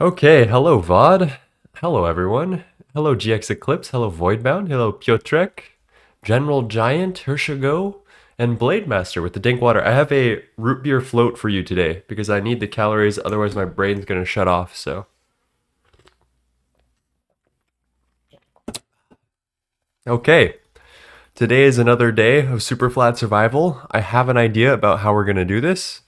Okay, hello VOD. Hello everyone. Hello GX Eclipse. Hello Voidbound. Hello Piotrek. General Giant, Hershago, and Blade Master with the Dinkwater. I have a root beer float for you today because I need the calories, otherwise my brain's gonna shut off, so. Okay, today is another day of Superflat survival. I have an idea about how we're gonna do this.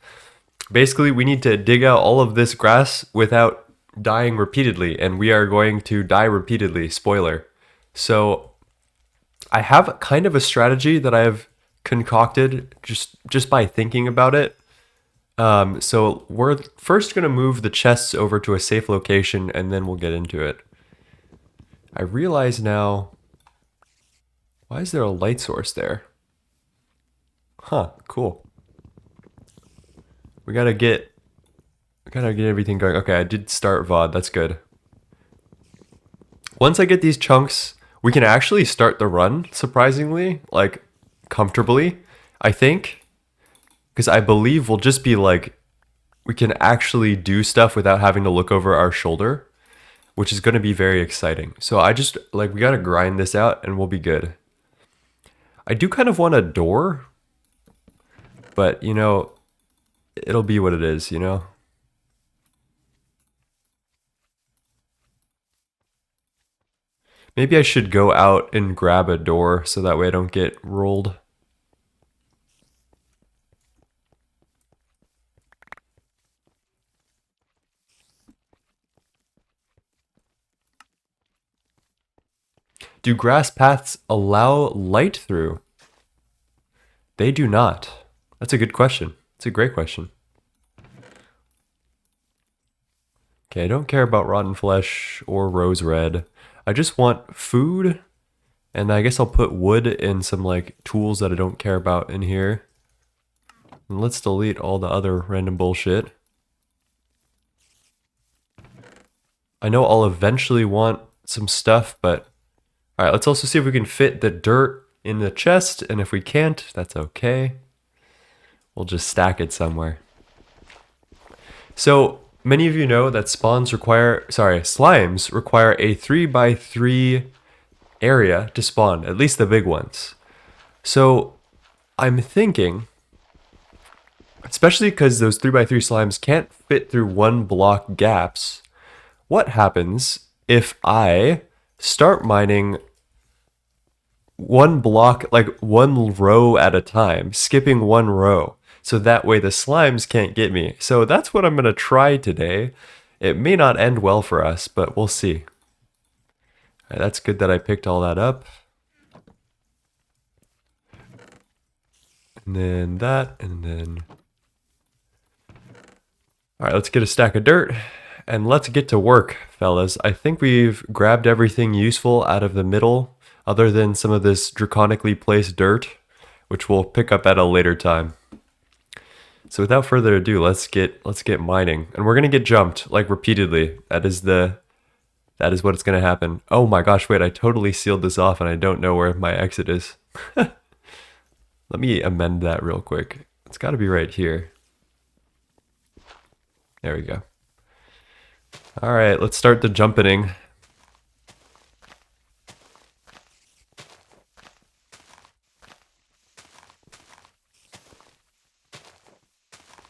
Basically, we need to dig out all of this grass without dying repeatedly, and we are going to die repeatedly. Spoiler. So I have kind of a strategy that I have concocted just by thinking about it. So we're first gonna move the chests over to a safe location, and then we'll get into it. I realize now. Why is there a light source there? Huh? Cool. We gotta get. We gotta get everything going. Okay, I did start VOD. That's good. Once I get these chunks, we can actually start the run, surprisingly, like comfortably, I think. Because I believe we'll just be like, we can actually do stuff without having to look over our shoulder, which is going to be very exciting. So I just, like, we got to grind this out and we'll be good. I do kind of want a door, but, it'll be what it is. Maybe I should go out and grab a door so that way I don't get rolled. Do grass paths allow light through? They do not. That's a good question. It's a great question. Okay, I don't care about rotten flesh or rose red. I just want food, and I guess I'll put wood and some like tools that I don't care about in here. And let's delete all the other random bullshit. I know I'll eventually want some stuff, but all right, let's also see if we can fit the dirt in the chest, and if we can't, that's okay. We'll just stack it somewhere. So many of you know that slimes require a 3x3 area to spawn, at least the big ones. So I'm thinking, especially because those 3x3 slimes can't fit through one block gaps, what happens if I start mining one block, like one row at a time, skipping one row? So that way the slimes can't get me. So that's what I'm going to try today. It may not end well for us, but we'll see. All right, that's good that I picked all that up. And then that, and then... All right, let's get a stack of dirt, and let's get to work, fellas. I think we've grabbed everything useful out of the middle, other than some of this draconically placed dirt, which we'll pick up at a later time. So without further ado, let's get mining, and we're gonna get jumped like repeatedly. That is what it's gonna happen. Oh my gosh, wait! I totally sealed this off, and I don't know where my exit is. Let me amend that real quick. It's got to be right here. There we go. All right, let's start the jumpening.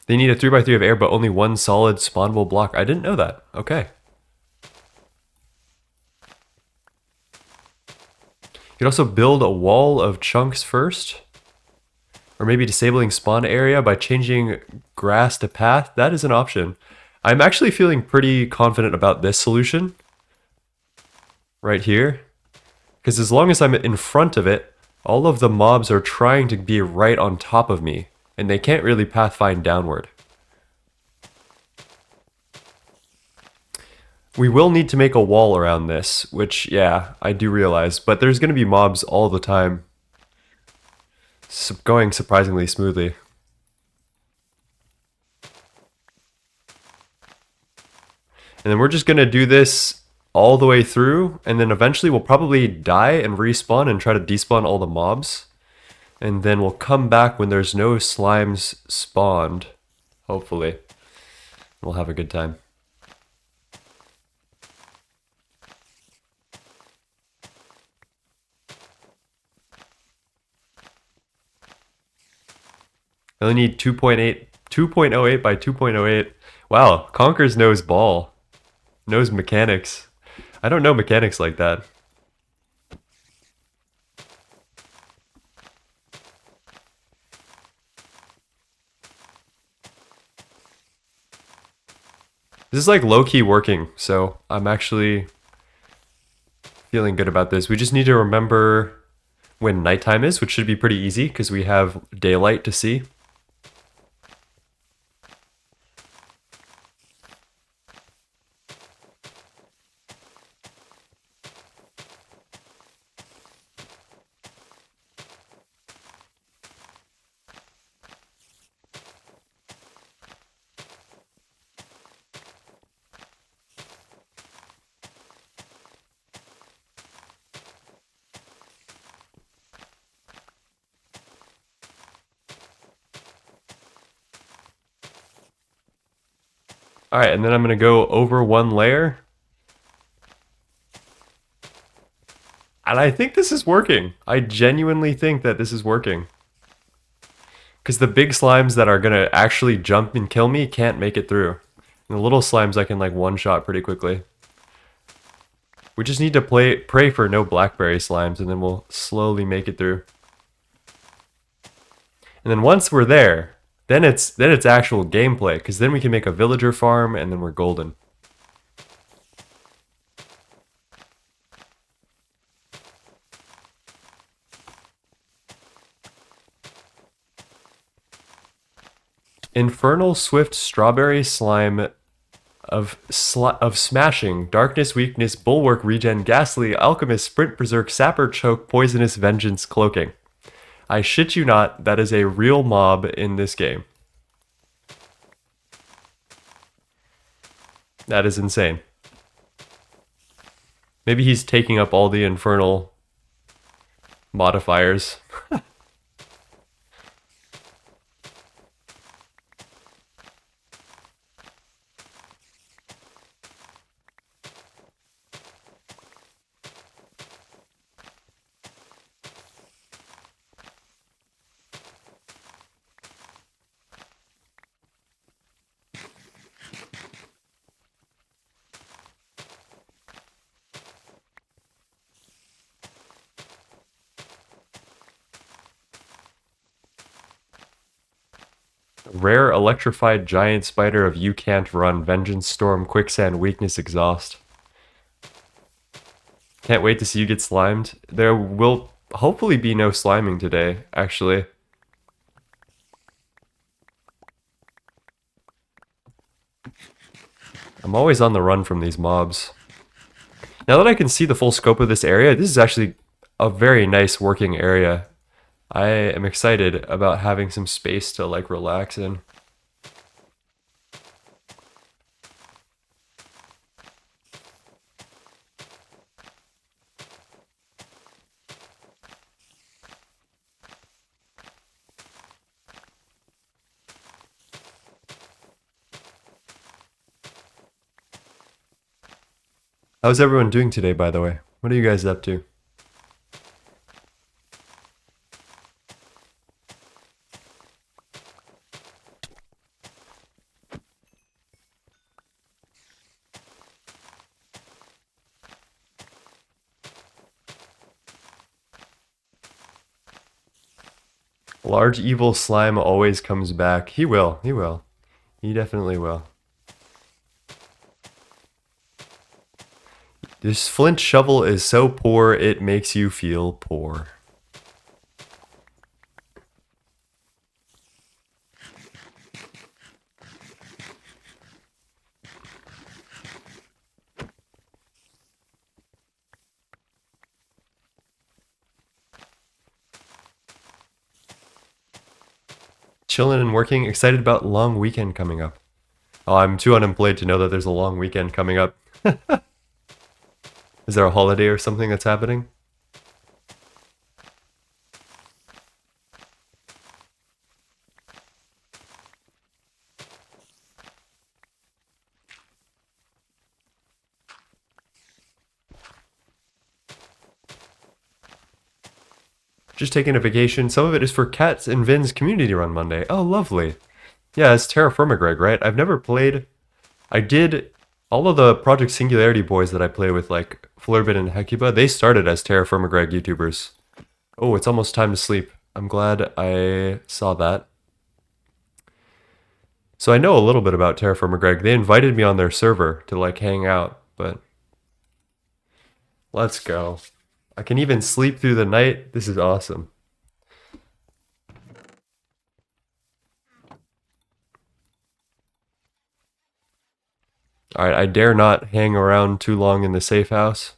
They need a 3x3 of air, but only one solid spawnable block. I didn't know that. Okay. You could also build a wall of chunks first. Or maybe disabling spawn area by changing grass to path. That is an option. I'm actually feeling pretty confident about this solution. Right here. Because as long as I'm in front of it, all of the mobs are trying to be right on top of me. And they can't really pathfind downward. We will need to make a wall around this, which, yeah, I do realize. But there's going to be mobs all the time. Going surprisingly smoothly. And then we're just going to do this all the way through, and then eventually we'll probably die and respawn and try to despawn all the mobs. And then we'll come back when there's no slimes spawned, hopefully. We'll have a good time. I only need 2.08 by 2.08. Wow, Conker's knows ball. Knows mechanics. I don't know mechanics like that. This is like low-key working, so I'm actually feeling good about this. We just need to remember when nighttime is, which should be pretty easy because we have daylight to see. All right, and then I'm gonna go over one layer. And I think this is working. I genuinely think that this is working. Because the big slimes that are gonna actually jump and kill me can't make it through. And the little slimes I can like one-shot pretty quickly. We just need to pray for no blackberry slimes and then we'll slowly make it through. And then once we're there, then it's actual gameplay, because then we can make a villager farm and then we're golden. Infernal Swift Strawberry Slime of Smashing, Darkness, Weakness, Bulwark, Regen, Ghastly, Alchemist, Sprint, Berserk, Sapper, Choke, Poisonous, Vengeance, Cloaking. I shit you not, that is a real mob in this game. That is insane. Maybe he's taking up all the infernal modifiers. Rare electrified giant spider of You Can't Run, Vengeance, Storm, Quicksand, Weakness, Exhaust. Can't wait to see you get slimed. There will hopefully be no sliming today, actually. I'm always on the run from these mobs. Now that I can see the full scope of this area, this is actually a very nice working area. I am excited about having some space to like relax in. How's everyone doing today, by the way? What are you guys up to? Large evil slime always comes back. He will. He will. He definitely will. This flint shovel is so poor, it makes you feel poor. Chilling and working, excited about long weekend coming up. Oh, I'm too unemployed to know that there's a long weekend coming up. Is there a holiday or something that's happening? Just taking a vacation. Some of it is for Cats and Vin's community run Monday. Oh, lovely. Yeah, it's Terra Firma Greg, right? I've never played. I did all of the Project Singularity boys that I play with, like Flurbin and Hekiba. They started as Terra Firma Greg YouTubers. Oh, it's almost time to sleep. I'm glad I saw that. So I know a little bit about Terra Firma Greg. They invited me on their server to like hang out, but let's go. I can even sleep through the night. This is awesome. All right, I dare not hang around too long in the safe house.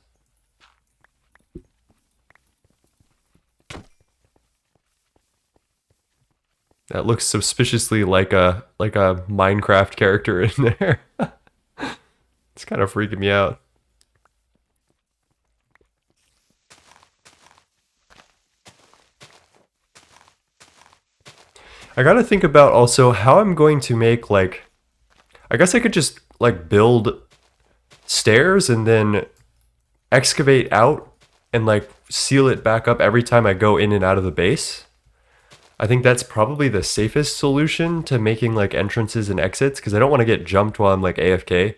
That looks suspiciously like a Minecraft character in there. It's kind of freaking me out. I gotta think about also how I'm going to make like, I guess I could just like build stairs and then excavate out and like seal it back up every time I go in and out of the base. I think that's probably the safest solution to making like entrances and exits because I don't want to get jumped while I'm like AFK.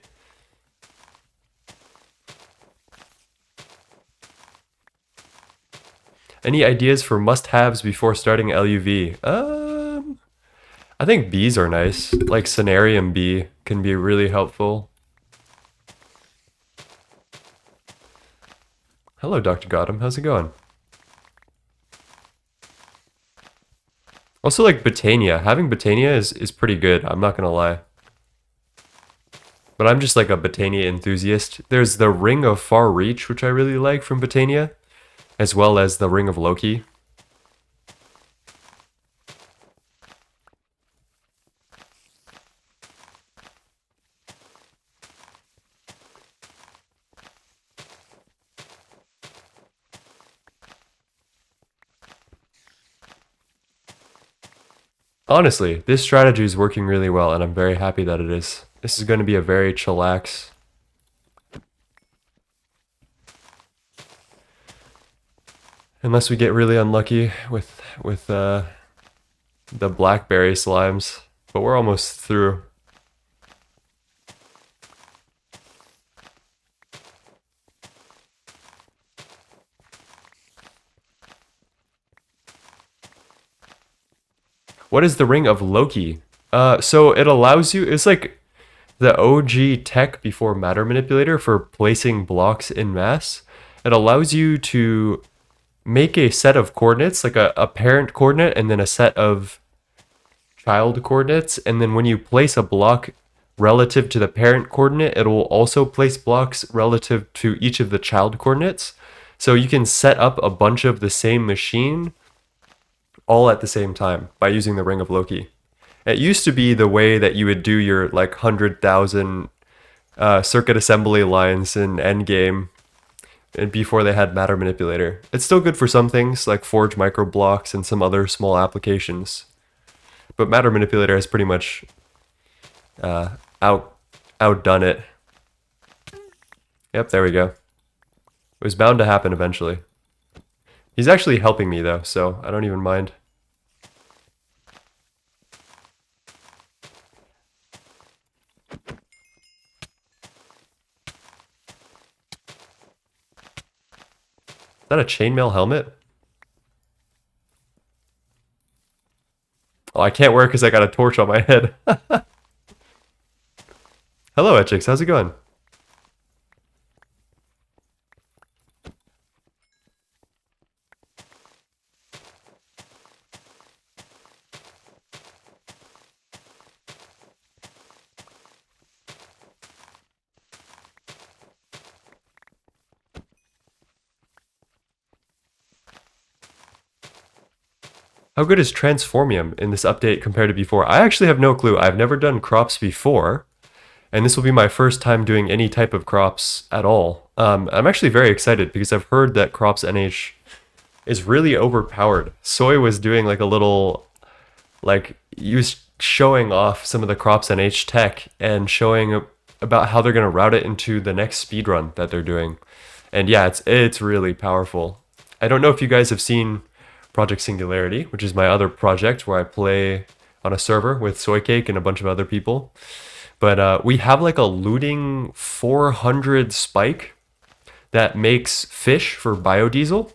Any ideas for must-haves before starting LUV? I think bees are nice. Like Cenarium bee can be really helpful. Hello, Dr. Gotham. How's it going? Also, like Botania. Having Botania is pretty good. I'm not gonna lie. But I'm just like a Botania enthusiast. There's the Ring of Far Reach, which I really like from Botania, as well as the Ring of Loki. Honestly, this strategy is working really well, and I'm very happy that it is. This is going to be a very chillax. Unless we get really unlucky with the blackberry slimes, but we're almost through. What is the Ring of Loki? So it allows you, it's like the OG tech before Matter Manipulator for placing blocks in mass. It allows you to make a set of coordinates, like a parent coordinate and then a set of child coordinates. And then when you place a block relative to the parent coordinate, it will also place blocks relative to each of the child coordinates. So you can set up a bunch of the same machine all at the same time by using the Ring of Loki. It used to be the way that you would do your like 100,000 circuit assembly lines in Endgame and before they had Matter Manipulator. It's still good for some things like Forge Micro Blocks and some other small applications. But Matter Manipulator has pretty much outdone it. Yep, there we go. It was bound to happen eventually. He's actually helping me though, so I don't even mind. Is that a chainmail helmet? Oh, I can't wear it because I got a torch on my head. Hello, Etchix. How's it going? How good is Transformium in this update compared to before? I actually have no clue. I've never done crops before, and this will be my first time doing any type of crops at all. I'm actually very excited because I've heard that crops NH is really overpowered. Soy was doing like a little, like, he was showing off some of the crops NH tech and showing about how they're going to route it into the next speedrun that they're doing. And yeah, it's really powerful. I don't know if you guys have seen Project Singularity, which is my other project where I play on a server with Soycake and a bunch of other people. But we have like a looting 400 spike that makes fish for biodiesel.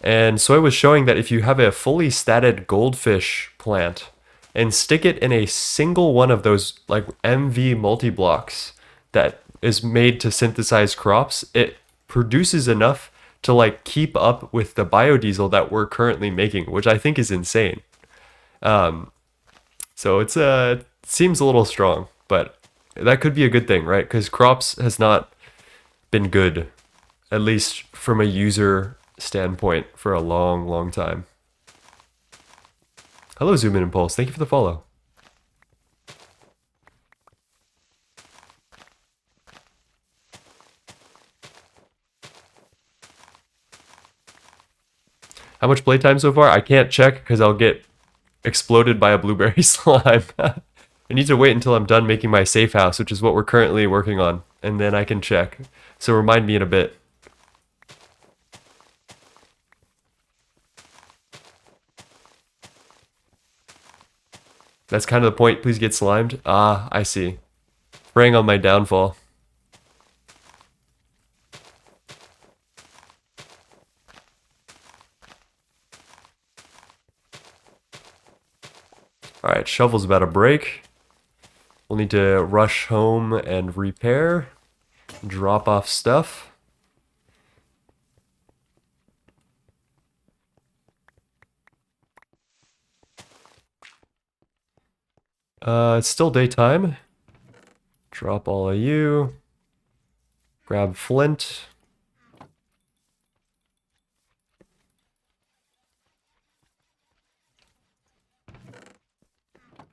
And Soy was showing that if you have a fully statted goldfish plant and stick it in a single one of those like MV multi-blocks that is made to synthesize crops, it produces enough to like keep up with the biodiesel that we're currently making, which I think is insane. So it seems a little strong, but that could be a good thing, right? Because crops has not been good, at least from a user standpoint, for a long, long time. Hello, Zoom In Impulse. Thank you for the follow. How much playtime so far? I can't check because I'll get exploded by a blueberry slime. I need to wait until I'm done making my safe house, which is what we're currently working on, and then I can check. So remind me in a bit. That's kind of the point. Please get slimed. Ah, I see. Preying on my downfall. Alright, shovel's about to break. We'll need to rush home and repair. Drop off stuff. It's still daytime. Drop all of you. Grab flint.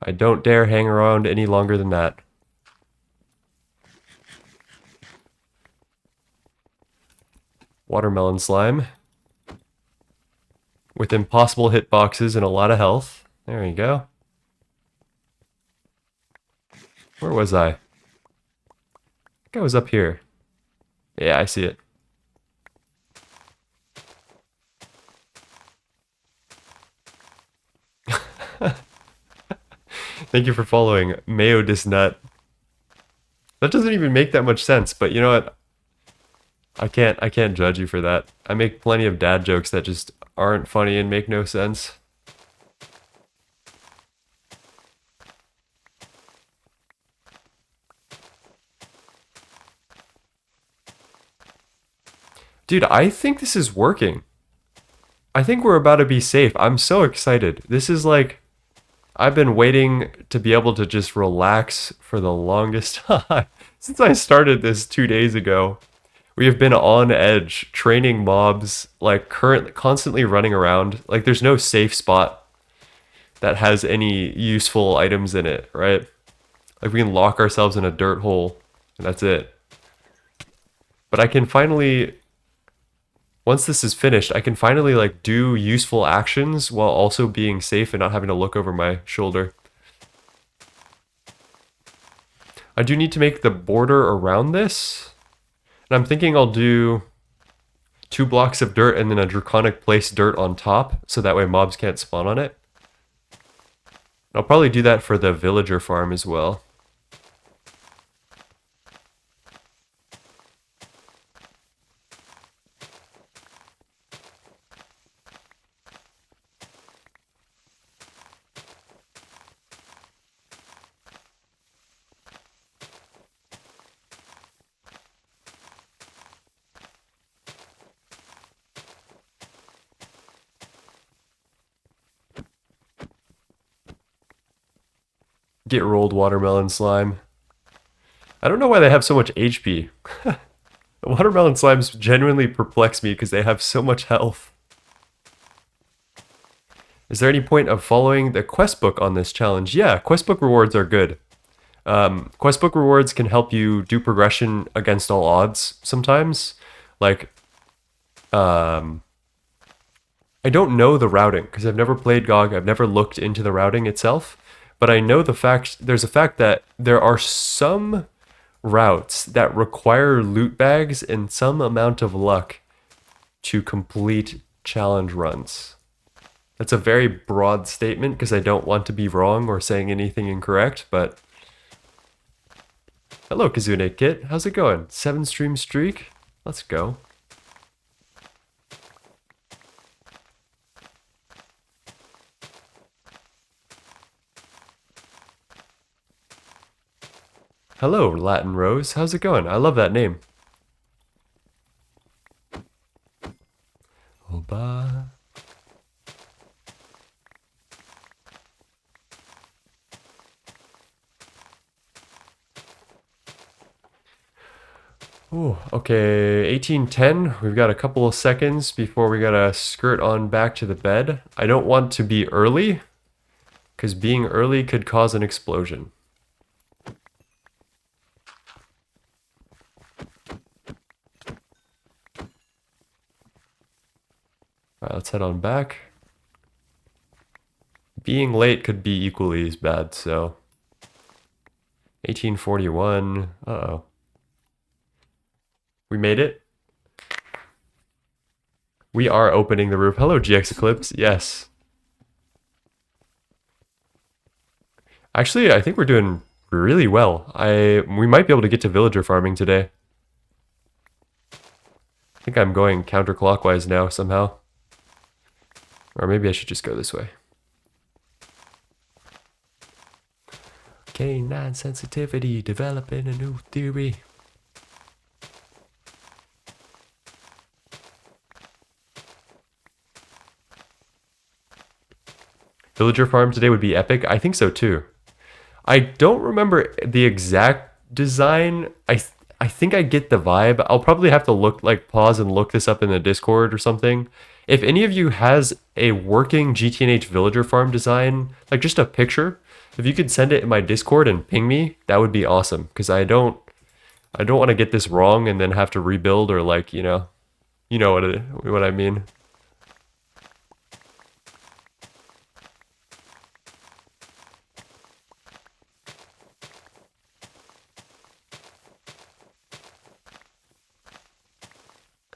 I don't dare hang around any longer than that. Watermelon slime. With impossible hitboxes and a lot of health. There you go. Where was I? I think I was up here. Yeah, I see it. Thank you for following Mayo Disnut. That doesn't even make that much sense, but you know what? I can't judge you for that. I make plenty of dad jokes that just aren't funny and make no sense. Dude, I think this is working. I think we're about to be safe. I'm so excited. This is like, I've been waiting to be able to just relax for the longest time. Since I started this 2 days ago, we have been on edge, training mobs, like constantly running around. Like there's no safe spot that has any useful items in it, right? Like we can lock ourselves in a dirt hole and that's it. But I can finally, once this is finished, I can finally like do useful actions while also being safe and not having to look over my shoulder. I do need to make the border around this. And I'm thinking I'll do 2 blocks of dirt and then a draconic place dirt on top, so that way mobs can't spawn on it. I'll probably do that for the villager farm as well. Get rolled, watermelon slime. I don't know why they have so much HP. The watermelon slimes genuinely perplex me because they have so much health. Is there any point of following the quest book on this challenge? Yeah, quest book rewards are good. Quest book rewards can help you do progression against all odds sometimes. Like, I don't know the routing because I've never played GOG. I've never looked into the routing itself. But I know there's a fact that there are some routes that require loot bags and some amount of luck to complete challenge runs. That's a very broad statement because I don't want to be wrong or saying anything incorrect, but... Hello, Kazune Kit. How's it going? 7-stream streak? Let's go. Hello, Latin Rose. How's it going? I love that name. Oba. Ooh, okay, 18:10. We've got a couple of seconds before we gotta skirt on back to the bed. I don't want to be early, because being early could cause an explosion. Alright, let's head on back. Being late could be equally as bad, so... 1841. Uh-oh. We made it. We are opening the roof. Hello, GX Eclipse. Yes. Actually, I think we're doing really well. We might be able to get to villager farming today. I think I'm going counterclockwise now somehow. Or maybe I should just go this way. Canine sensitivity, developing a new theory. Villager farm today would be epic. I think so too. I don't remember the exact design. I think I get the vibe. I'll probably have to pause and look this up in the Discord or something. If any of you has a working GTNH villager farm design, like just a picture, if you could send it in my Discord and ping me, that would be awesome. Because I don't want to get this wrong and then have to rebuild or you know what I mean.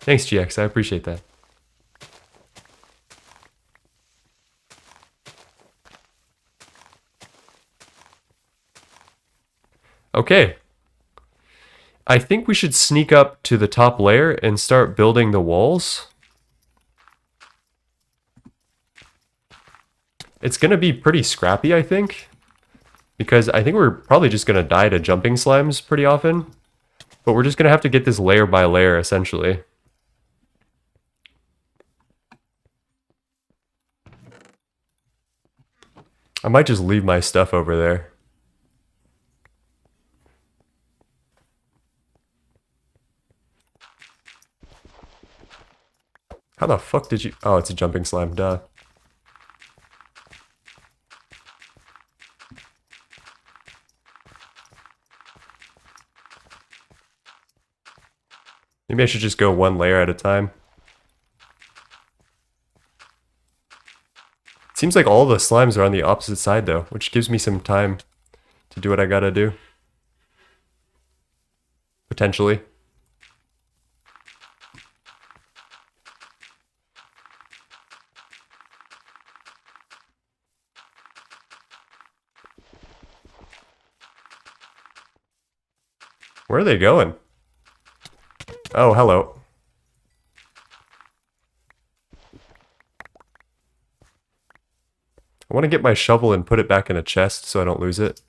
Thanks, GX. I appreciate that. Okay. I think we should sneak up to the top layer and start building the walls. It's going to be pretty scrappy, I think. Because I think we're probably just going to die to jumping slimes pretty often. But we're just going to have to get this layer by layer, essentially. I might just leave my stuff over there. How the fuck did you... Oh, it's a jumping slime, duh. Maybe I should just go one layer at a time. Seems like all the slimes are on the opposite side though, which gives me some time to do what I gotta do. Potentially. Where are they going? Oh, hello. I want to get my shovel and put it back in a chest so I don't lose it.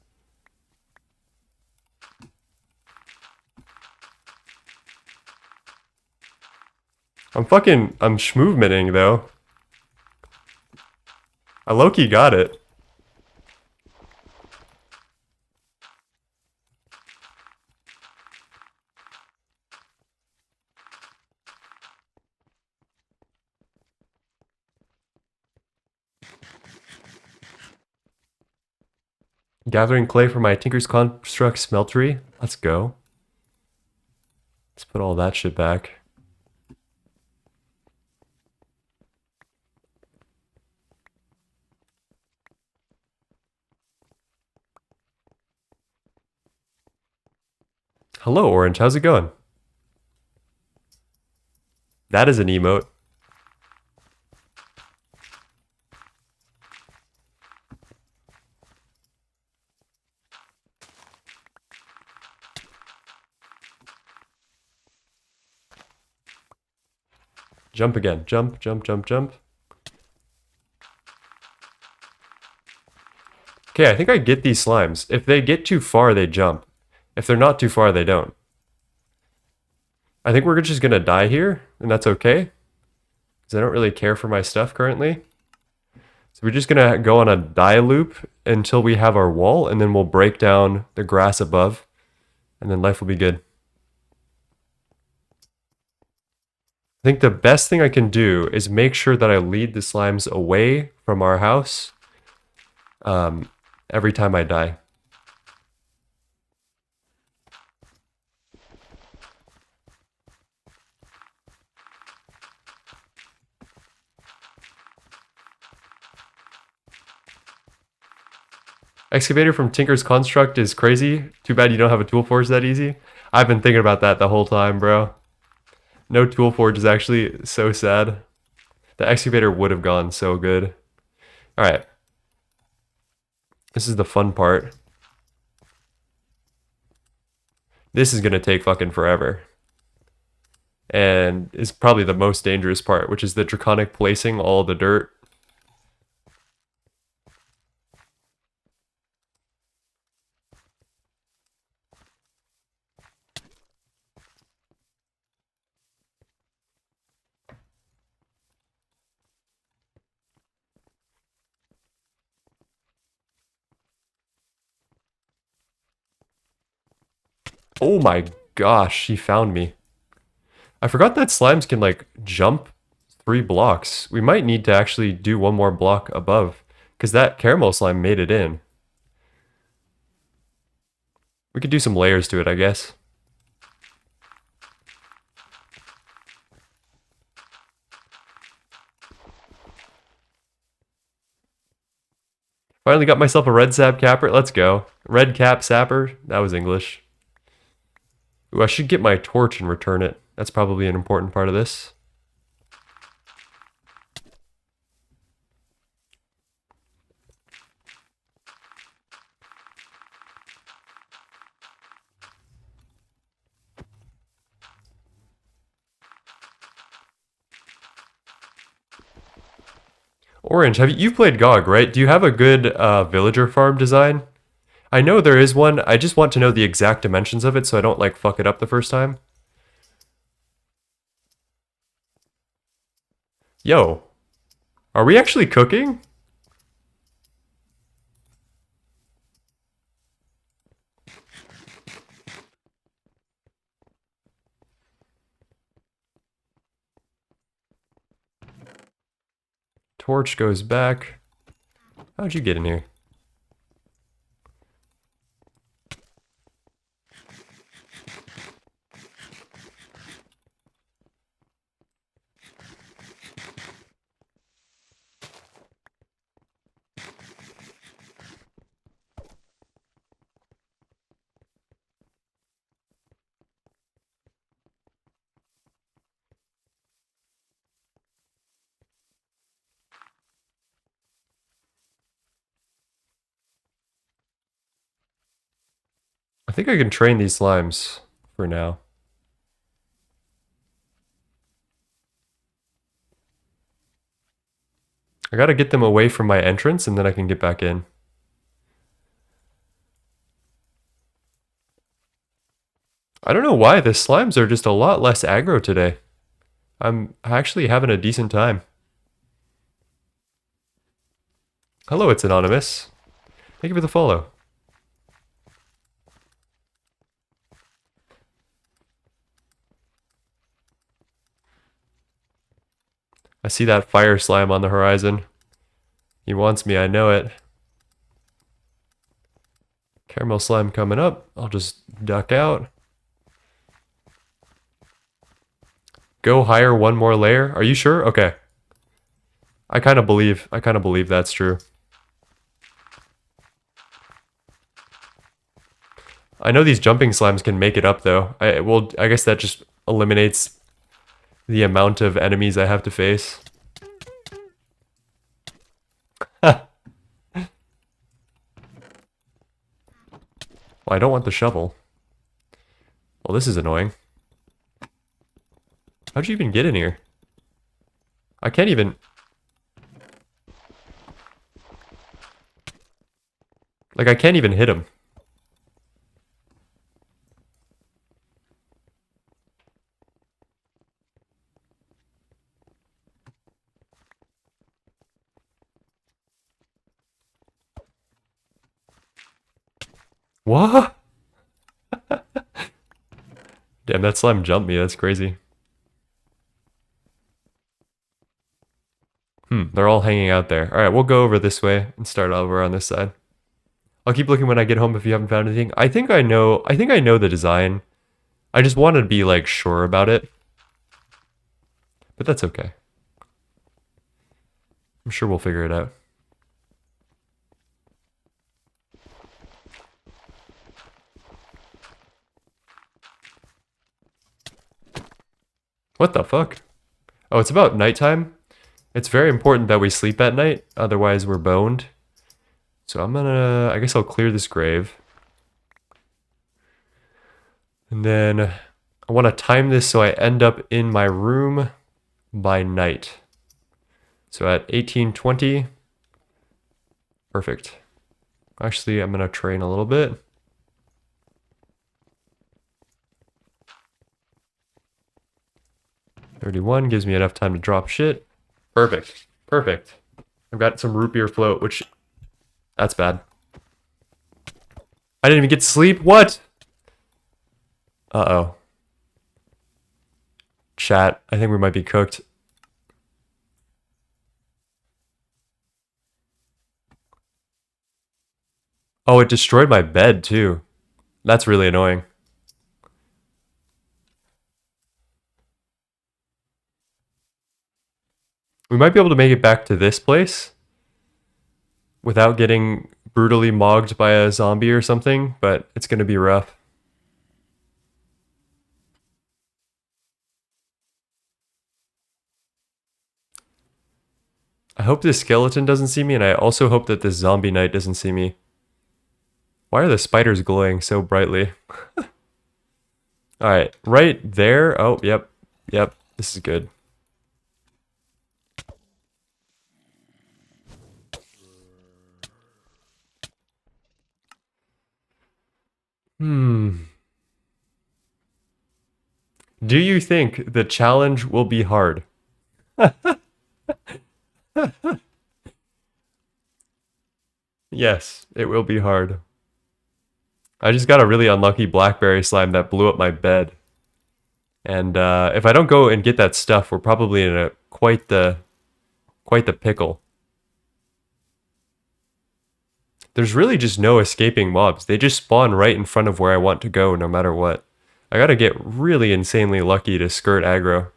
I'm schmovementing though. I low-key got it. Gathering clay for my Tinker's Construct smeltery. Let's go. Let's put all that shit back. Hello, Orange. How's it going? That is an emote. Jump again. Jump, jump, jump, jump. Okay, I think I get these slimes. If they get too far, they jump. If they're not too far, they don't. I think we're just gonna die here, and that's okay. Because I don't really care for my stuff currently. So we're just gonna go on a die loop until we have our wall, and then we'll break down the grass above, and then life will be good. I think the best thing I can do is make sure that I lead the slimes away from our house every time I die. Excavator from Tinker's Construct is crazy. Too bad you don't have a tool forge that easy. I've been thinking about that the whole time, bro. No tool forge is actually so sad. The excavator would have gone so good. Alright. This is the fun part. This is gonna take fucking forever. And is probably the most dangerous part, which is the draconic placing all the dirt. Oh my gosh, she found me. I forgot that slimes can like jump 3 blocks. We might need to actually do one more block above, because that caramel slime made it in. We could do some layers to it, I guess. Finally got myself a red sap capper. Let's go. Red cap sapper. That was English. Ooh, I should get my torch and return it. That's probably an important part of this. Orange, you've played GOG, right? Do you have a good villager farm design? I know there is one. I just want to know the exact dimensions of it so I don't like fuck it up the first time. Yo, are we actually cooking? Torch goes back. How'd you get in here? I think I can train these slimes for now. I gotta get them away from my entrance and then I can get back in. I don't know why, the slimes are just a lot less aggro today. I'm actually having a decent time. Hello, it's anonymous. Thank you for the follow. I see that fire slime on the horizon. He wants me, I know it. Caramel slime coming up. I'll just duck out. Go higher one more layer. Are you sure? Okay. I kind of believe that's true. I know these jumping slimes can make it up though. I guess that just eliminates the amount of enemies I have to face. Well, I don't want the shovel. Well, this is annoying. How'd you even get in here? I can't even... Like, I can't even hit him. What? Damn, that slime jumped me. That's crazy. They're all hanging out there. Alright, we'll go over this way and start over on this side. I'll keep looking when I get home if you haven't found anything. I think I know the design. I just wanted to be, like, sure about it. But that's okay. I'm sure we'll figure it out. What the fuck? Oh, it's about nighttime? It's very important that we sleep at night, otherwise we're boned. So I guess I'll clear this grave. And then I want to time this so I end up in my room by night. So at 18:20. Perfect. Actually, I'm going to train a little bit. $31 gives me enough time to drop shit. Perfect. Perfect. I've got some root beer float, which... That's bad. I didn't even get to sleep? What? Uh-oh. Chat, I think we might be cooked. Oh, it destroyed my bed, too. That's really annoying. We might be able to make it back to this place without getting brutally mogged by a zombie or something, but it's going to be rough. I hope this skeleton doesn't see me, and I also hope that this zombie knight doesn't see me. Why are the spiders glowing so brightly? Alright, right there. Oh, yep. Yep, this is good. Do you think the challenge will be hard? Yes, it will be hard. I just got a really unlucky blackberry slime that blew up my bed. And if I don't go and get that stuff, we're probably in a quite the pickle. There's really just no escaping mobs. They just spawn right in front of where I want to go no matter what. I gotta get really insanely lucky to skirt aggro.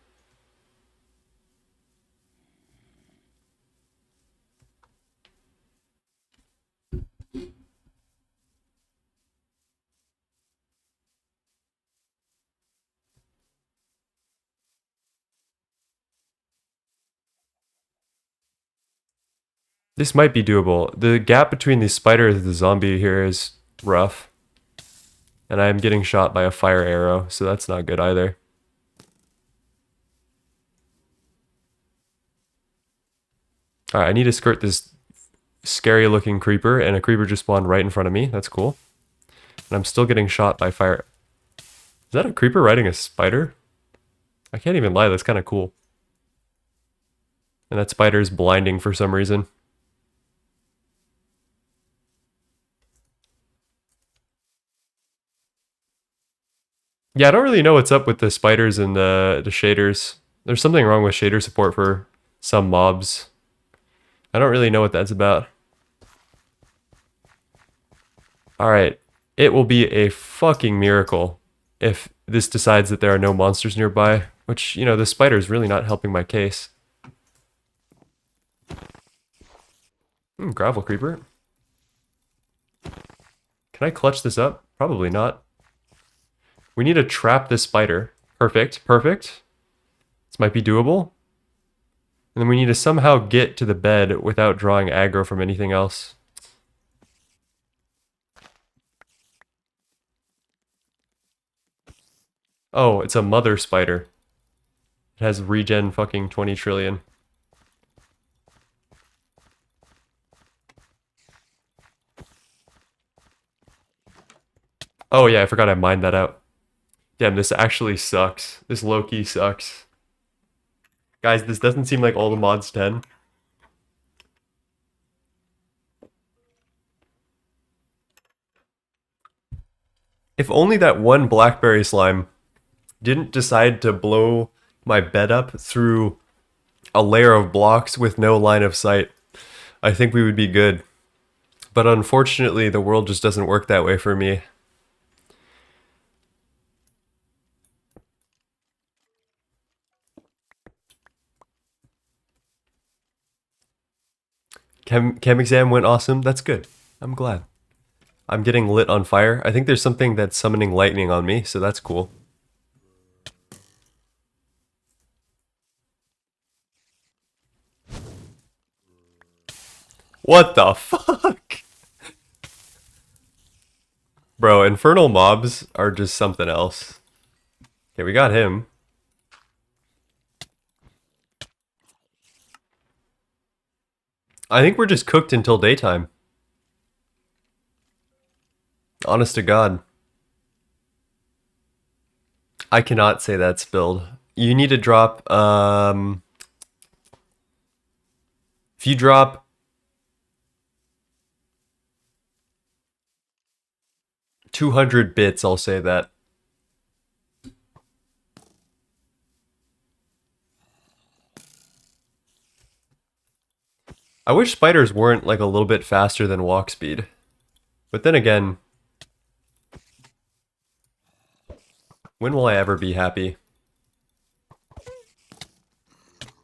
This might be doable. The gap between the spider and the zombie here is rough. And I am getting shot by a fire arrow, so that's not good either. Alright, I need to skirt this scary looking creeper, and a creeper just spawned right in front of me. That's cool. And I'm still getting shot by fire. Is that a creeper riding a spider? I can't even lie, that's kind of cool. And that spider is blinding for some reason. Yeah, I don't really know what's up with the spiders and the shaders. There's something wrong with shader support for some mobs. I don't really know what that's about. Alright, it will be a fucking miracle if this decides that there are no monsters nearby. Which, you know, the spider is really not helping my case. Gravel creeper. Can I clutch this up? Probably not. We need to trap this spider. Perfect, perfect. This might be doable. And then we need to somehow get to the bed without drawing aggro from anything else. Oh, it's a mother spider. It has regen fucking 20 trillion. Oh yeah, I forgot I mined that out. Damn, this actually sucks. This low-key sucks. Guys, this doesn't seem like all the mods 10. If only that one blackberry slime didn't decide to blow my bed up through a layer of blocks with no line of sight, I think we would be good. But unfortunately, the world just doesn't work that way for me. Chem exam went awesome. That's good. I'm glad. I'm getting lit on fire. I think there's something that's summoning lightning on me, so that's cool. What the fuck? Bro, infernal mobs are just something else. Okay, we got him. I think we're just cooked until daytime. Honest to God. I cannot say that spilled. You need to drop, if you drop 200 bits, I'll say that. I wish spiders weren't like a little bit faster than walk speed. But then again, when will I ever be happy?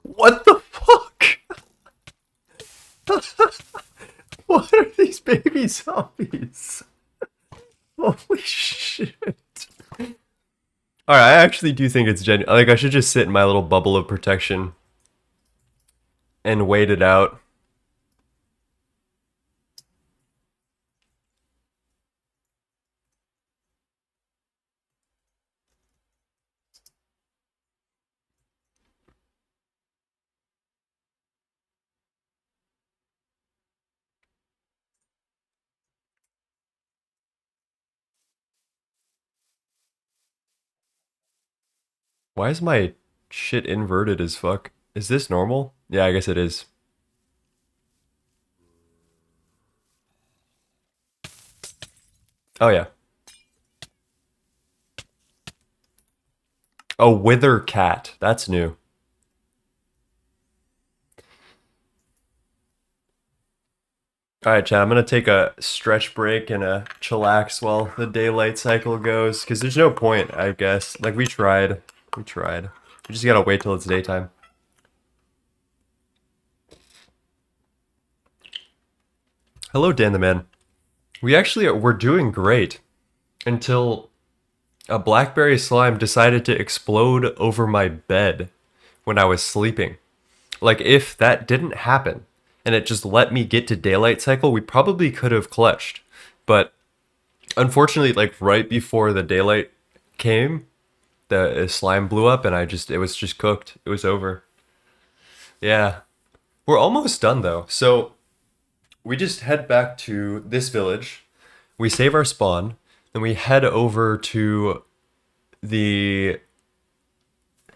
What the fuck? What are these baby zombies? Holy shit. Alright, I actually do think it's genuine. Like, I should just sit in my little bubble of protection and wait it out. Why is my shit inverted as fuck? Is this normal? Yeah, I guess it is. Oh, yeah. Oh, wither cat. That's new. Alright, chat, I'm gonna take a stretch break and a chillax while the daylight cycle goes, because there's no point, I guess. Like, we tried. We tried. We just gotta wait till it's daytime. Hello, Dan the Man. We're doing great until a blackberry slime decided to explode over my bed when I was sleeping. Like, if that didn't happen and it just let me get to daylight cycle, we probably could have clutched. But unfortunately, like right before the daylight came, the slime blew up and it was just cooked. It was over. Yeah. We're almost done though. So we just head back to this village. We save our spawn, then we head over to the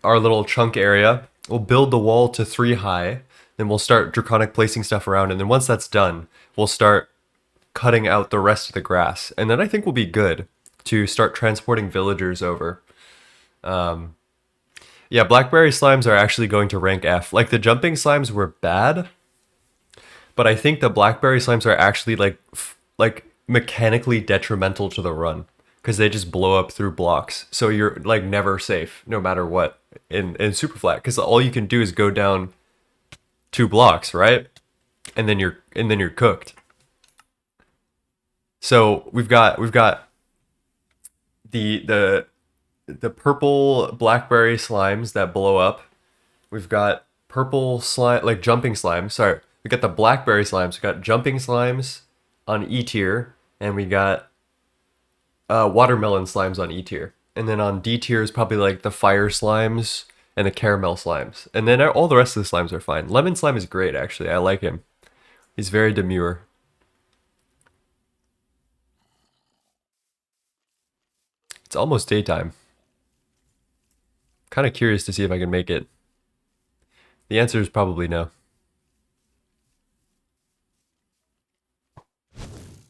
our little chunk area. We'll build the wall to 3 high. Then we'll start draconic placing stuff around. And then once that's done, we'll start cutting out the rest of the grass. And then I think we'll be good to start transporting villagers over. Yeah, blackberry slimes are actually going to rank F. Like, the jumping slimes were bad, but I think the blackberry slimes are actually like mechanically detrimental to the run because they just blow up through blocks. So you're like never safe no matter what in Superflat, because all you can do is go down 2 blocks, right? And then you're cooked. So we've got the the purple blackberry slimes that blow up. We've got purple slime, like jumping slimes. Sorry, we got the blackberry slimes. We got jumping slimes on E tier, and we got watermelon slimes on E tier. And then on D tier is probably like the fire slimes and the caramel slimes. And then all the rest of the slimes are fine. Lemon slime is great, actually. I like him. He's very demure. It's almost daytime. Kind of curious to see if I can make it. The answer is probably no.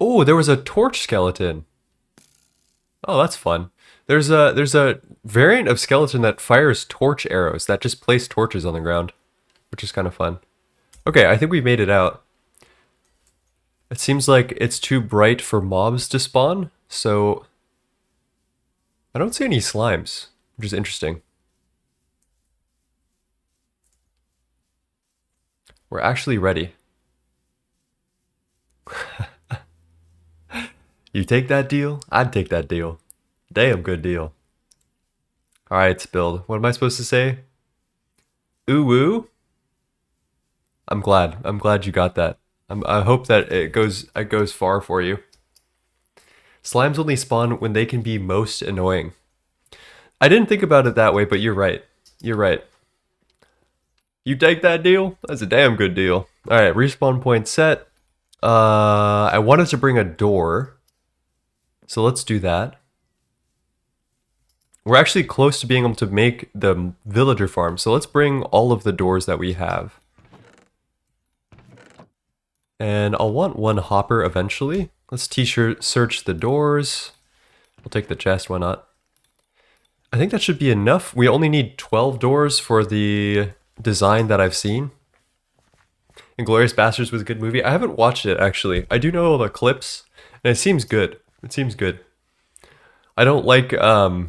Oh, there was a torch skeleton. Oh, that's fun. There's a variant of skeleton that fires torch arrows that just place torches on the ground, which is kind of fun. Okay, I think we made it out. It seems like it's too bright for mobs to spawn, so I don't see any slimes, which is interesting. We're actually ready. You take that deal? I'd take that deal. Damn good deal. Alright, build. What am I supposed to say? Ooh woo? I'm glad. I'm glad you got that. I hope that it goes far for you. Slimes only spawn when they can be most annoying. I didn't think about it that way, but you're right. You're right. You take that deal? That's a damn good deal. Alright, respawn point set. I wanted to bring a door. So let's do that. We're actually close to being able to make the villager farm. So let's bring all of the doors that we have. And I'll want one hopper eventually. Let's t-shirt search the doors. We'll take the chest, why not? I think that should be enough. We only need 12 doors for the design that I've seen. Inglourious Basterds was a good movie. I haven't watched it, actually. I do know all the clips, and it seems good. It seems good. I don't like the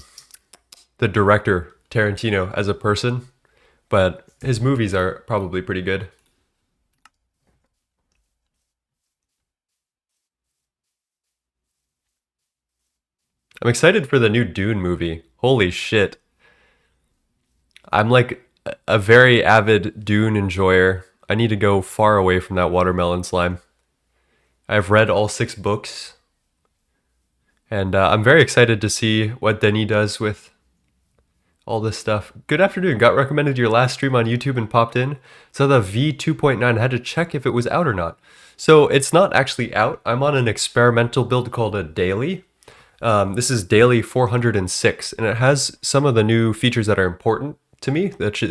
director, Tarantino, as a person, but his movies are probably pretty good. I'm excited for the new Dune movie. Holy shit. I'm like a very avid Dune enjoyer. I need to go far away from that watermelon slime. I've read all 6 books, and I'm very excited to see what Denis does with all this stuff. Good afternoon. Got recommended your last stream on YouTube and popped in. So the V2.9, I had to check if it was out or not. So it's not actually out. I'm on an experimental build called a daily. This is daily 406, and it has some of the new features that are important to me. There's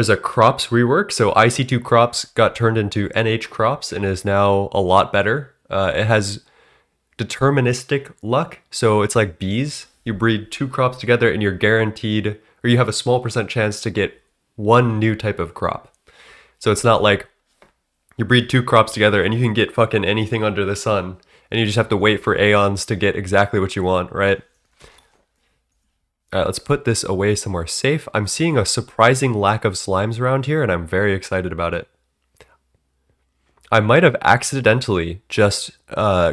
a crops rework. So IC2 crops got turned into NH crops and is now a lot better. It has deterministic luck. So it's like bees. You breed 2 crops together and you're guaranteed, or you have a small percent chance to get one new type of crop. So it's not like you breed 2 crops together and you can get fucking anything under the sun and you just have to wait for aeons to get exactly what you want, right? All right, let's put this away somewhere safe. I'm seeing a surprising lack of slimes around here and I'm very excited about it. I might have accidentally just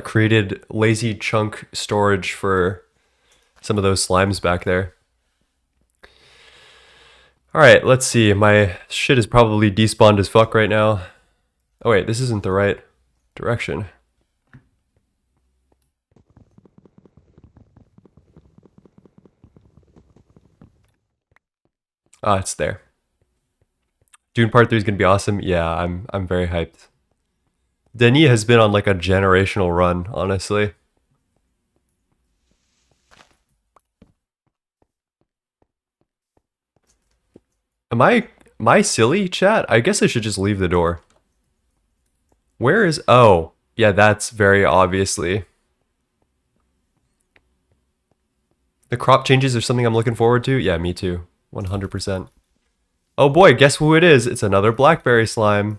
created lazy chunk storage for some of those slimes back there. Alright, let's see. My shit is probably despawned as fuck right now. Oh wait, this isn't the right direction. Ah, it's there. Dune Part 3 is gonna be awesome. Yeah, I'm very hyped. Denis has been on like a generational run, honestly. Am I silly, chat? I guess I should just leave the door. Where is... Oh, yeah, that's very obviously. The crop changes are something I'm looking forward to. Yeah, me too. 100%. Oh boy, guess who it is? It's another blackberry slime.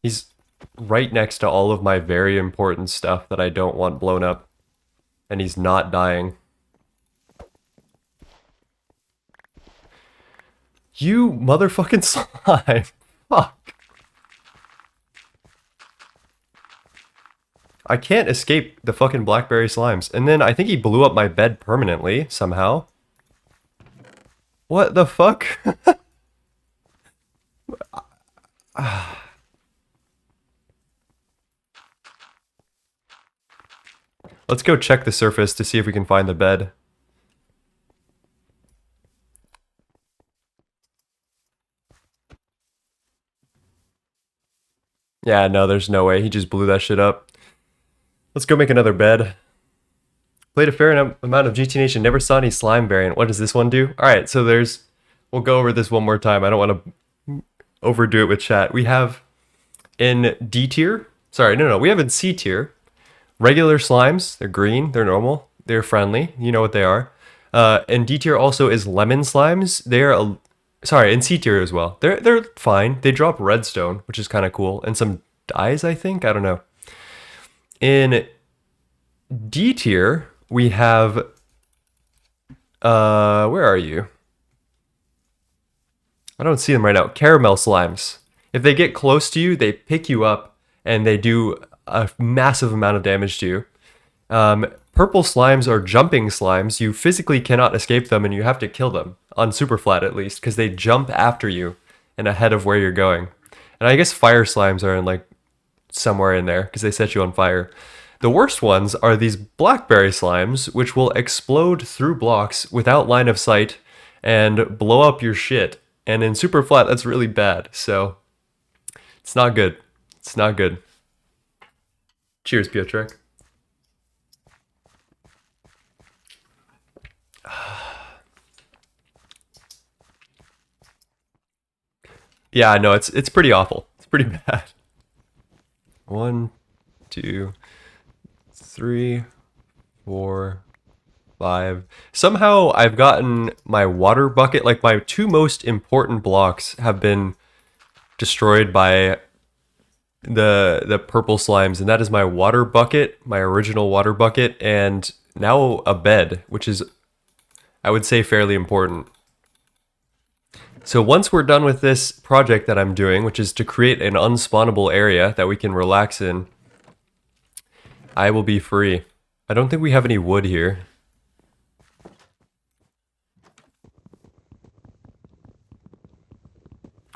He's right next to all of my very important stuff that I don't want blown up. And he's not dying. You motherfucking slime. Fuck. I can't escape the fucking blackberry slimes. And then I think he blew up my bed permanently, somehow. What the fuck? Let's go check the surface to see if we can find the bed. Yeah, no, there's no way. He just blew that shit up. Let's go make another bed. Played a fair amount of GTNH and never saw any slime variant. What does this one do? Alright, so there's... We'll go over this one more time. I don't want to overdo it with chat. We have in D tier... Sorry, no. We have in C tier regular slimes. They're green. They're normal. They're friendly. You know what they are. And D tier also is lemon slimes. They're... Sorry, in C tier as well. They're fine. They drop redstone, which is kind of cool. And some dyes, I think? I don't know. In D tier, we have... where are you? I don't see them right now. Caramel slimes. If they get close to you, they pick you up and they do a massive amount of damage to you. Purple slimes are jumping slimes. You physically cannot escape them and you have to kill them, on Superflat at least, because they jump after you and ahead of where you're going. And I guess fire slimes are in like somewhere in there because they set you on fire. The worst ones are these blackberry slimes, which will explode through blocks without line of sight and blow up your shit. And in Superflat, that's really bad. So it's not good. It's not good. Cheers, Piotrek. Yeah, no, it's pretty awful. It's pretty bad. 1, 2, 3, 4, 5. Somehow I've gotten my water bucket, like my two most important blocks have been destroyed by the purple slimes, and that is my water bucket, my original water bucket, and now a bed, which is, I would say, fairly important. So once we're done with this project that I'm doing, which is to create an unspawnable area that we can relax in, I will be free. I don't think we have any wood here.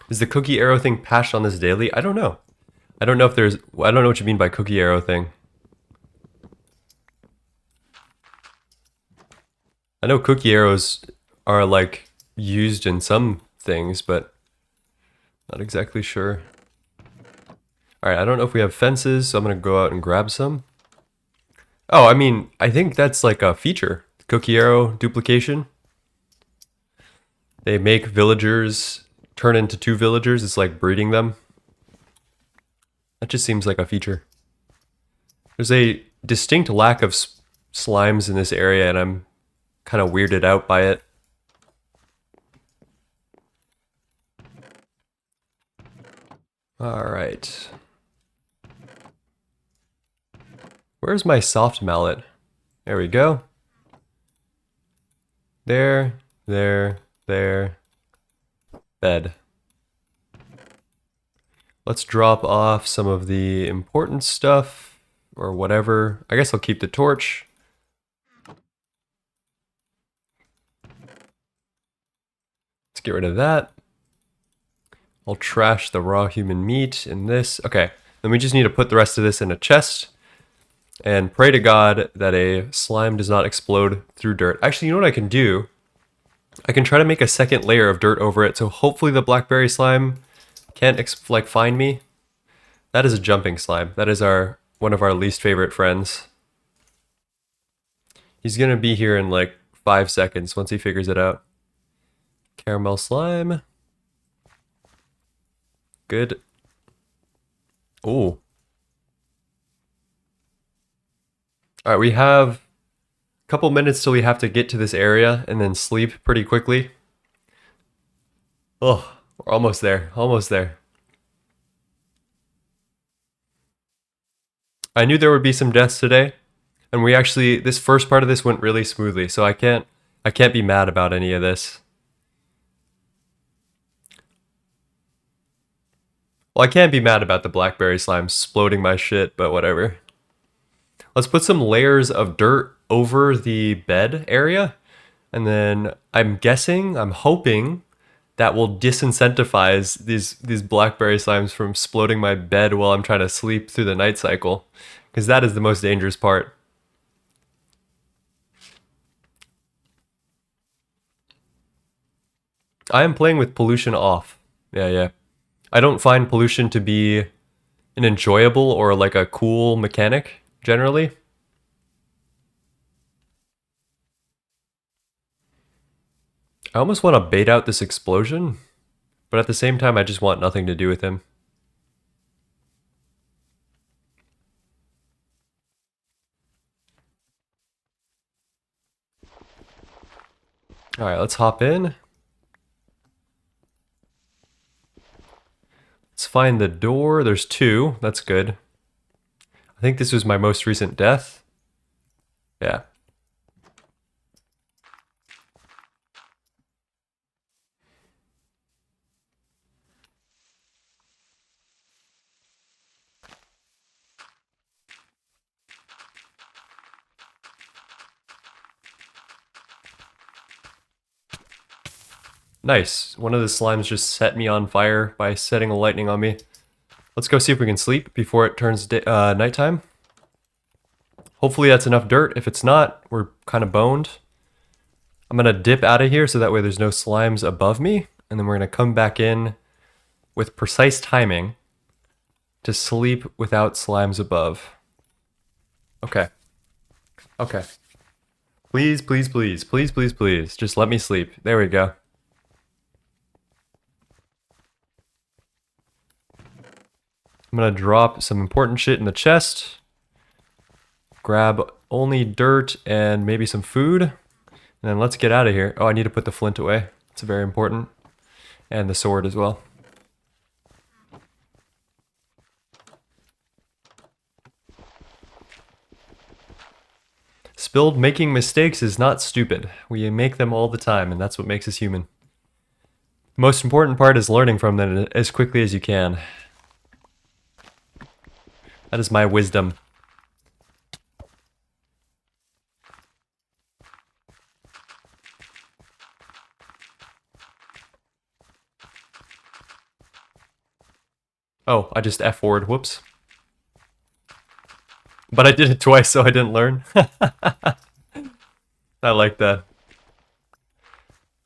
Is the cookie arrow thing patched on this daily? I don't know. I don't know if there's... I don't know what you mean by cookie arrow thing. I know cookie arrows are like used in some things, but not exactly sure. Alright, I don't know if we have fences, so I'm gonna go out and grab some. Oh, I mean, I think that's like a feature. Cookie arrow duplication. They make villagers turn into 2 villagers. It's like breeding them. That just seems like a feature. There's a distinct lack of slimes in this area, and I'm kind of weirded out by it. Alright. Where's my soft mallet? There we go. There. Bed. Let's drop off some of the important stuff, or whatever. I guess I'll keep the torch. Let's get rid of that. I'll trash the raw human meat in this. Okay, then we just need to put the rest of this in a chest and pray to God that a slime does not explode through dirt. Actually, you know what I can do? I can try to make a second layer of dirt over it, so hopefully the blackberry slime can't like find me. That is a jumping slime. That is one of our least favorite friends. He's gonna be here in like 5 seconds once he figures it out. Caramel slime. Good. Ooh. Alright, we have a couple minutes till we have to get to this area and then sleep pretty quickly. Oh, we're almost there. Almost there. I knew there would be some deaths today, and we actually, this first part of this went really smoothly, so I can't be mad about any of this. Well, I can't be mad about the blackberry slime exploding my shit, but whatever. Let's put some layers of dirt over the bed area, and then I'm hoping that will disincentivize these blackberry slimes from exploding my bed while I'm trying to sleep through the night cycle, because that is the most dangerous part. I am playing with pollution off. Yeah. I don't find pollution to be an enjoyable or like a cool mechanic generally. I almost want to bait out this explosion, but at the same time I just want nothing to do with him. Alright, let's hop in. Let's find the door. There's two. That's good. I think this was my most recent death. Yeah. Nice. One of the slimes just set me on fire by setting a lightning on me. Let's go see if we can sleep before it turns nighttime. Hopefully that's enough dirt. If it's not, we're kind of boned. I'm going to dip out of here so that way there's no slimes above me. And then we're going to come back in with precise timing to sleep without slimes above. Okay. Okay. Please, please, please, please, please, please. Just let me sleep. There we go. I'm gonna drop some important shit in the chest. Grab only dirt and maybe some food. And then let's get out of here. Oh, I need to put the flint away. It's very important. And the sword as well. Spilled making mistakes is not stupid. We make them all the time, and that's what makes us human. The most important part is learning from them as quickly as you can. That is my wisdom. Oh, I just F-word, whoops. But I did it twice, so I didn't learn. I like that.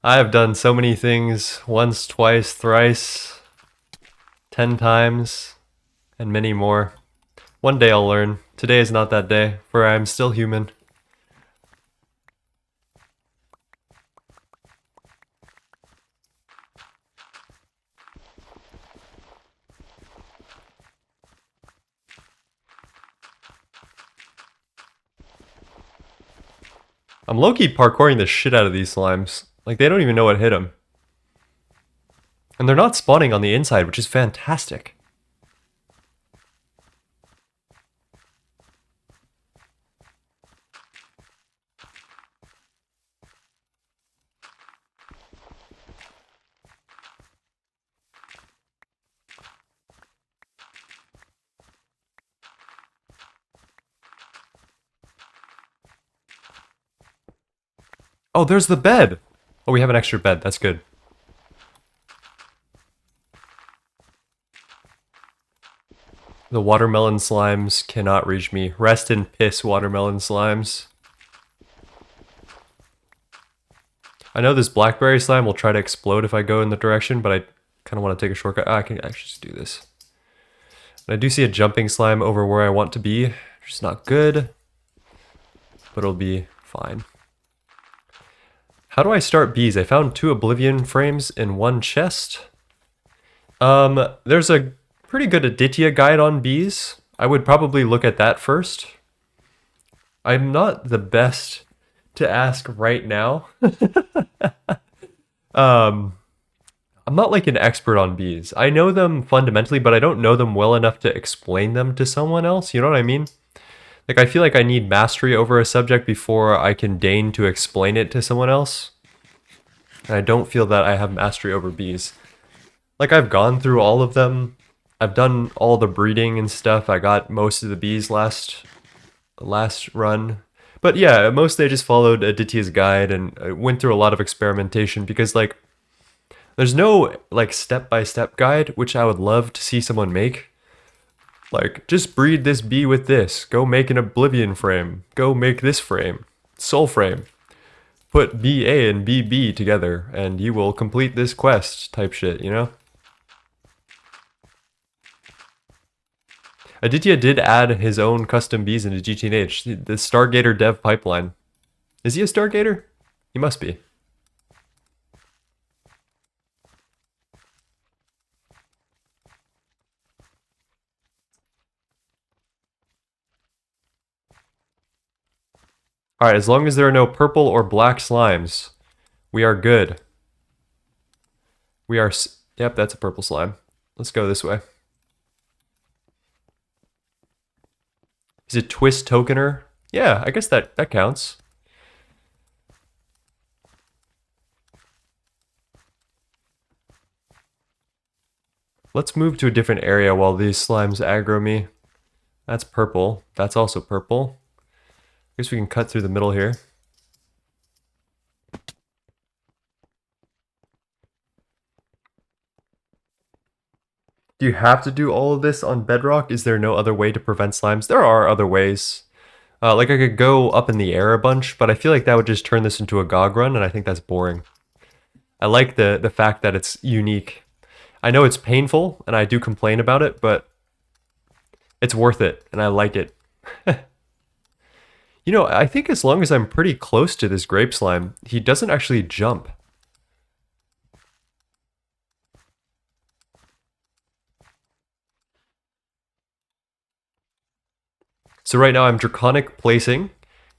I have done so many things, once, twice, thrice, 10 times, and many more. One day I'll learn. Today is not that day, for I am still human. I'm low-key parkouring the shit out of these slimes. Like, they don't even know what hit them. And they're not spawning on the inside, which is fantastic. Oh, there's the bed! Oh, we have an extra bed. That's good. The watermelon slimes cannot reach me. Rest in piss, watermelon slimes. I know this blackberry slime will try to explode if I go in the direction, but I kind of want to take a shortcut. I can actually just do this. And I do see a jumping slime over where I want to be, which is not good, but it'll be fine. How do I start bees? I found 2 oblivion frames in one chest. There's a pretty good Aditya guide on bees. I would probably look at that first. I'm not the best to ask right now. I'm not like an expert on bees. I know them fundamentally, but I don't know them well enough to explain them to someone else. You know what I mean? Like, I feel like I need mastery over a subject before I can deign to explain it to someone else. And I don't feel that I have mastery over bees. Like, I've gone through all of them. I've done all the breeding and stuff. I got most of the bees last run. But yeah, mostly I just followed Aditya's guide and I went through a lot of experimentation because, like, there's no, like, step-by-step guide, which I would love to see someone make. Like, just breed this bee with this. Go make an oblivion frame. Go make this frame. Soul frame. Put BA and BB together, and you will complete this quest type shit, you know? Aditya did add his own custom bees into GTNH, the Stargator dev pipeline. Is he a Stargator? He must be. Alright, as long as there are no purple or black slimes, we are good. We are... Yep, that's a purple slime. Let's go this way. Is it Twist Tokener? Yeah, I guess that counts. Let's move to a different area while these slimes aggro me. That's purple. That's also purple. I guess we can cut through the middle here. Do you have to do all of this on bedrock? Is there no other way to prevent slimes? There are other ways. Like I could go up in the air a bunch, but I feel like that would just turn this into a GOG run, and I think that's boring. I like the fact that it's unique. I know it's painful, and I do complain about it, but it's worth it, and I like it. You know, I think as long as I'm pretty close to this grape slime, he doesn't actually jump. So right now I'm draconic placing,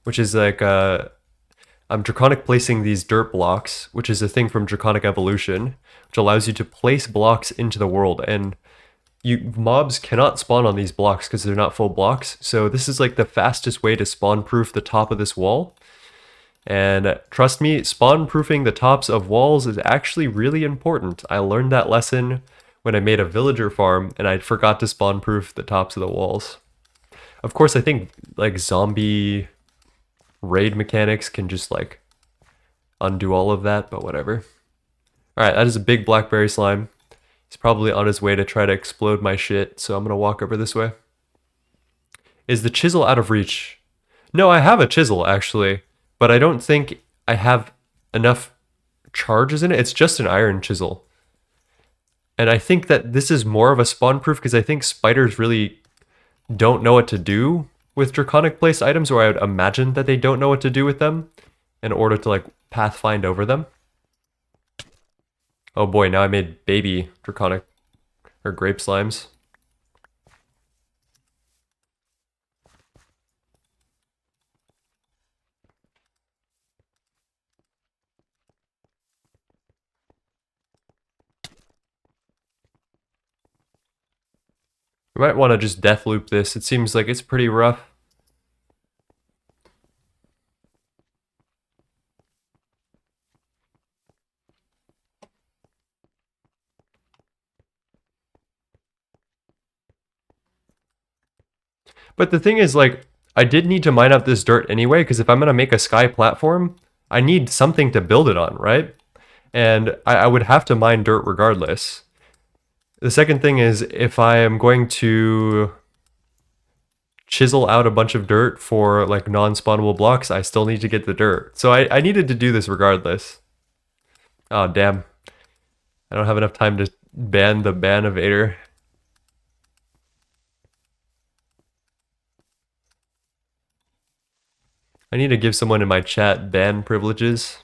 which is like I'm draconic placing these dirt blocks, which is a thing from Draconic Evolution, which allows you to place blocks into the world, and mobs cannot spawn on these blocks because they're not full blocks. So this is like the fastest way to spawn proof the top of this wall. And trust me, spawn proofing the tops of walls is actually really important. I learned that lesson when I made a villager farm and I forgot to spawn proof the tops of the walls. Of course, I think like zombie raid mechanics can just like undo all of that, but whatever. Alright, that is a big blackberry slime. He's probably on his way to try to explode my shit, so I'm gonna walk over this way. Is the chisel out of reach? No, I have a chisel actually, but I don't think I have enough charges in it. It's just an iron chisel. And I think that this is more of a spawn proof because I think spiders really don't know what to do with draconic placed items, or I would imagine that they don't know what to do with them in order to like pathfind over them. Oh boy, now I made baby draconic or grape slimes. We might want to just death loop this. It seems like it's pretty rough. But the thing is, like, I did need to mine up this dirt anyway, because if I'm going to make a sky platform, I need something to build it on, right? And I would have to mine dirt regardless. The second thing is, if I am going to chisel out a bunch of dirt for like non-spawnable blocks, I still need to get the dirt. So I needed to do this regardless. Oh, damn. I don't have enough time to ban the banovator. I need to give someone in my chat ban privileges.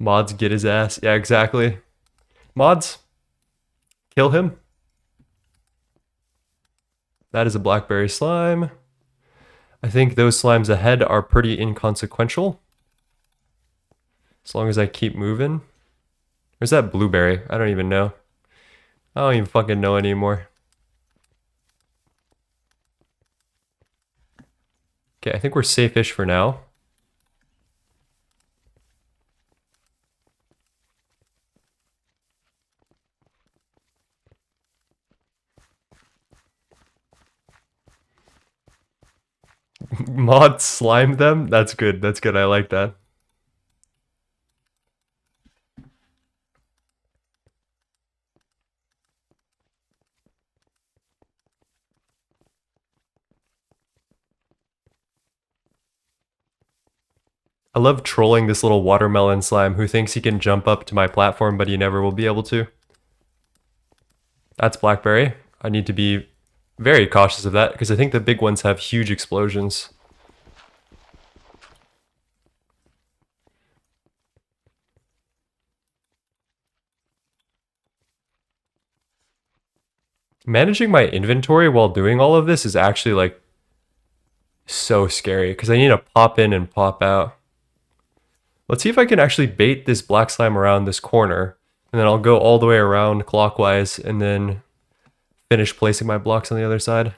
Mods get his ass. Yeah, exactly. Mods, kill him. That is a blackberry slime. I think those slimes ahead are pretty inconsequential. As long as I keep moving. Where's that blueberry? I don't even know. I don't even fucking know anymore. Okay, I think we're safe-ish for now. Mod slime them? That's good. That's good. I like that. I love trolling this little watermelon slime who thinks he can jump up to my platform, but he never will be able to. That's blackberry. I need to be very cautious of that because I think the big ones have huge explosions. Managing my inventory while doing all of this is actually like so scary because I need to pop in and pop out. Let's see if I can actually bait this black slime around this corner, and then I'll go all the way around clockwise and then finish placing my blocks on the other side.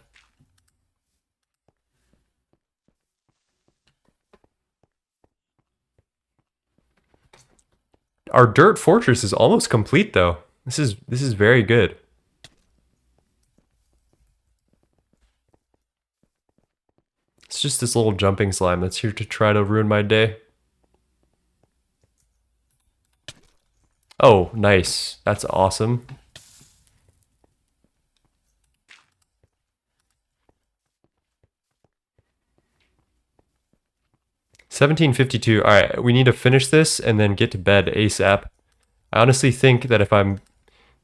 Our dirt fortress is almost complete though. This is very good. It's just this little jumping slime that's here to try to ruin my day. Oh, nice. That's awesome. $17.52. All right, we need to finish this and then get to bed ASAP. I honestly think that if I'm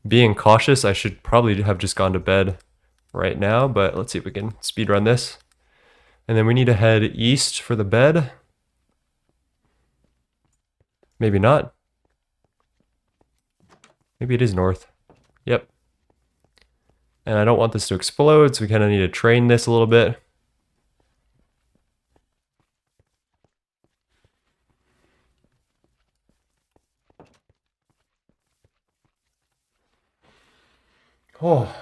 being cautious, I should probably have just gone to bed right now, but let's see if we can speedrun this. And then we need to head east for the bed. Maybe not. Maybe it is north. Yep. And I don't want this to explode, so we kind of need to train this a little bit. Oh.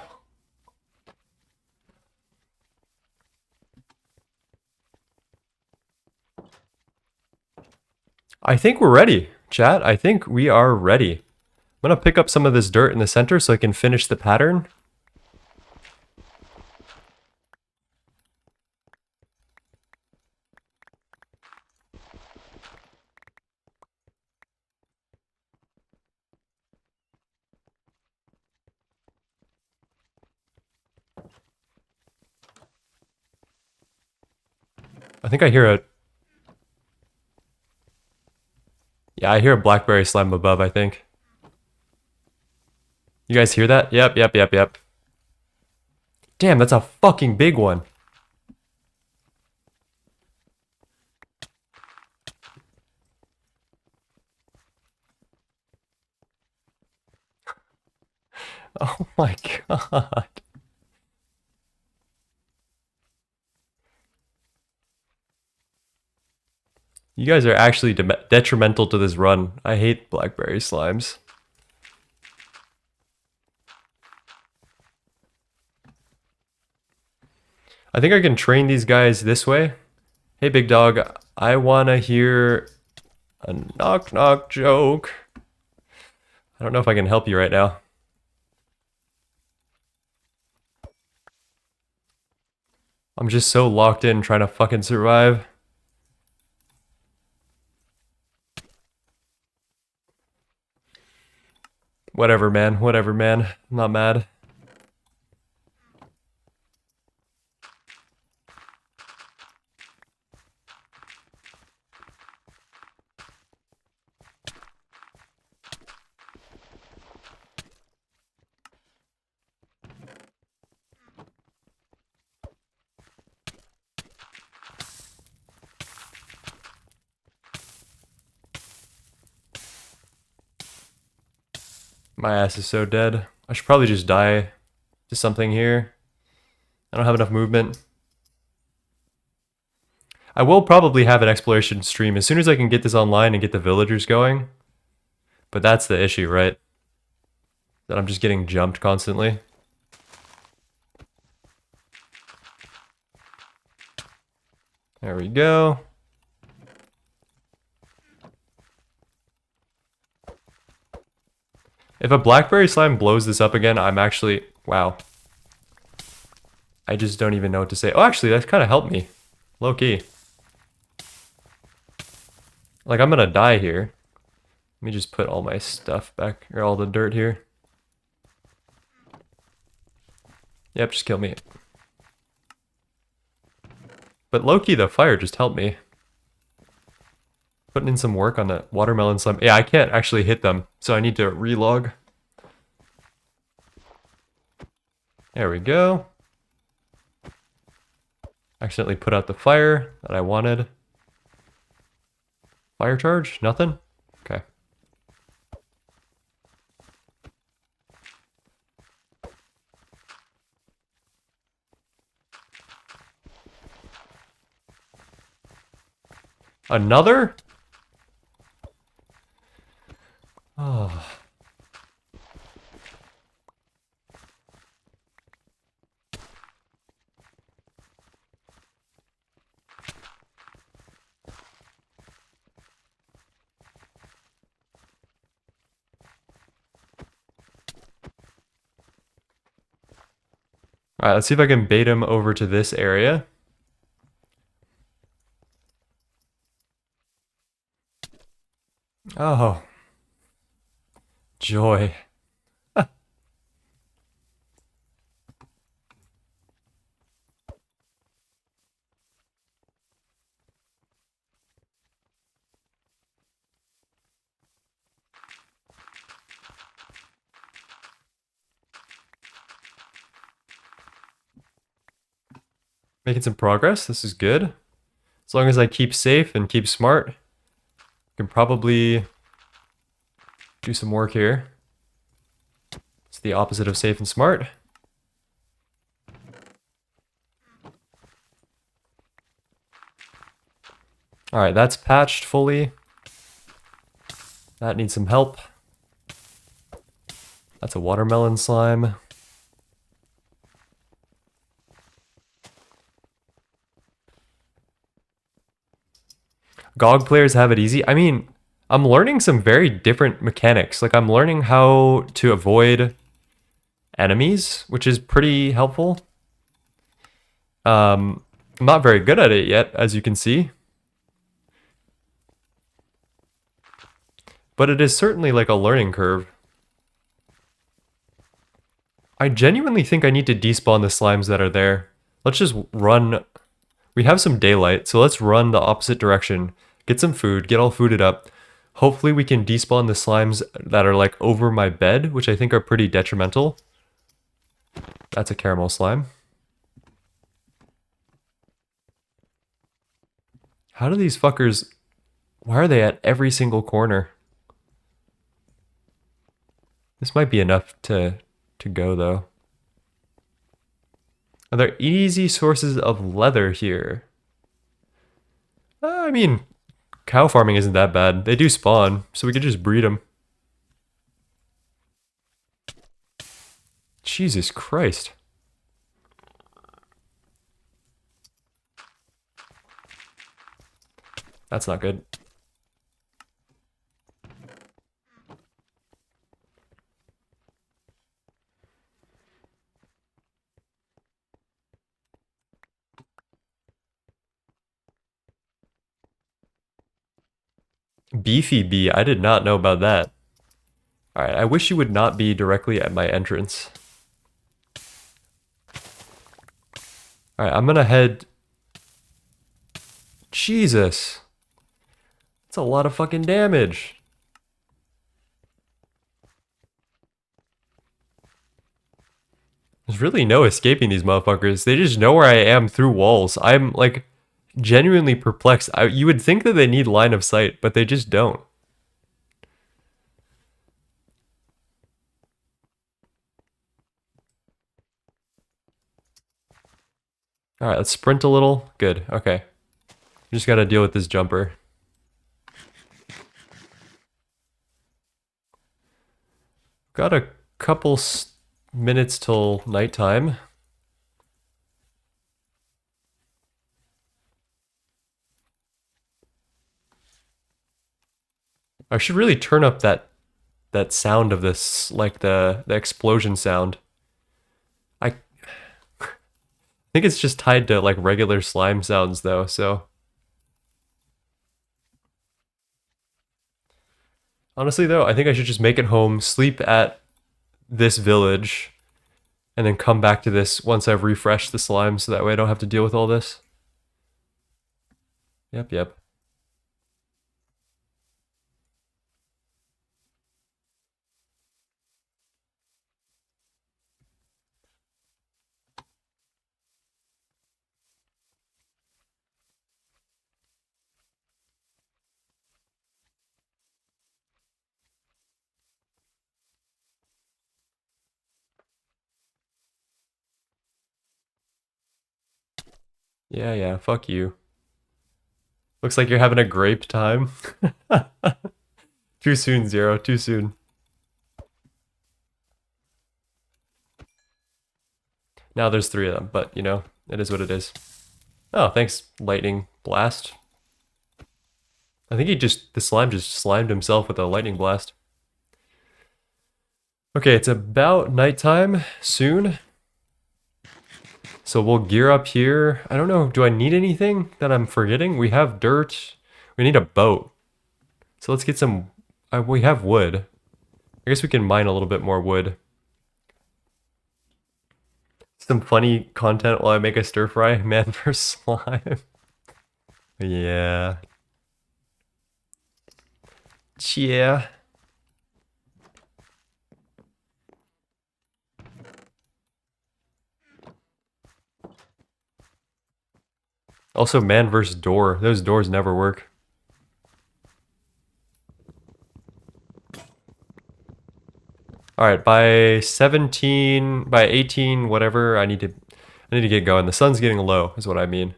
I think we're ready, chat. I think we are ready. I'm gonna pick up some of this dirt in the center so I can finish the pattern. I think I hear a... Yeah, I hear a blackberry slime above, I think. You guys hear that? Yep. Damn, that's a fucking big one. Oh my god. You guys are actually detrimental to this run. I hate blackberry slimes. I think I can train these guys this way. Hey, big dog, I wanna hear a knock-knock joke. I don't know if I can help you right now. I'm just so locked in trying to fucking survive. Whatever, man. Whatever, man. I'm not mad. My ass is so dead. I should probably just die to something here. I don't have enough movement. I will probably have an exploration stream as soon as I can get this online and get the villagers going. But that's the issue, right? That I'm just getting jumped constantly. There we go. If a blackberry slime blows this up again, I'm actually... Wow. I just don't even know what to say. Oh, actually, that kind of helped me. Low key. Like, I'm gonna die here. Let me just put all my stuff back, or all the dirt here. Yep, just kill me. But low key, the fire just helped me. Putting in some work on the watermelon slime. Yeah, I can't actually hit them, so I need to relog. There we go. Accidentally put out the fire that I wanted. Fire charge? Nothing? Okay. Another? Oh. Alright, let's see if I can bait him over to this area. Oh. Joy. Making some progress. This is good. As long as I keep safe and keep smart, I can probably do some work here. It's the opposite of safe and smart. Alright, that's patched fully. That needs some help. That's a watermelon slime. GOG players have it easy. I mean, I'm learning some very different mechanics. Like, I'm learning how to avoid enemies, which is pretty helpful. I'm not very good at it yet, as you can see. But it is certainly like a learning curve. I genuinely think I need to despawn the slimes that are there. Let's just run. We have some daylight, so let's run the opposite direction. Get some food, get all fooded up. Hopefully we can despawn the slimes that are like over my bed, which I think are pretty detrimental. That's a caramel slime. How do these fuckers... Why are they at every single corner? This might be enough to go, though. Are there easy sources of leather here? I mean, cow farming isn't that bad. They do spawn, so we could just breed them. Jesus Christ. That's not good. Beefy bee, I did not know about that. Alright, I wish you would not be directly at my entrance. Alright, I'm gonna head... Jesus. That's a lot of fucking damage. There's really no escaping these motherfuckers. They just know where I am through walls. I'm, like, genuinely perplexed. You would think that they need line of sight, but they just don't. Alright, let's sprint a little. Good, okay. Just gotta deal with this jumper. Got a couple minutes till nighttime. I should really turn up that sound of this, like the explosion sound. I think it's just tied to like regular slime sounds though, so. Honestly though, I think I should just make it home, sleep at this village, and then come back to this once I've refreshed the slime so that way I don't have to deal with all this. Yep. Yeah, fuck you. Looks like you're having a grape time. Too soon, Zero, too soon. Now there's 3 of them, but you know, it is what it is. Oh, thanks, lightning blast. I think the slime just slimed himself with a lightning blast. Okay, it's about nighttime soon. So we'll gear up here. I don't know, do I need anything that I'm forgetting? We have dirt. We need a boat. So let's get some, we have wood. I guess we can mine a little bit more wood. Some funny content while I make a stir fry. Man versus slime. Yeah. Yeah. Also, man versus door. Those doors never work. All right, by 17, by 18, whatever, I need to get going. The sun's getting low, is what I mean.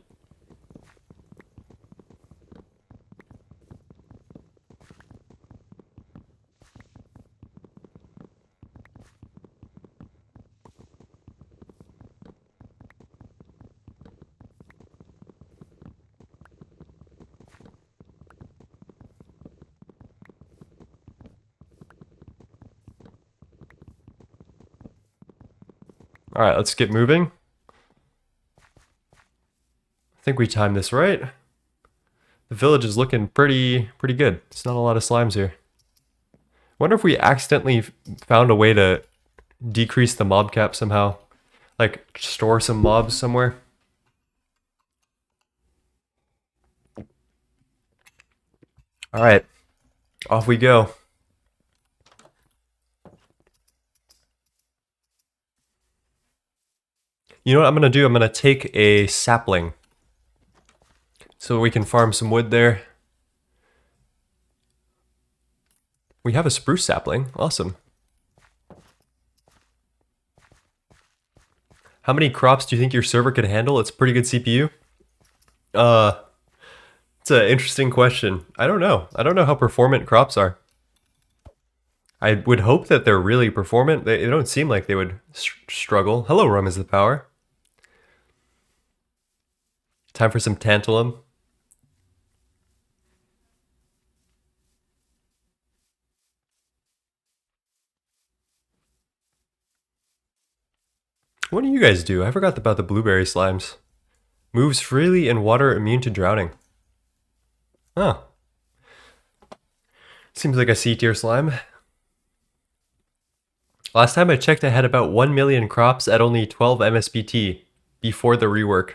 All right, let's get moving. I think we timed this right. The village is looking pretty good. It's not a lot of slimes here. Wonder if we accidentally found a way to decrease the mob cap somehow. Like, store some mobs somewhere. All right, off we go. You know what I'm gonna do? I'm gonna take a sapling so we can farm some wood there. We have a spruce sapling. Awesome. How many crops do you think your server could handle? It's a pretty good CPU. It's an interesting question. I don't know. I don't know how performant crops are. I would hope that they're really performant. They don't seem like they would struggle. Hello, Rum is the power. Time for some tantalum. What do you guys do? I forgot about the blueberry slimes. Moves freely in water, immune to drowning. Oh. Seems like a C tier slime. Last time I checked, I had about 1 million crops at only 12 MSBT before the rework.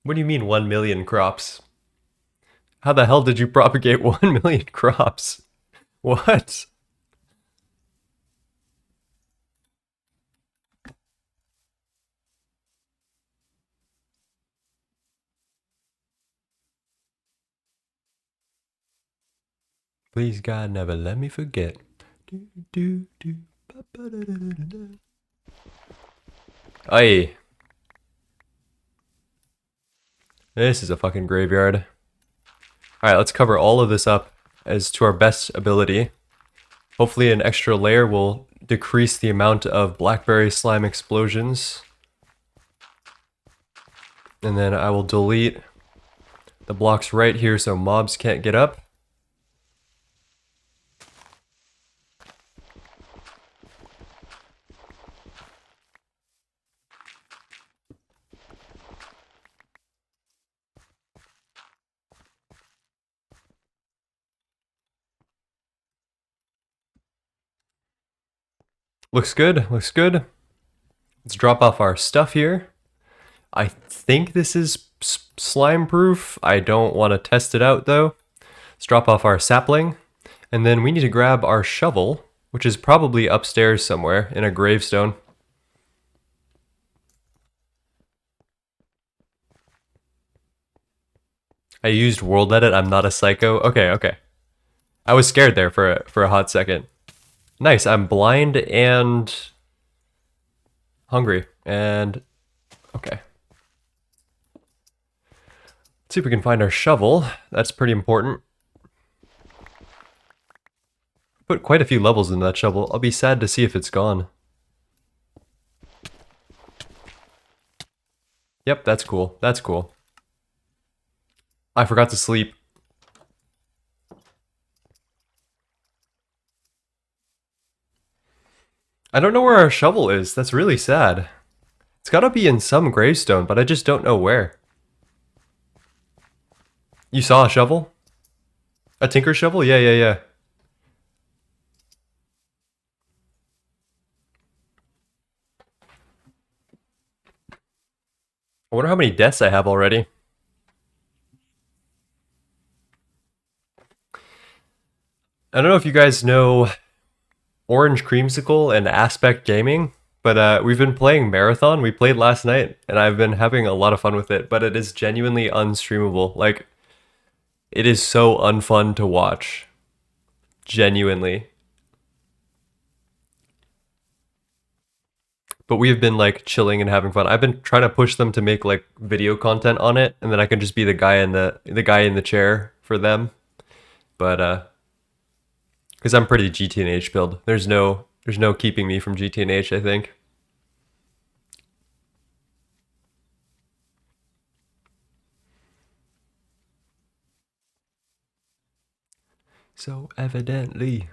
What do you mean 1 million crops? How the hell did you propagate 1 million crops? What? Please God, never let me forget. Aye. This is a fucking graveyard. Alright, let's cover all of this up as to our best ability. Hopefully an extra layer will decrease the amount of blackberry slime explosions. And then I will delete the blocks right here so mobs can't get up. Looks good, looks good. Let's drop off our stuff here. I think this is slime proof. I don't want to test it out though. Let's drop off our sapling. And then we need to grab our shovel, which is probably upstairs somewhere in a gravestone. I used world edit, I'm not a psycho. Okay. I was scared there for a hot second. Nice, I'm blind and hungry. And okay. Let's see if we can find our shovel. That's pretty important. Put quite a few levels into that shovel. I'll be sad to see if it's gone. Yep, that's cool. That's cool. I forgot to sleep. I don't know where our shovel is. That's really sad. It's gotta be in some gravestone, but I just don't know where. You saw a shovel? A tinker shovel? Yeah, yeah, yeah. I wonder how many deaths I have already. I don't know if you guys know Orange Creamsicle and Aspect Gaming, but we've been playing Marathon. We played last night, and I've been having a lot of fun with it, but it is genuinely unstreamable. Like, it is so unfun to watch. Genuinely. But we have been like chilling and having fun. I've been trying to push them to make like video content on it, and then I can just be the guy in the chair for them. But because I'm pretty GTNH build, there's no keeping me from GTNH, I think. So evidently,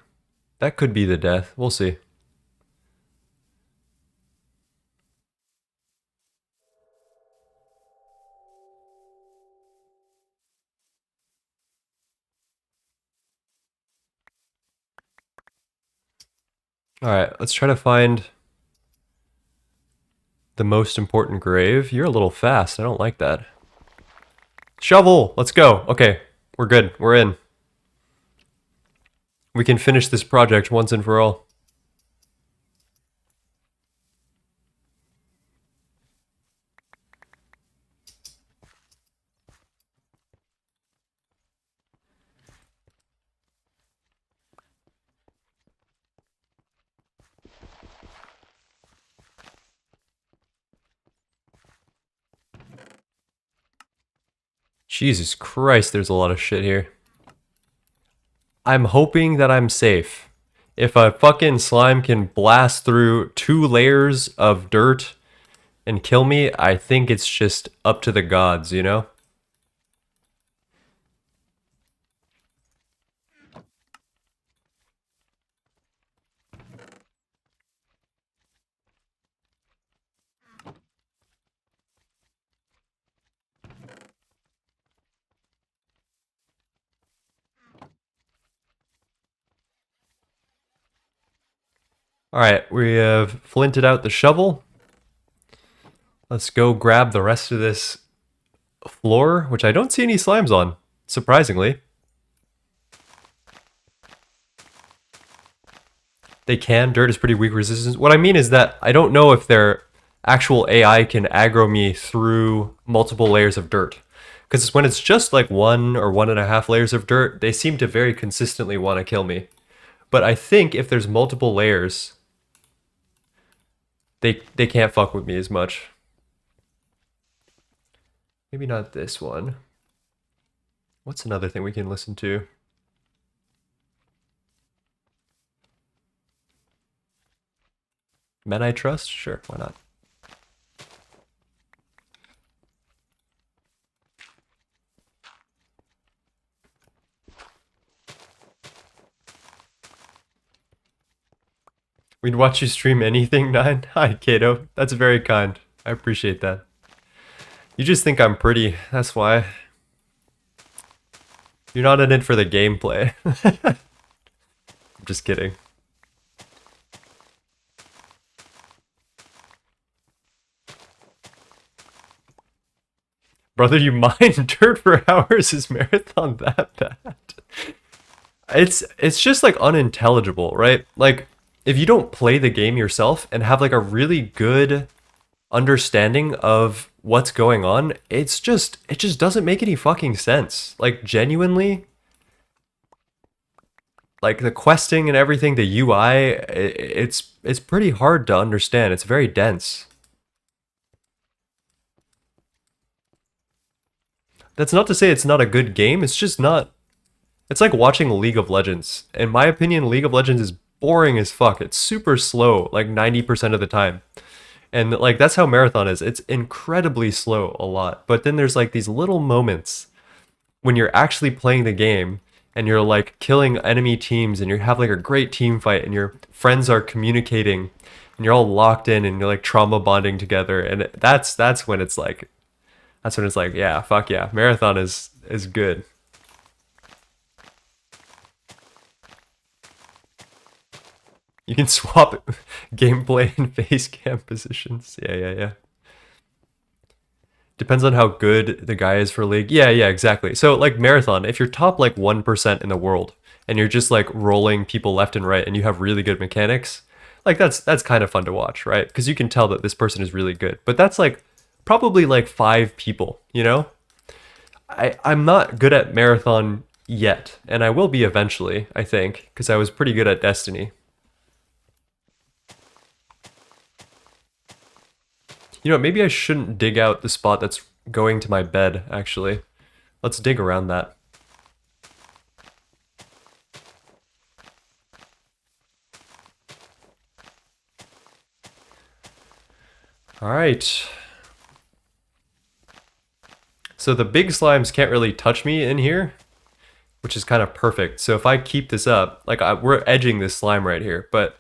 that could be the death. We'll see. All right, let's try to find the most important grave. You're a little fast. I don't like that. Shovel! Let's go. Okay, we're good. We're in. We can finish this project once and for all. Jesus Christ, there's a lot of shit here. I'm hoping that I'm safe. If a fucking slime can blast through 2 layers of dirt and kill me, I think it's just up to the gods, you know? Alright, we have flinted out the shovel. Let's go grab the rest of this floor, which I don't see any slimes on, surprisingly. They can. Dirt is pretty weak resistance. What I mean is that I don't know if their actual AI can aggro me through multiple layers of dirt. Because when it's just like 1 or 1.5 layers of dirt, they seem to very consistently want to kill me. But I think if there's multiple layers, they can't fuck with me as much. Maybe not this one. What's another thing we can listen to? Men I Trust? Sure, why not? We'd watch you stream anything, Nine. Hi, Kato. That's very kind. I appreciate that. You just think I'm pretty. That's why. You're not in it for the gameplay. I'm just kidding. Brother, you mine dirt for hours? Is Marathon that bad? It's just like unintelligible, right? Like, if you don't play the game yourself and have like a really good understanding of what's going on, it just doesn't make any fucking sense. Like, genuinely, like the questing and everything, the UI, it's pretty hard to understand. It's very dense. That's not to say it's not a good game. It's just not. It's like watching League of Legends. In my opinion, League of Legends is boring as fuck. It's super slow, like 90% of the time. And like that's how Marathon is. It's incredibly slow a lot. But then there's like these little moments when you're actually playing the game and you're like killing enemy teams and you have like a great team fight and your friends are communicating and you're all locked in and you're like trauma bonding together, and that's when it's like yeah, fuck yeah, Marathon is good. You can swap gameplay and face cam positions. Yeah, yeah, yeah. Depends on how good the guy is for League. Yeah, yeah, exactly. So like Marathon, if you're top like 1% in the world and you're just like rolling people left and right and you have really good mechanics, like that's kind of fun to watch, right? Because you can tell that this person is really good. But that's like probably like 5 people, you know? I'm not good at Marathon yet, and I will be eventually, I think, because I was pretty good at Destiny. You know, maybe I shouldn't dig out the spot that's going to my bed, actually. Let's dig around that. All right. So the big slimes can't really touch me in here, which is kind of perfect. So if I keep this up, like we're edging this slime right here, but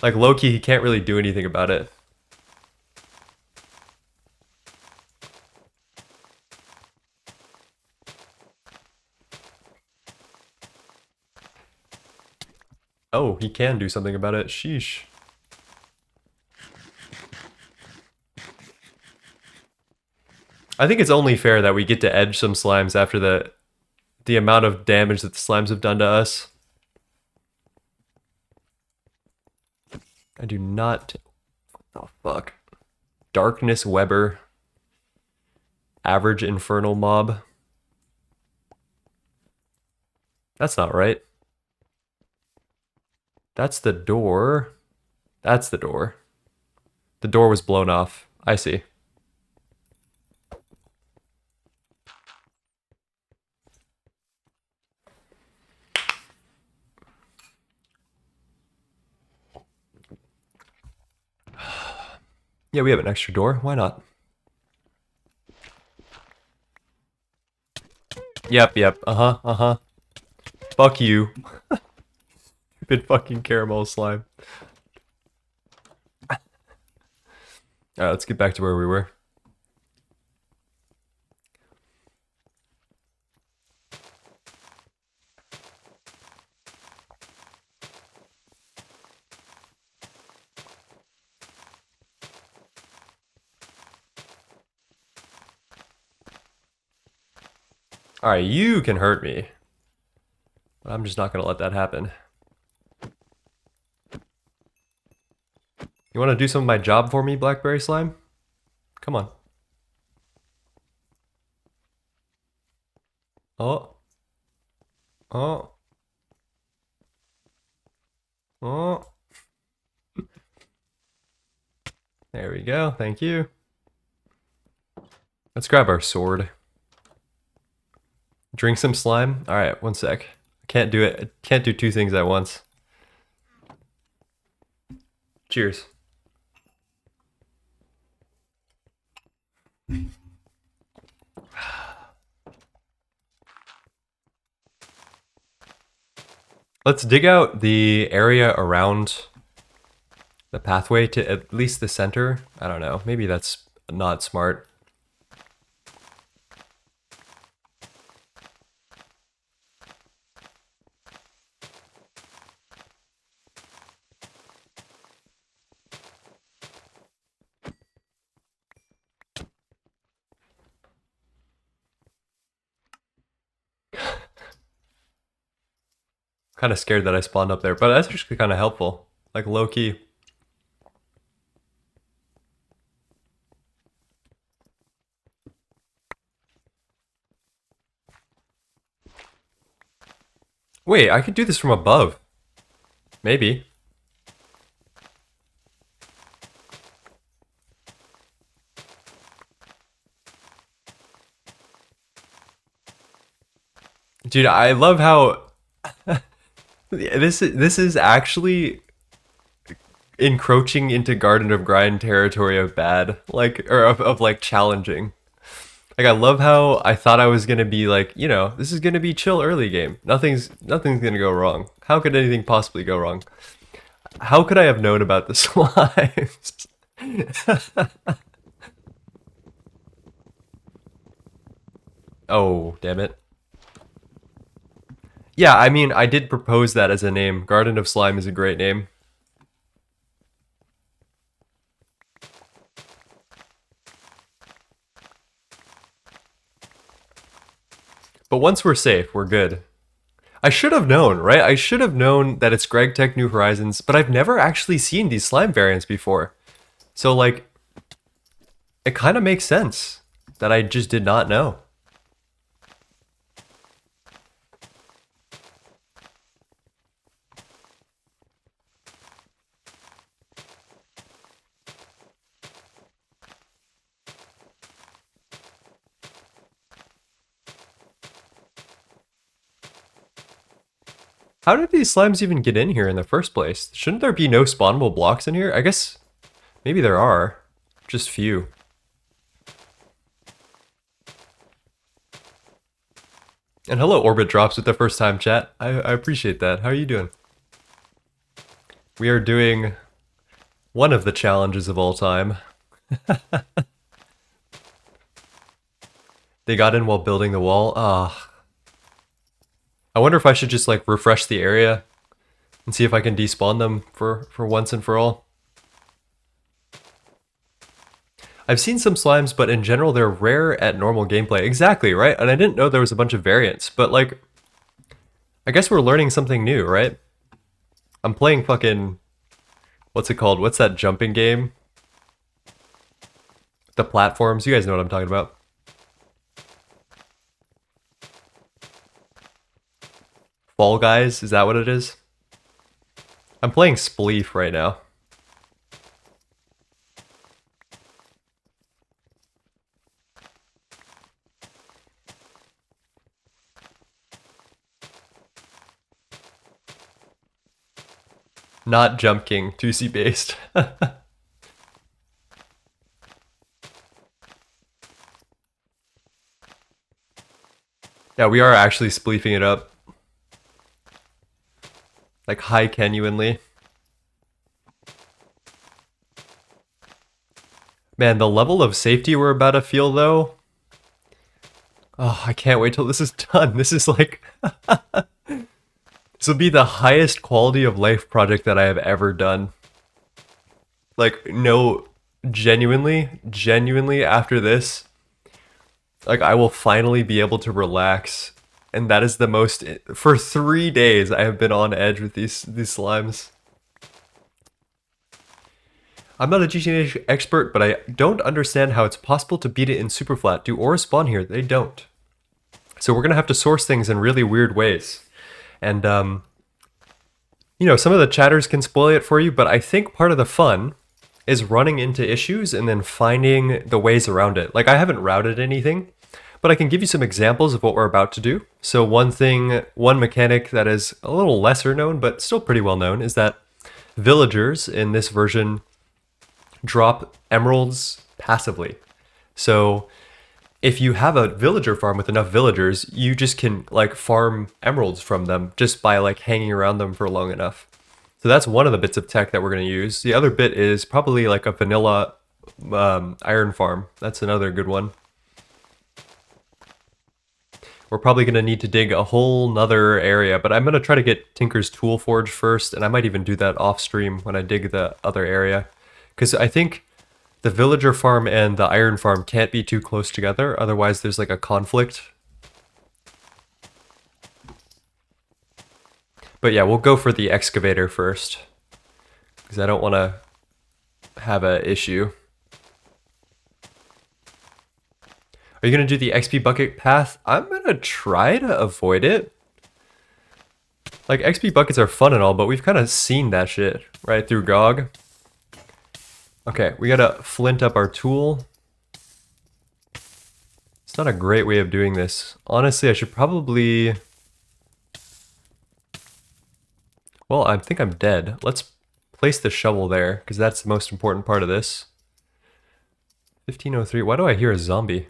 like Loki, he can't really do anything about it. Oh, he can do something about it. Sheesh. I think it's only fair that we get to edge some slimes after the amount of damage that the slimes have done to us. I do not. Oh fuck. Darkness Weber. Average Infernal Mob. That's not right. That's the door. That's the door. The door was blown off. I see. Yeah, we have an extra door. Why not? Yep, yep. Uh-huh, uh-huh. Fuck you. Stupid fucking caramel slime. Alright, let's get back to where we were. Alright, you can hurt me. But I'm just not gonna let that happen. You wanna do some of my job for me, Blackberry Slime? Come on. Oh. Oh. Oh. There we go. Thank you. Let's grab our sword. Drink some slime. Alright, one sec. I can't do it. I can't do two things at once. Cheers. Let's dig out the area around the pathway to at least the center. I don't know. Maybe that's not smart. Kind of scared that I spawned up there, but that's actually kind of helpful. Like low key. Wait, I could do this from above. Maybe. Dude, I love how this is actually encroaching into Garden of Grind territory of bad, like or of like challenging. Like I love how I thought I was gonna be like, this is gonna be chill early game. Nothing's gonna go wrong. How could anything possibly go wrong? How could I have known about the slimes? Oh, damn it. Yeah, I mean, I did propose that as a name. Garden of Slime is a great name. But once we're safe, we're good. I should have known, right? I should have known that it's Greg Tech New Horizons, but I've never actually seen these slime variants before. So, like, it kind of makes sense that I just did not know. How did these slimes even get in here in the first place? Shouldn't there be no spawnable blocks in here? I guess maybe there are. Just few. And hello, Orbit Drops with the first time chat. I appreciate that. How are you doing? We are doing one of the challenges of all time. They got in while building the wall. Ah. I wonder if I should just like refresh the area and see if I can despawn them for once and for all. I've seen some slimes, but in general they're rare at normal gameplay. Exactly, right? And I didn't know there was a bunch of variants, but like, I guess we're learning something new, right? I'm playing fucking, what's it called? What's that jumping game? The platforms, you guys know what I'm talking about. Fall Guys, is that what it is? I'm playing Spleef right now. Not Jump King, 2C based. Yeah, we are actually spleefing it up. Like high genuinely. Man, the level of safety we're about to feel though. Oh, I can't wait till this is done. This is like this will be the highest quality of life project that I have ever done. Like, no, genuinely after this, like I will finally be able to relax. And that is the most, for 3 days I have been on edge with these slimes. I'm not a GTNH expert, but I don't understand how it's possible to beat it in Superflat. Do ores spawn here? They don't. So we're gonna have to source things in really weird ways. And some of the chatters can spoil it for you, but I think part of the fun is running into issues and then finding the ways around it. Like I haven't routed anything, but I can give you some examples of what we're about to do. So one mechanic that is a little lesser known, but still pretty well known, is that villagers in this version drop emeralds passively. So if you have a villager farm with enough villagers, you just can like farm emeralds from them just by like hanging around them for long enough. So that's one of the bits of tech that we're going to use. The other bit is probably like a vanilla iron farm. That's another good one. We're probably going to need to dig a whole nother area, but I'm going to try to get Tinker's Tool Forge first, and I might even do that off stream when I dig the other area. Because I think the villager farm and the iron farm can't be too close together, otherwise there's like a conflict. But yeah, we'll go for the excavator first, because I don't want to have an issue. Are you going to do the XP bucket path? I'm going to try to avoid it. Like, XP buckets are fun and all, but we've kind of seen that shit, right, through GOG. Okay, we gotta flint up our tool. It's not a great way of doing this. Honestly, I should probably... Well, I think I'm dead. Let's place the shovel there, because that's the most important part of this. 1503. Why do I hear a zombie?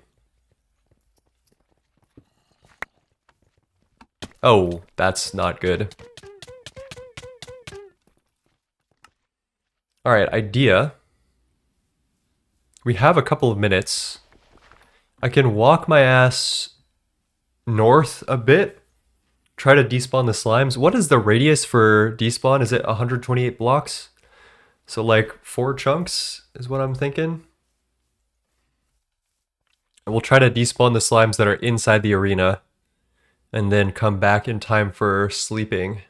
Oh, that's not good. Alright, idea. We have a couple of minutes. I can walk my ass north a bit. Try to despawn the slimes. What is the radius for despawn? Is it 128 blocks? So like 4 chunks is what I'm thinking. And we'll try to despawn the slimes that are inside the arena. And then come back in time for sleeping.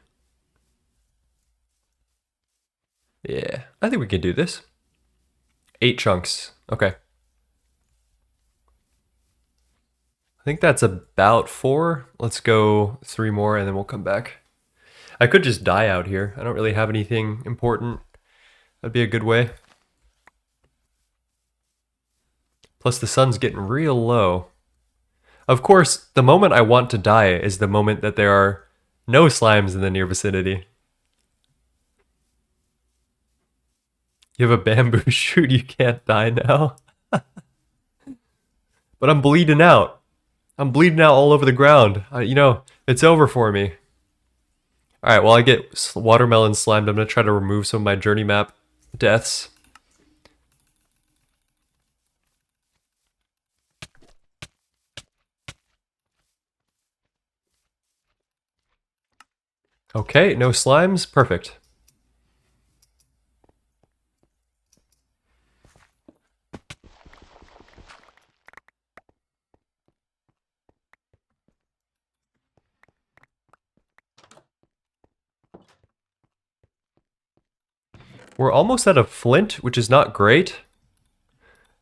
Yeah, I think we can do this. 8 chunks. Okay. I think that's about 4. Let's go 3 more and then we'll come back. I could just die out here. I don't really have anything important. That'd be a good way. Plus the sun's getting real low. Of course, the moment I want to die is the moment that there are no slimes in the near vicinity. You have a bamboo shoot, you can't die now. But I'm bleeding out. I'm bleeding out all over the ground. You know, it's over for me. Alright, well I get watermelon slimed. I'm going to try to remove some of my journey map deaths. Okay, no slimes. Perfect. We're almost out of flint, which is not great.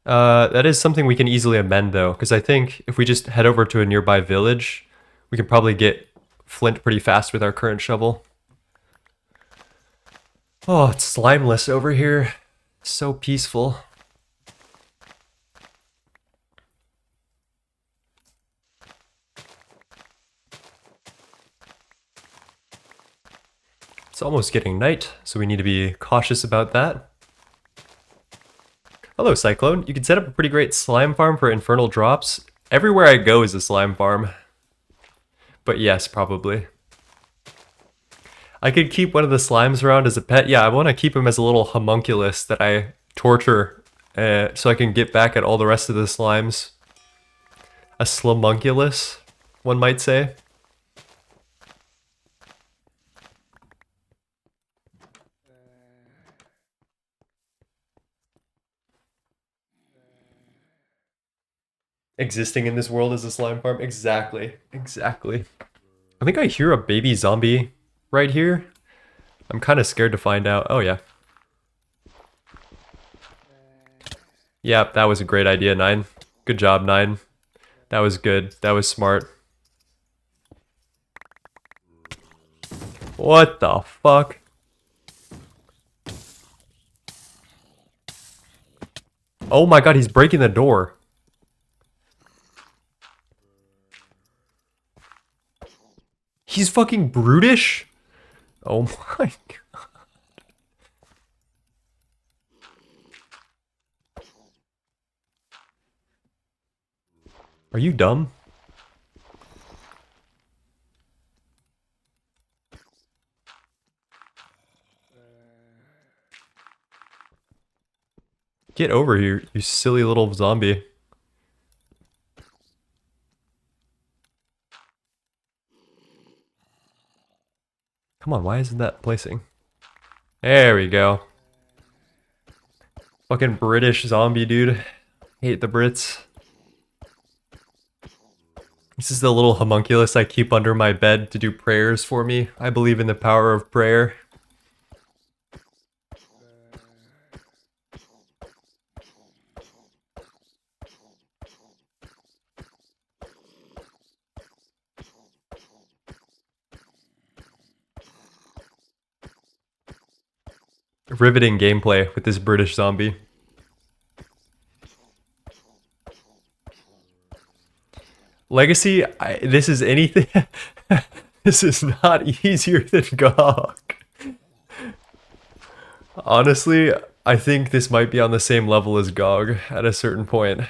That is something we can easily amend though, because I think if we just head over to a nearby village, we can probably get flint pretty fast with our current shovel. Oh, it's slimeless over here. So peaceful. It's almost getting night, so we need to be cautious about that. Hello, Cyclone. You can set up a pretty great slime farm for infernal drops. Everywhere I go is a slime farm. But yes, probably. I could keep one of the slimes around as a pet. Yeah, I want to keep him as a little homunculus that I torture so I can get back at all the rest of the slimes. A slumunculus, one might say. Existing in this world as a slime farm? Exactly. Exactly. I think I hear a baby zombie right here. I'm kind of scared to find out. Oh, yeah. Yeah, that was a great idea, 9. Good job, 9. That was good. That was smart. What the fuck? Oh my god, he's breaking the door. He's fucking brutish? Oh my god. Are you dumb? Get over here, you silly little zombie. Come on, why isn't that placing? There we go. Fucking British zombie, dude. Hate the Brits. This is the little homunculus I keep under my bed to do prayers for me. I believe in the power of prayer. riveting gameplay with this British zombie. Legacy, this is anything. This is not easier than GOG. Honestly, I think this might be on the same level as GOG at a certain point.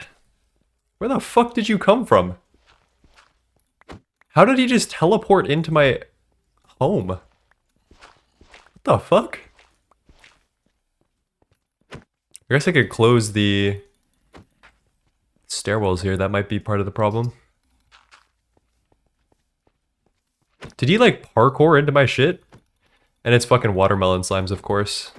Where the fuck did you come from? How did he just teleport into my home? What the fuck? I guess I could close the stairwells here. That might be part of the problem. Did he like parkour into my shit? And it's fucking watermelon slimes, of course.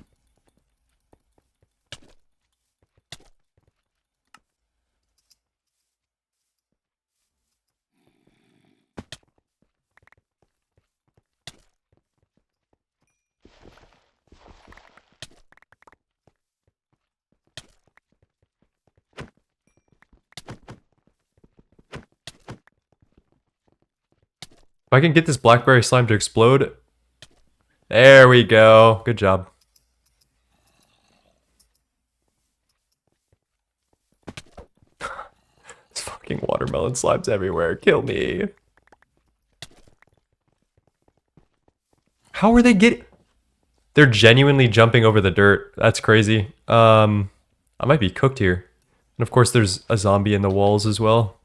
If I can get this blackberry slime to explode. There we go. Good job. It's fucking watermelon slimes everywhere. Kill me. How are they getting... They're genuinely jumping over the dirt. That's crazy. I might be cooked here. And of course there's a zombie in the walls as well.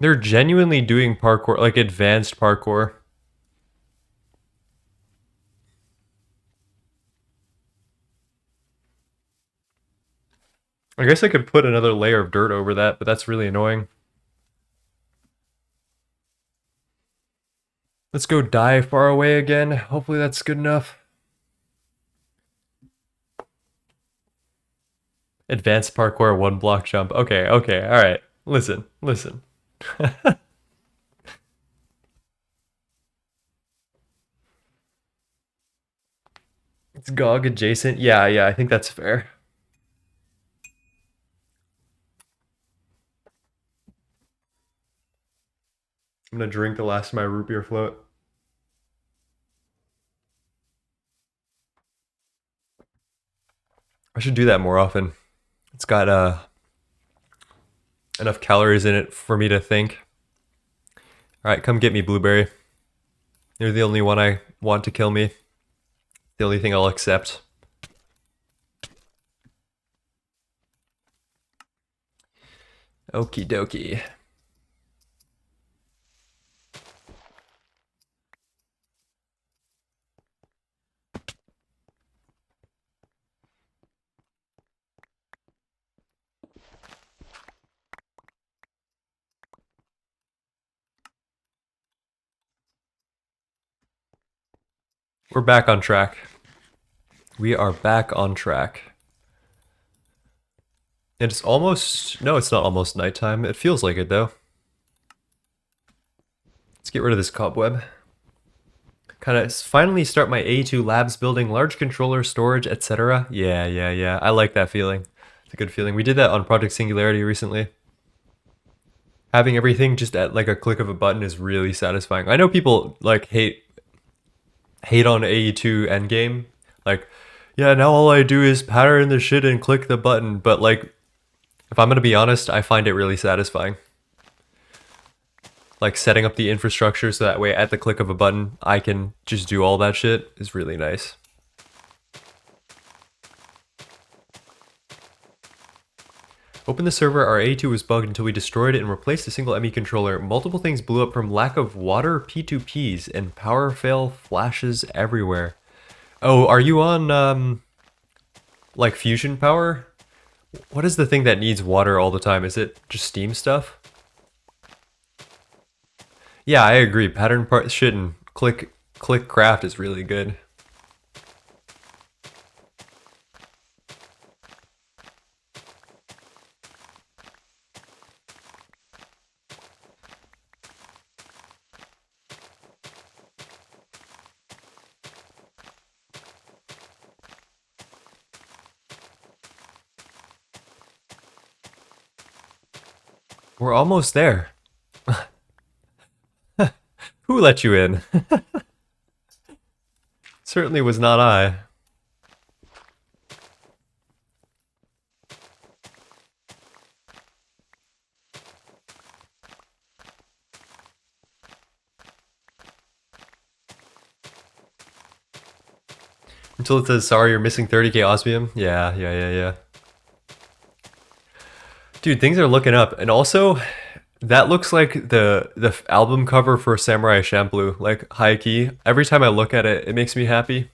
They're genuinely doing parkour, like advanced parkour. I guess I could put another layer of dirt over that, but that's really annoying. Let's go die far away again. Hopefully that's good enough. Advanced parkour, 1 block jump. Okay, okay, alright. Listen. It's GOG adjacent. Yeah, I think that's fair. I'm gonna drink the last of my root beer float. I should do that more often. It's got enough calories in it for me to think. Alright, come get me, Blueberry. You're the only one I want to kill me. The only thing I'll accept. Okie dokie. We're back on track. We are back on track. It's almost... No, it's not almost nighttime. It feels like it, though. Let's get rid of this cobweb. Kind of finally start my A2 labs building large controller, storage, etc. Yeah. I like that feeling. It's a good feeling. We did that on Project Singularity recently. Having everything just at like a click of a button is really satisfying. I know people like hate on AE2 endgame. Like, yeah, now all I do is pattern the shit and click the button. But like, if I'm gonna be honest, I find it really satisfying. Like setting up the infrastructure so that way at the click of a button, I can just do all that shit is really nice. Open the server, our A2 was bugged until we destroyed it and replaced a single ME controller. Multiple things blew up from lack of water P2Ps and power fail flashes everywhere. Oh, are you on, like fusion power? What is the thing that needs water all the time? Is it just Steam stuff? Yeah, I agree. Pattern part shit and click craft is really good. We're almost there. Who let you in? Certainly was not I. Until it says, sorry, you're missing 30k osmium. Yeah. Dude, things are looking up. And also, that looks like the album cover for Samurai Champloo. Like, high key. Every time I look at it, it makes me happy.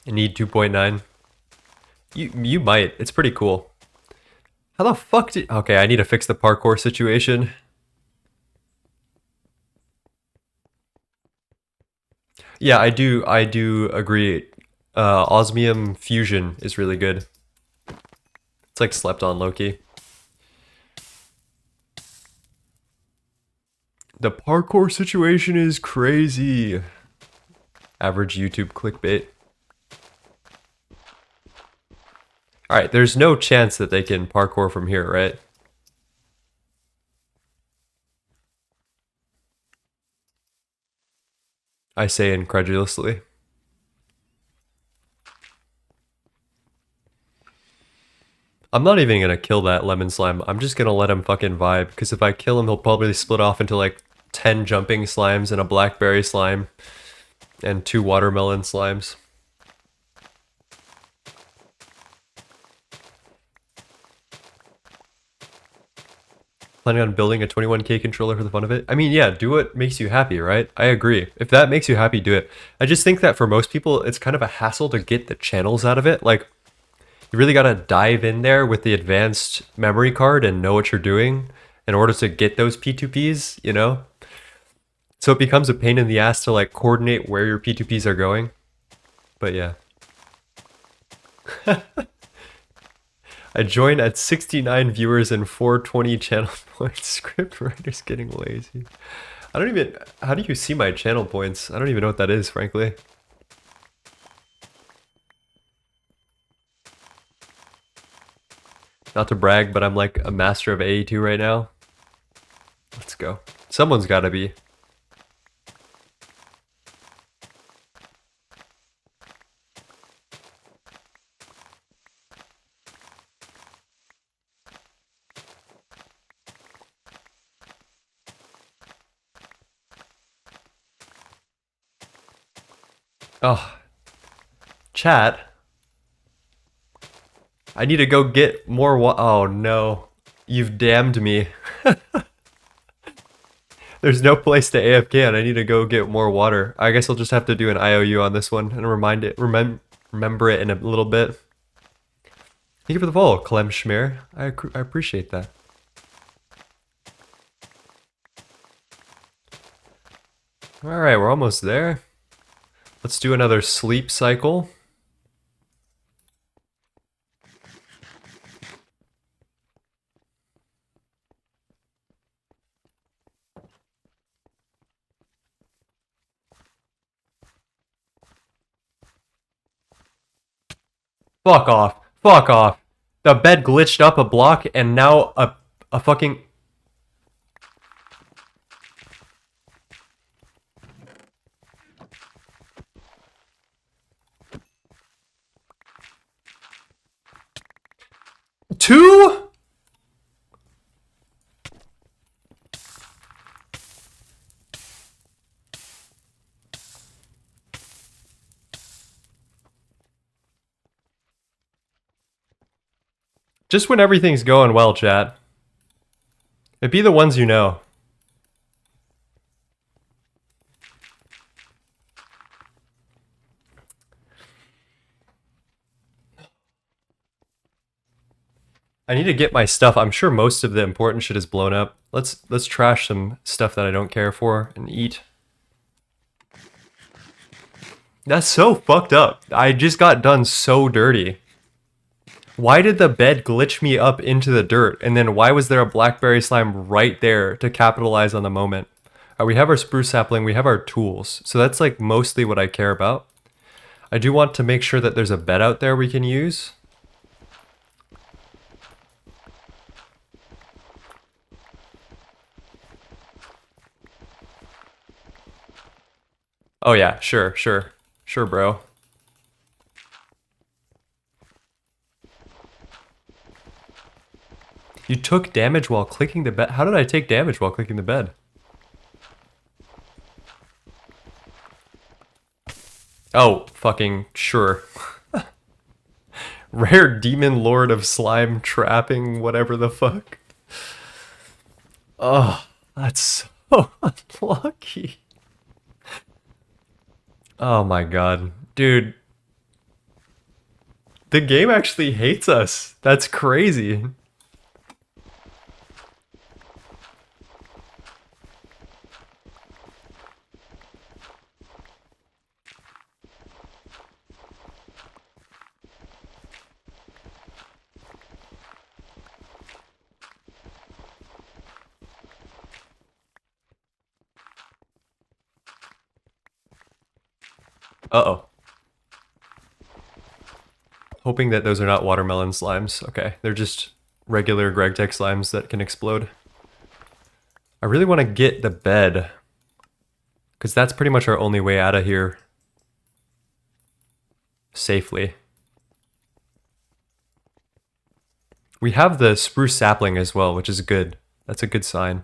I need 2.9. You might. It's pretty cool. How the fuck did... Okay, I need to fix the parkour situation. Yeah, I do agree. Osmium Fusion is really good. It's like slept on Loki. The parkour situation is crazy. Average YouTube clickbait. Alright, there's no chance that they can parkour from here, right? I say incredulously. I'm not even gonna kill that lemon slime. I'm just gonna let him fucking vibe, because if I kill him, he'll probably split off into like 10 jumping slimes and a blackberry slime and 2 watermelon slimes. Planning on building a 21k controller for the fun of it? I mean, yeah, do what makes you happy, right? I agree. If that makes you happy, do it. I just think that for most people, it's kind of a hassle to get the channels out of it. Like, you really gotta dive in there with the advanced memory card and know what you're doing in order to get those P2Ps, you know? So it becomes a pain in the ass to like coordinate where your P2Ps are going. But yeah. I joined at 69 viewers and 420 channel points. Script writer's getting lazy. I don't even... How do you see my channel points? I don't even know what that is, frankly. Not to brag, but I'm like a master of AE2 right now. Let's go. Someone's gotta be. Oh. Chat. I need to go get more oh no. You've damned me. There's no place to AFK and I need to go get more water. I guess I'll just have to do an IOU on this one and remember it in a little bit. Thank you for the follow, Clem Schmear. I appreciate that. Alright, we're almost there. Let's do another sleep cycle. Fuck off. Fuck off. The bed glitched up a block and now a fucking... Two? Just when everything's going well, chat. It'd be the ones you know. I need to get my stuff. I'm sure most of the important shit is blown up. Let's trash some stuff that I don't care for and eat. That's so fucked up. I just got done so dirty. Why did the bed glitch me up into the dirt? And then why was there a blackberry slime right there to capitalize on the moment? We have our spruce sapling, we have our tools. So that's like mostly what I care about. I do want to make sure that there's a bed out there we can use. Oh yeah, sure, sure. Sure, bro. You took damage while clicking the bed. How did I take damage while clicking the bed? Oh, fucking sure. Rare demon lord of slime trapping, whatever the fuck. Oh, that's so unlucky. Oh my god. Dude, the game actually hates us. That's crazy. Uh-oh. Hoping that those are not watermelon slimes. Okay, they're just regular GregTech slimes that can explode. I really want to get the bed, because that's pretty much our only way out of here safely. We have the spruce sapling as well, which is good. That's a good sign.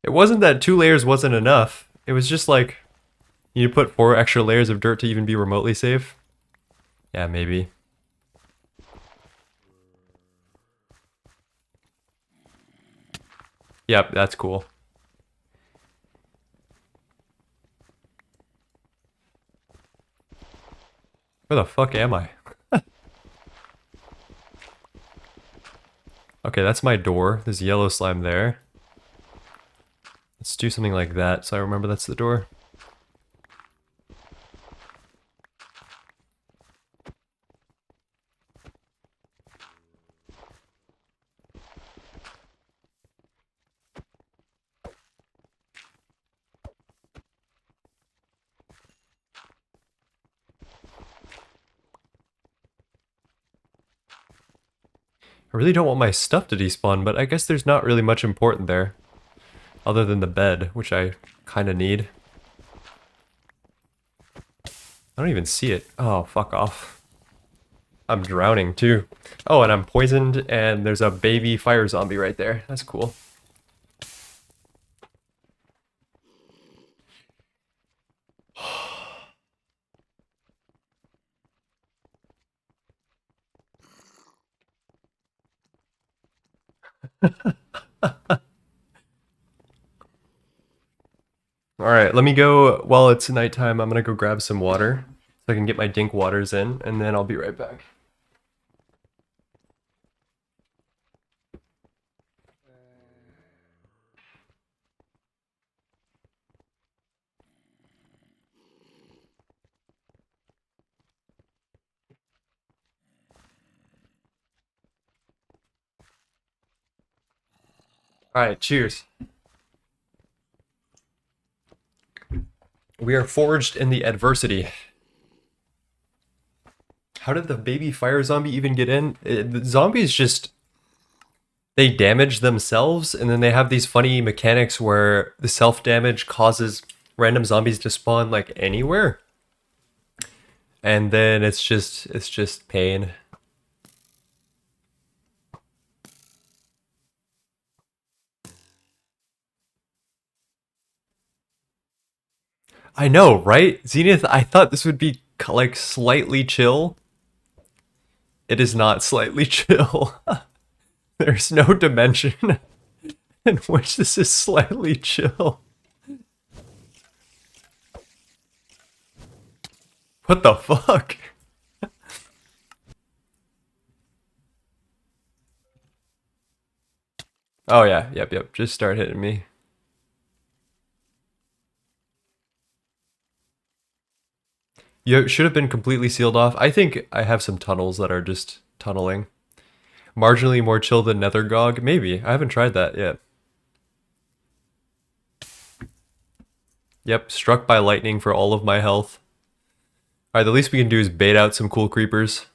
It wasn't that 2 layers wasn't enough. It was just like, you put 4 extra layers of dirt to even be remotely safe? Yeah, maybe. Yep, that's cool. Where the fuck am I? Okay, that's my door. There's yellow slime there. Let's do something like that so I remember that's the door. I really don't want my stuff to despawn, but I guess there's not really much important there. Other than the bed, which I kind of need. I don't even see it. Oh, fuck off. I'm drowning too. Oh, and I'm poisoned, and there's a baby fire zombie right there. That's cool. Alright, let me go, while it's nighttime, I'm gonna go grab some water so I can get my dink waters in, and then I'll be right back. Alright, cheers. We are forged in the adversity. How did the baby fire zombie even get in? The zombies just, they damage themselves, and then they have these funny mechanics where the self-damage causes random zombies to spawn like anywhere. And then it's just pain. I know, right? Zenith, I thought this would be like slightly chill. It is not slightly chill. There's no dimension in which this is slightly chill. What the fuck? Oh yeah, yep. Just start hitting me. You should have been completely sealed off. I think I have some tunnels that are just tunneling. Marginally more chill than Nethergog? Maybe. I haven't tried that yet. Yep, struck by lightning for all of my health. Alright, the least we can do is bait out some cool creepers.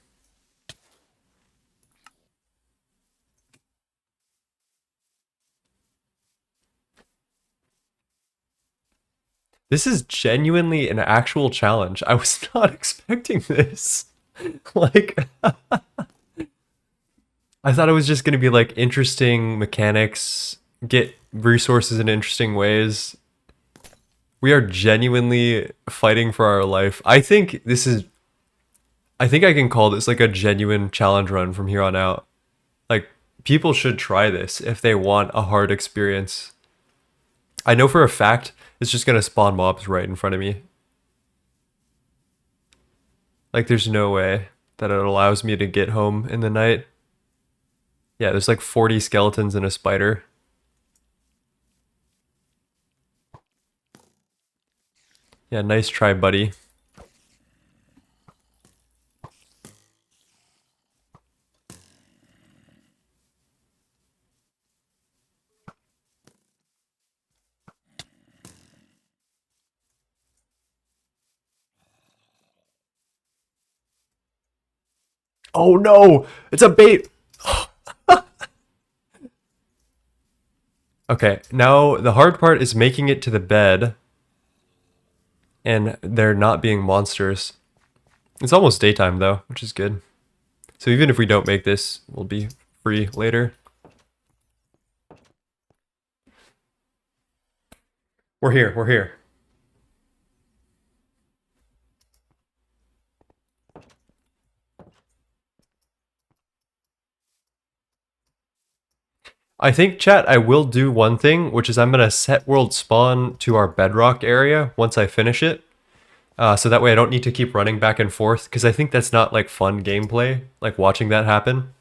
This is genuinely an actual challenge. I was not expecting this. Like, I thought it was just gonna be like interesting mechanics, get resources in interesting ways. We are genuinely fighting for our life. I think this is, I think I can call this like a genuine challenge run from here on out. Like, people should try this if they want a hard experience. I know for a fact it's just gonna spawn mobs right in front of me. Like, there's no way that it allows me to get home in the night. Yeah, there's like 40 skeletons and a spider. Yeah, nice try, buddy. Oh no! It's a bait! Okay, now the hard part is making it to the bed and there not being monsters. It's almost daytime though, which is good. So even if we don't make this, we'll be free later. We're here, we're here. I think, chat, I will do one thing, which is I'm going to set world spawn to our bedrock area once I finish it. So that way I don't need to keep running back and forth, because I think that's not like fun gameplay, like watching that happen.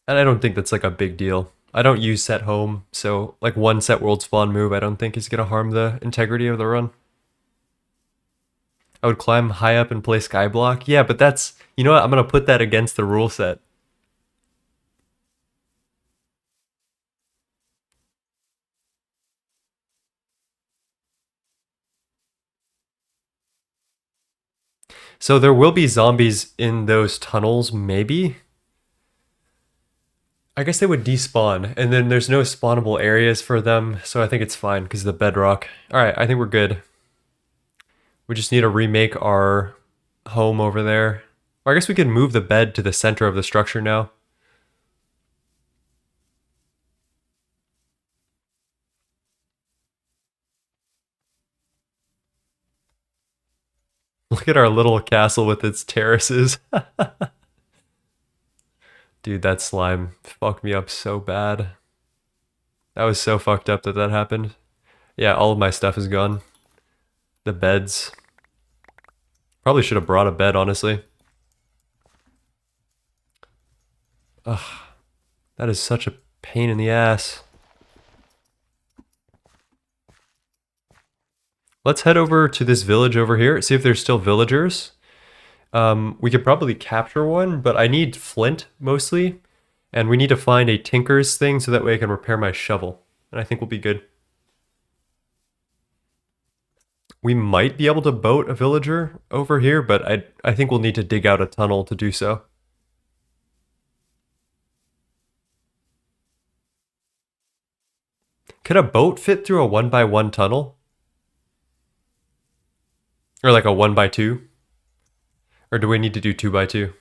And I don't think that's like a big deal. I don't use set home, so like one set world spawn move I don't think is going to harm the integrity of the run. I would climb high up and play skyblock. Yeah, but that's, you know what, I'm going to put that against the rule set. So there will be zombies in those tunnels, maybe? I guess they would despawn, and then there's no spawnable areas for them, so I think it's fine because of the bedrock. Alright, I think we're good. We just need to remake our home over there. Or I guess we can move the bed to the center of the structure now. Look at our little castle with its terraces. Dude, that slime fucked me up so bad. That was so fucked up that that happened. Yeah, all of my stuff is gone. The beds. Probably should have brought a bed, honestly. Ugh. That is such a pain in the ass. Let's head over to this village over here, see if there's still villagers. We could probably capture one, but I need flint mostly. And we need to find a tinker's thing so that way I can repair my shovel. And I think we'll be good. We might be able to boat a villager over here, but I think we'll need to dig out a tunnel to do so. Could a boat fit through a 1x1 tunnel? Or like a 1x2? Or do we need to do 2x2?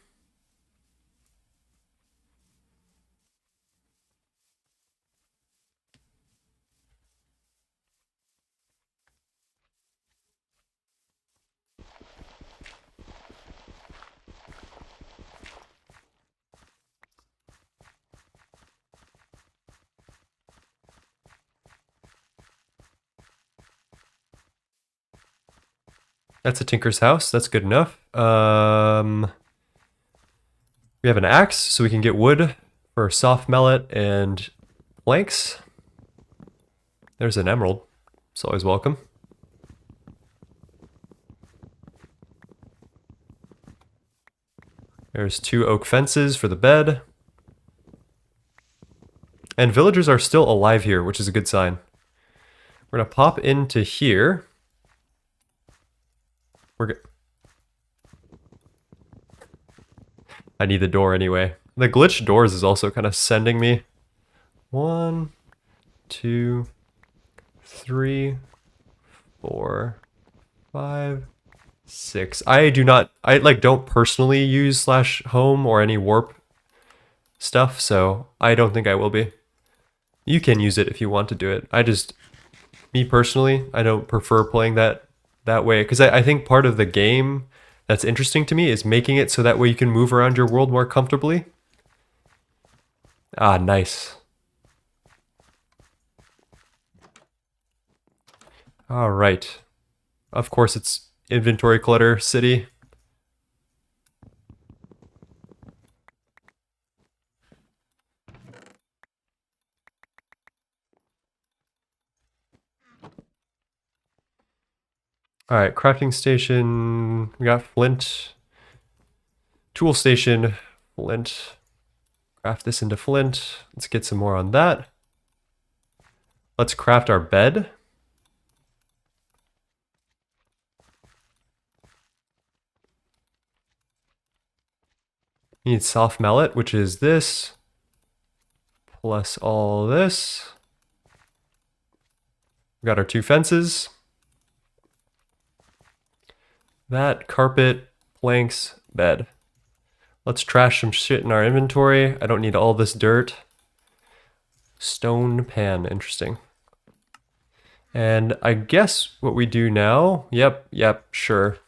That's a tinker's house. That's good enough. We have an axe, so we can get wood for soft mallet and planks. There's an emerald. It's always welcome. There's 2 oak fences for the bed. And villagers are still alive here, which is a good sign. We're gonna pop into here. I need the door anyway. The glitched doors is also kind of sending me. 1, 2, 3, 4, 5, 6. I don't personally use /home or any warp stuff, so I don't think I will be. You can use it if you want to do it. Me personally, I don't prefer playing that way, because I think part of the game that's interesting to me is making it so that way you can move around your world more comfortably. Ah, nice. All right. Of course, it's inventory clutter city. All right, crafting station. We got flint. Tool station, flint. Craft this into flint. Let's get some more on that. Let's craft our bed. We need soft mallet, which is this, plus all this. We got our 2 fences. That, carpet, planks, bed. Let's trash some shit in our inventory. I don't need all this dirt. Stone pan, interesting. And I guess what we do now, yep, sure.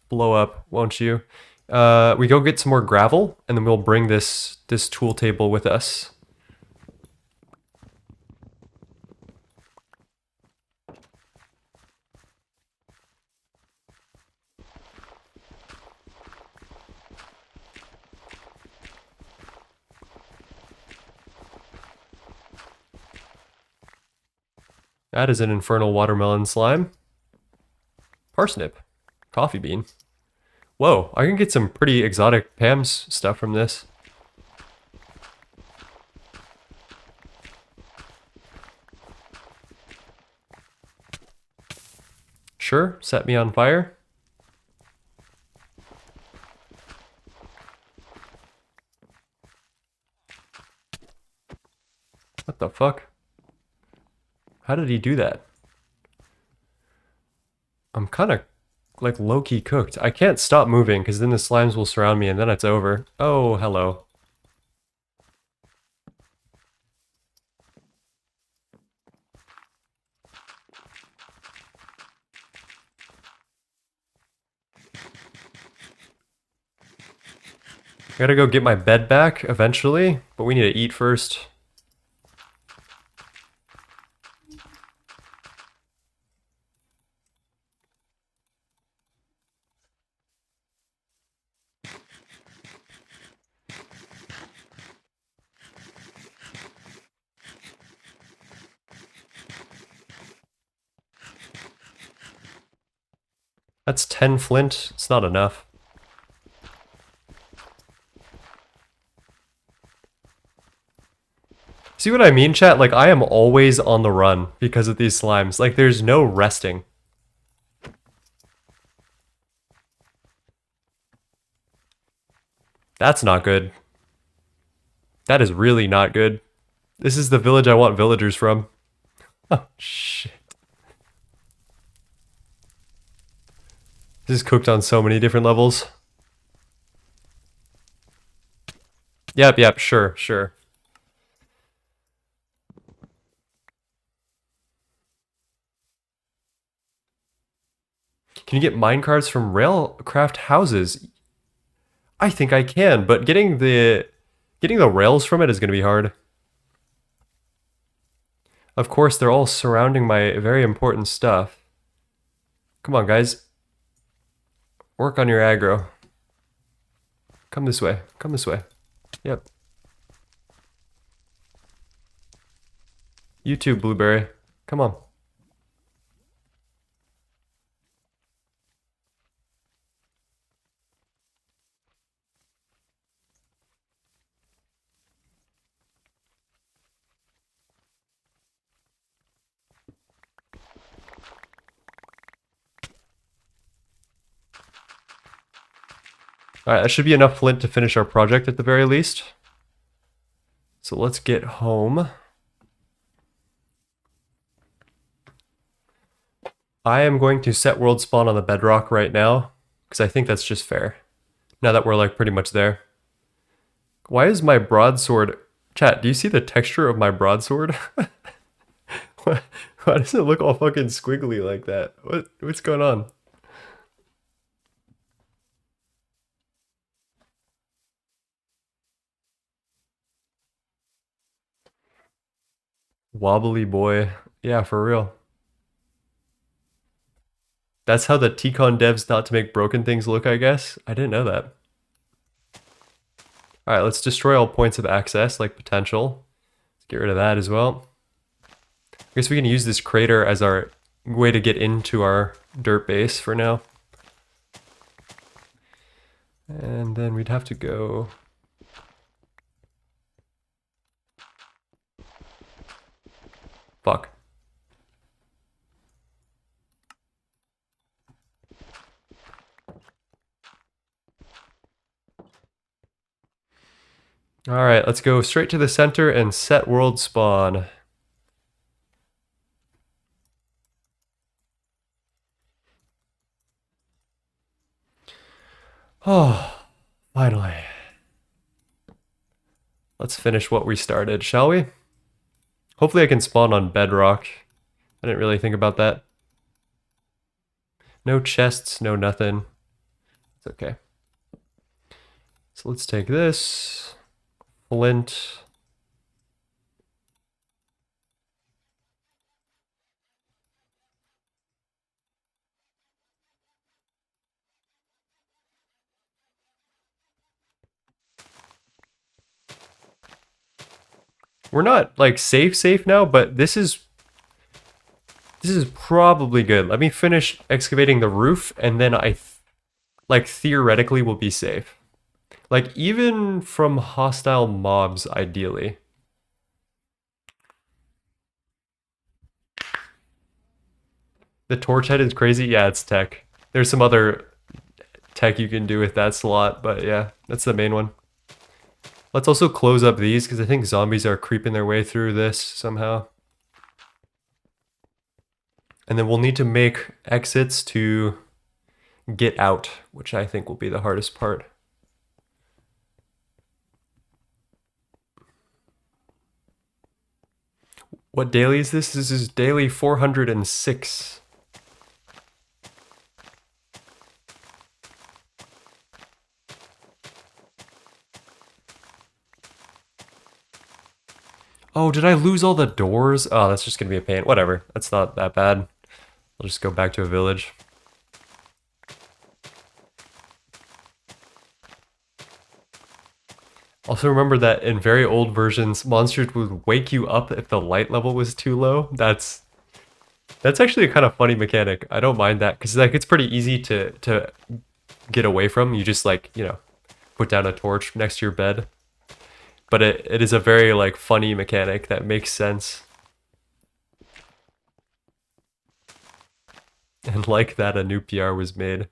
Blow up, won't you? We go get some more gravel, and then we'll bring this tool table with us. That is an infernal watermelon slime. Parsnip. Coffee bean. Whoa, I can get some pretty exotic Pam's stuff from this. Sure, set me on fire. What the fuck? How did he do that? I'm kind of like low-key cooked. I can't stop moving because then the slimes will surround me and then it's over. Oh, hello. I gotta go get my bed back eventually, but we need to eat first. That's 10 flint. It's not enough. See what I mean, chat? Like, I am always on the run because of these slimes. Like, there's no resting. That's not good. That is really not good. This is the village I want villagers from. Oh, shit. This is cooked on so many different levels. Yep, sure. Can you get minecarts from railcraft houses? I think I can, but getting the rails from it is going to be hard. Of course, they're all surrounding my very important stuff. Come on, guys. Work on your aggro. Come this way. Yep. You too, Blueberry. Come on. Alright, that should be enough flint to finish our project at the very least. So let's get home. I am going to set world spawn on the bedrock right now, because I think that's just fair. Now that we're like pretty much there. Why is my broadsword... Chat, do you see the texture of my broadsword? Why does it look all fucking squiggly like that? What's going on? Wobbly boy. Yeah, for real. That's how the TCon devs not to make broken things look, I guess? I didn't know that. Alright, let's destroy all points of access, like potential. Let's get rid of that as well. I guess we can use this crater as our way to get into our dirt base for now. And then we'd have to go... Fuck. Alright, let's go straight to the center and set world spawn. Oh, finally. Let's finish what we started, shall we? Hopefully I can spawn on bedrock. I didn't really think about that. No chests, no nothing. It's okay. So let's take this. Flint. We're not like safe now, but this is probably good. Let me finish excavating the roof and then like theoretically we'll be safe. Like even from hostile mobs ideally. The torch head is crazy. Yeah, it's tech. There's some other tech you can do with that slot, but yeah, that's the main one. Let's also close up these because I think zombies are creeping their way through this somehow. And then we'll need to make exits to get out, which I think will be the hardest part. What daily is this? This is daily 406. Oh, did I lose all the doors? Oh, that's just gonna be a pain. Whatever, that's not that bad. I'll just go back to a village. Also remember that in very old versions, monsters would wake you up if the light level was too low. That's actually a kind of funny mechanic. I don't mind that, because like it's pretty easy to get away from. You just like, you know, put down a torch next to your bed. But it is a very like funny mechanic that makes sense. And like that, a new PR was made.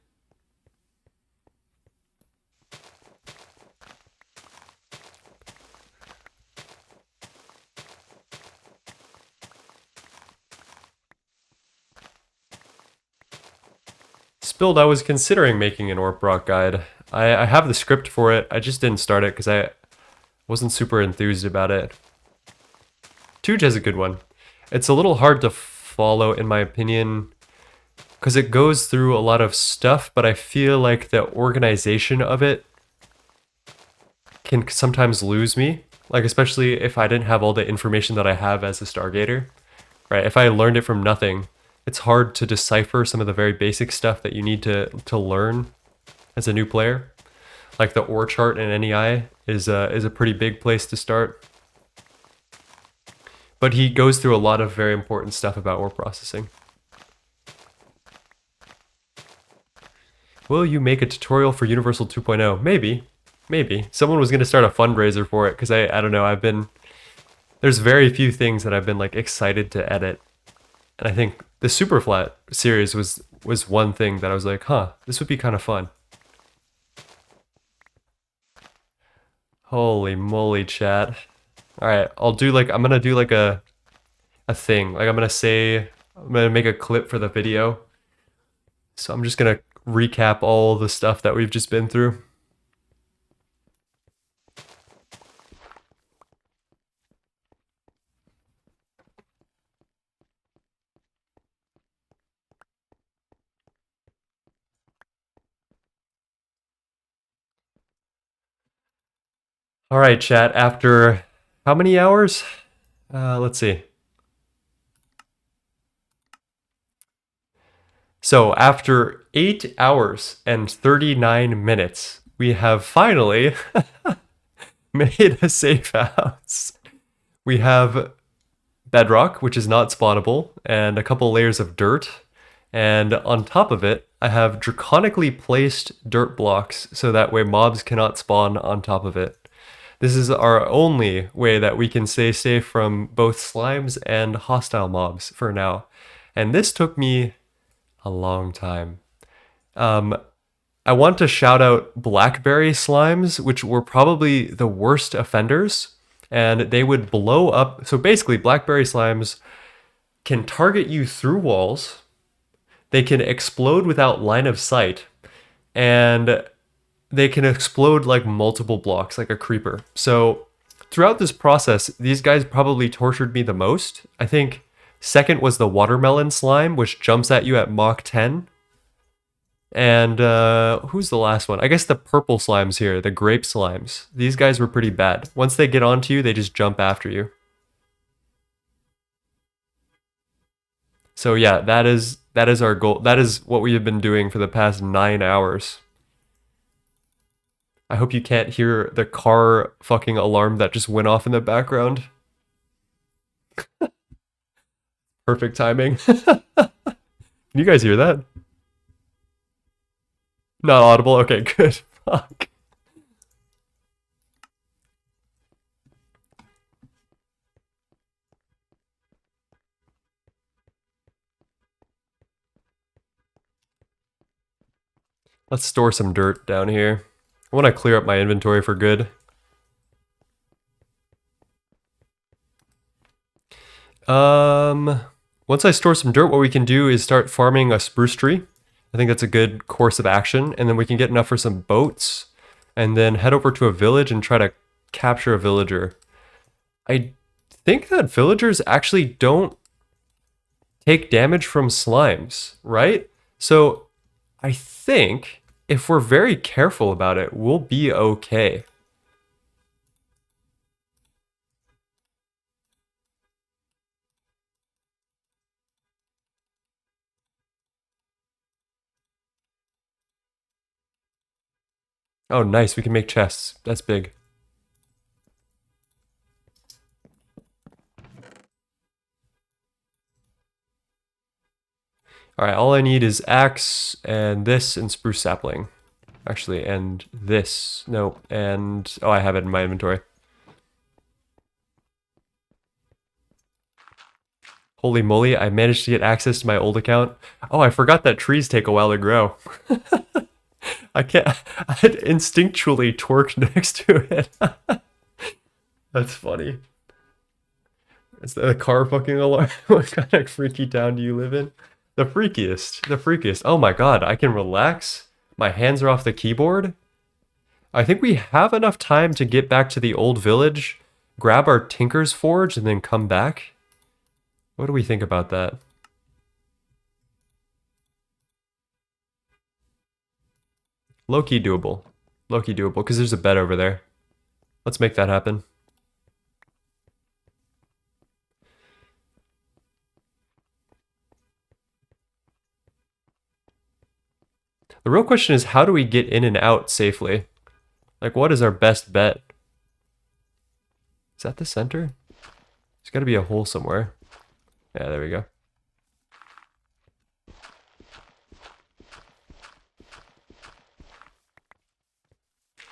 Spilled, I was considering making an Orc Rock guide. I have the script for it, I just didn't start it because I wasn't super enthused about it. Tooge has a good one. It's a little hard to follow in my opinion because it goes through a lot of stuff, but I feel like the organization of it can sometimes lose me. Like especially if I didn't have all the information that I have as a Stargater. Right, if I learned it from nothing, it's hard to decipher some of the very basic stuff that you need to learn as a new player. Like the ore chart in NEI is a pretty big place to start. But he goes through a lot of very important stuff about ore processing. Will you make a tutorial for Universal 2.0? Maybe. Maybe. Someone was going to start a fundraiser for it because I don't know, there's very few things that I've been like excited to edit. And I think the Superflat series was one thing that I was like, huh, this would be kind of fun. Holy moly, chat. Alright, I'm gonna do like a thing. Like I'm gonna make a clip for the video. So I'm just gonna recap all the stuff that we've just been through. All right, chat, after how many hours? Let's see. So after 8 hours and 39 minutes, we have finally made a safe house. We have bedrock, which is not spawnable, and a couple layers of dirt. And on top of it, I have draconically placed dirt blocks so that way mobs cannot spawn on top of it. This is our only way that we can stay safe from both slimes and hostile mobs for now. And this took me a long time. I want to shout out blackberry slimes, which were probably the worst offenders, and they would blow up. So basically, blackberry slimes can target you through walls, they can explode without line of sight, and they can explode like multiple blocks, like a creeper. So throughout this process, these guys probably tortured me the most. I think second was the watermelon slime, which jumps at you at Mach 10. And who's the last one? I guess the purple slimes here, the grape slimes. These guys were pretty bad. Once they get onto you, they just jump after you. So yeah, that is our goal. That is what we have been doing for the past 9 hours. I hope you can't hear the car fucking alarm that just went off in the background. Perfect timing. Can you guys hear that? Not audible? Okay, good. Fuck. Let's store some dirt down here. I want to clear up my inventory for good. Once I store some dirt, what we can do is start farming a spruce tree. I think that's a good course of action, and then we can get enough for some boats, and then head over to a village and try to capture a villager. I think that villagers actually don't take damage from slimes, right? So I think if we're very careful about it, we'll be okay. Oh, nice. We can make chests. That's big. Alright, all I need is axe and this and spruce sapling. Actually, and this. No, and... oh, I have it in my inventory. Holy moly, I managed to get access to my old account. Oh, I forgot that trees take a while to grow. I had instinctually twerked next to it. That's funny. Is that a car fucking alarm? What kind of freaky town do you live in? The freakiest. The freakiest. Oh my god, I can relax. My hands are off the keyboard. I think we have enough time to get back to the old village, grab our Tinker's Forge, and then come back. What do we think about that? Low-key doable. Low-key doable, because there's a bed over there. Let's make that happen. The real question is, how do we get in and out safely? Like, what is our best bet? Is that the center? There's got to be a hole somewhere. Yeah, there we go.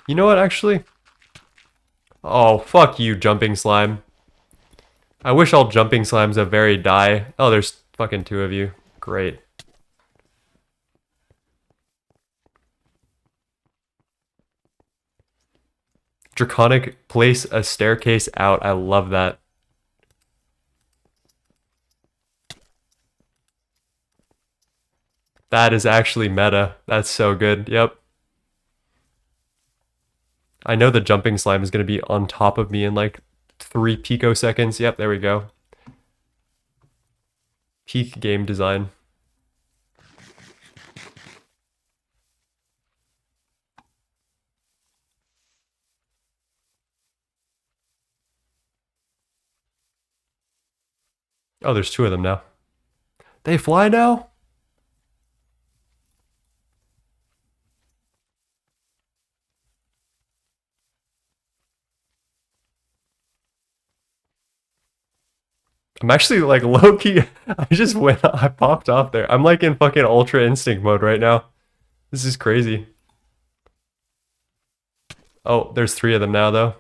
You know what, actually? Oh, fuck you, jumping slime. I wish all jumping slimes have varied dye. Oh, there's fucking 2 of you. Great. Draconic, place a staircase out. I love that. That is actually meta. That's so good. Yep. I know the jumping slime is going to be on top of me in like 3 picoseconds. Yep, there we go. Peak game design. Oh, there's 2 of them now. They fly now? I'm actually like low-key. I popped off there. I'm like in fucking Ultra Instinct mode right now. This is crazy. Oh, there's 3 of them now though.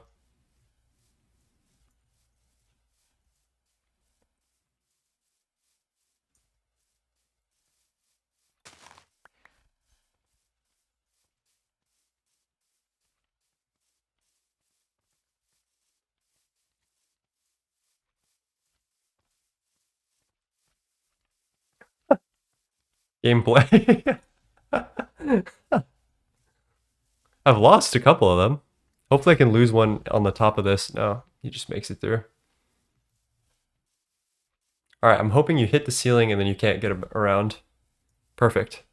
Gameplay. I've lost a couple of them. Hopefully I can lose one on the top of this. No, he just makes it through. All right, I'm hoping you hit the ceiling and then you can't get around. Perfect.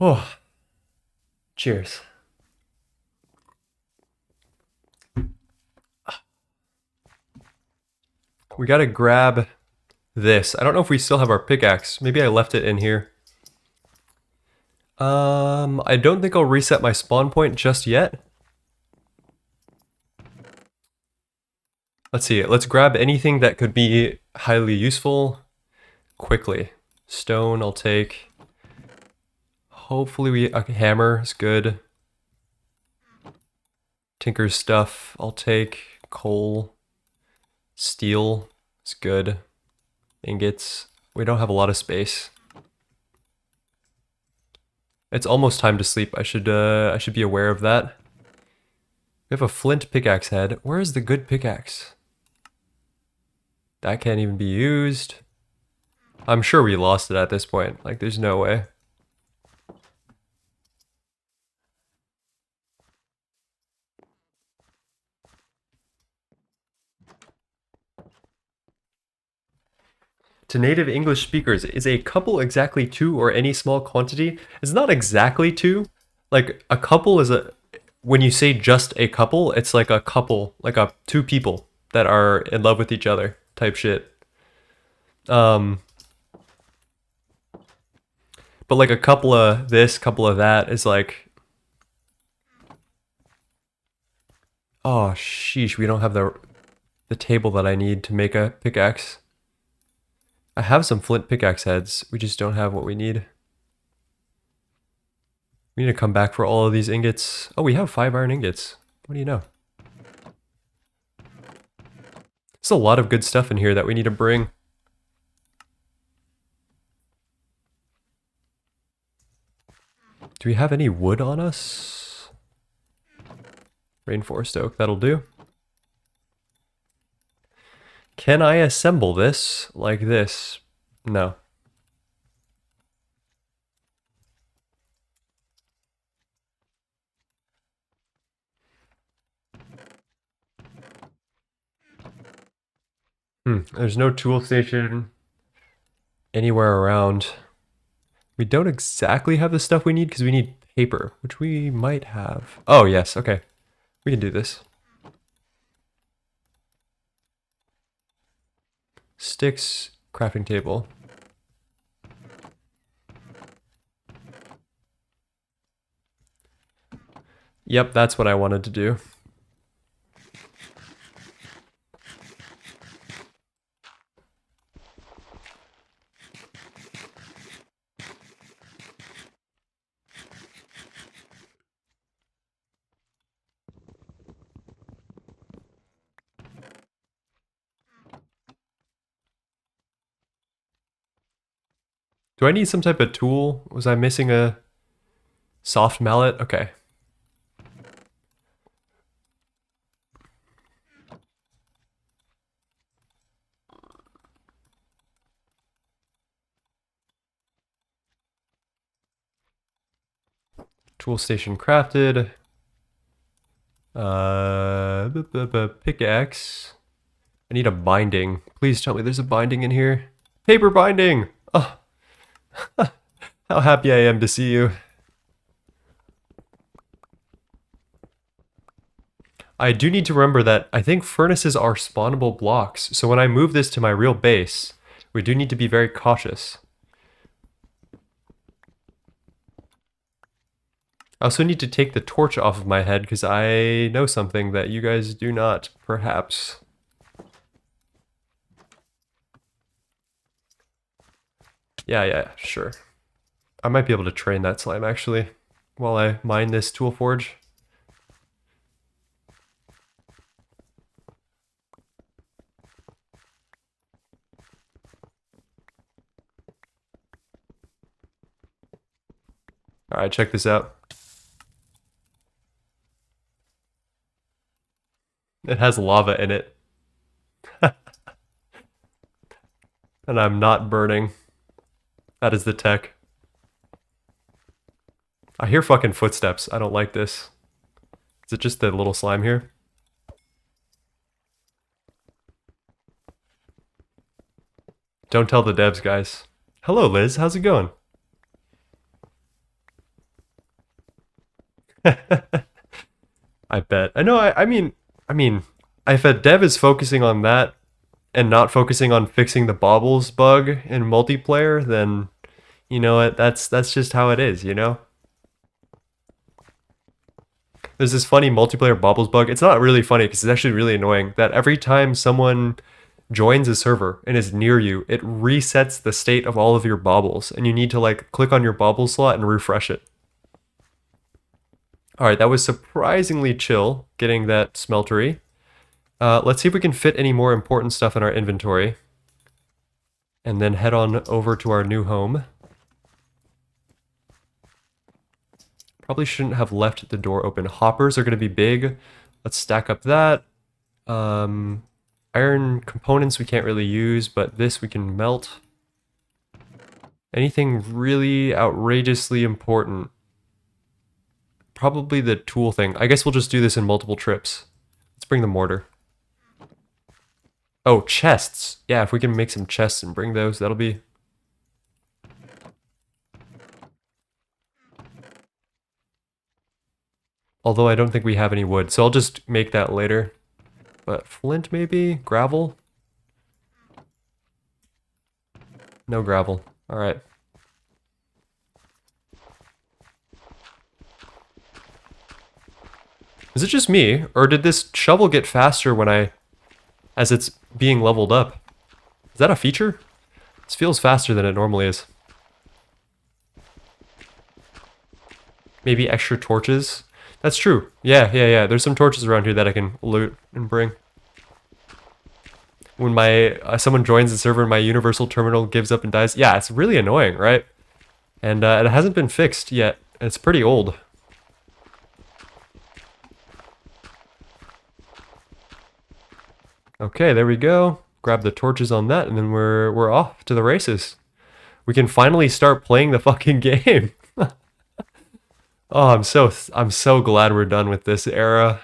Oh, cheers. We gotta grab this. I don't know if we still have our pickaxe. Maybe I left it in here. I don't think I'll reset my spawn point just yet. Let's see. Let's grab anything that could be highly useful quickly. Stone, I'll take. Hopefully a hammer is good. Tinker's stuff, I'll take. Coal. Steel is good. Ingots. We don't have a lot of space. It's almost time to sleep. I should be aware of that. We have a flint pickaxe head. Where is the good pickaxe? That can't even be used. I'm sure we lost it at this point. Like, there's no way. To native English speakers, is a couple exactly 2 or any small quantity? It's not exactly 2. Like, a couple is a... When you say just a couple, it's like a couple, like 2 people that are in love with each other type shit. But like a couple of this, couple of that is like... Oh, sheesh, we don't have the table that I need to make a pickaxe. I have some flint pickaxe heads. We just don't have what we need. We need to come back for all of these ingots. Oh, we have 5 iron ingots. What do you know? There's a lot of good stuff in here that we need to bring. Do we have any wood on us? Rainforest oak, that'll do. Can I assemble this like this? No. There's no tool station anywhere around. We don't exactly have the stuff we need because we need paper, which we might have. Oh, yes. Okay. We can do this. Sticks, crafting table. Yep, that's what I wanted to do. Do I need some type of tool? Was I missing a soft mallet? Okay. Tool station crafted. Pickaxe. I need a binding. Please tell me there's a binding in here. Paper binding! Oh, how happy I am to see you. I do need to remember that I think furnaces are spawnable blocks, so when I move this to my real base, we do need to be very cautious. I also need to take the torch off of my head because I know something that you guys do not, perhaps. Yeah, sure. I might be able to train that slime actually while I mine this tool forge. Alright, check this out. It has lava in it. And I'm not burning. That is the tech. I hear fucking footsteps. I don't like this. Is it just the little slime here? Don't tell the devs, guys. Hello, Liz. How's it going? I bet. I know. I mean, if a dev is focusing on that and not focusing on fixing the baubles bug in multiplayer, then you know what? That's just how it is. You know. There's this funny multiplayer baubles bug. It's not really funny because it's actually really annoying that every time someone joins a server and is near you, it resets the state of all of your baubles, and you need to like click on your bauble slot and refresh it. All right, that was surprisingly chill getting that smeltery. Let's see if we can fit any more important stuff in our inventory. And then head on over to our new home. Probably shouldn't have left the door open. Hoppers are going to be big. Let's stack up that. Iron components we can't really use, but this we can melt. Anything really outrageously important? Probably the tool thing. I guess we'll just do this in multiple trips. Let's bring the mortar. Oh, chests. Yeah, if we can make some chests and bring those, that'll be... Although I don't think we have any wood, so I'll just make that later. But flint maybe? Gravel? No gravel. Alright. Is it just me, or did this shovel get faster as it's being leveled up? Is that a feature? This feels faster than it normally is. Maybe extra torches? That's true. Yeah. There's some torches around here that I can loot and bring. When someone joins the server and my universal terminal gives up and dies. Yeah, it's really annoying, right? And it hasn't been fixed yet. It's pretty old. Okay, there we go. Grab the torches on that, and then we're off to the races. We can finally start playing the fucking game. Oh, I'm so glad we're done with this era.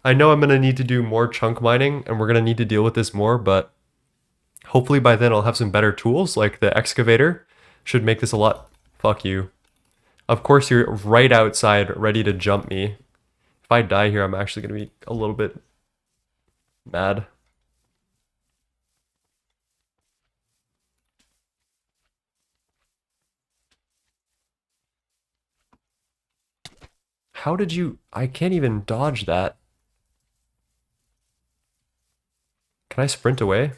I know I'm gonna need to do more chunk mining, and we're gonna need to deal with this more, but hopefully by then I'll have some better tools, like the excavator. Should make this a lot... Fuck you. Of course you're right outside, ready to jump me. If I die here, I'm actually gonna be a little bit mad. How did you... I can't even dodge that. Can I sprint away?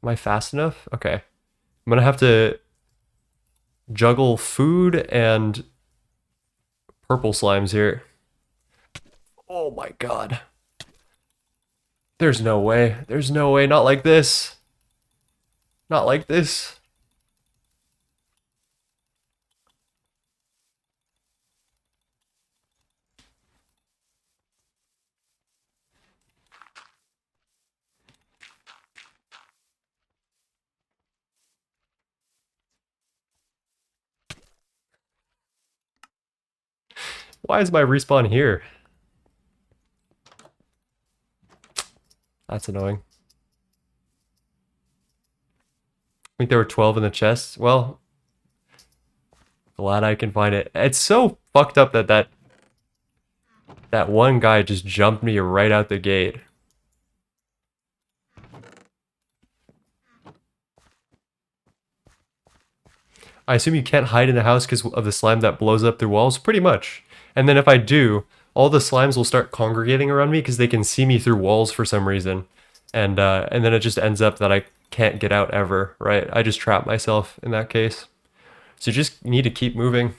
Am I fast enough? Okay. I'm gonna have to juggle food and purple slimes here. Oh my god. There's no way. There's no way. Not like this. Not like this. Why is my respawn here? That's annoying. I think there were 12 in the chest. Well, glad I can find it. It's so fucked up that that one guy just jumped me right out the gate. I assume you can't hide in a house because of the slime that blows up through walls? Pretty much. And then if I do, all the slimes will start congregating around me because they can see me through walls for some reason. And then it just ends up that I can't get out ever, right? I just trap myself in that case. So you just need to keep moving.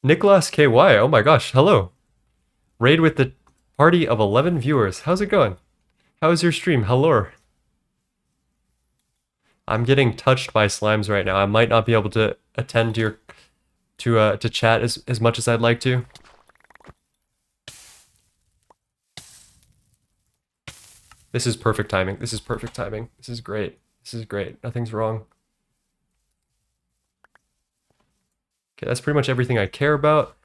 Nicholas KY, oh my gosh, hello. Raid with the party of 11 viewers. How's it going? How is your stream? Hello. I'm getting touched by slimes right now. I might not be able to attend to your to chat as much as I'd like to. This is perfect timing. This is perfect timing. This is great. This is great. Nothing's wrong. Okay, that's pretty much everything I care about.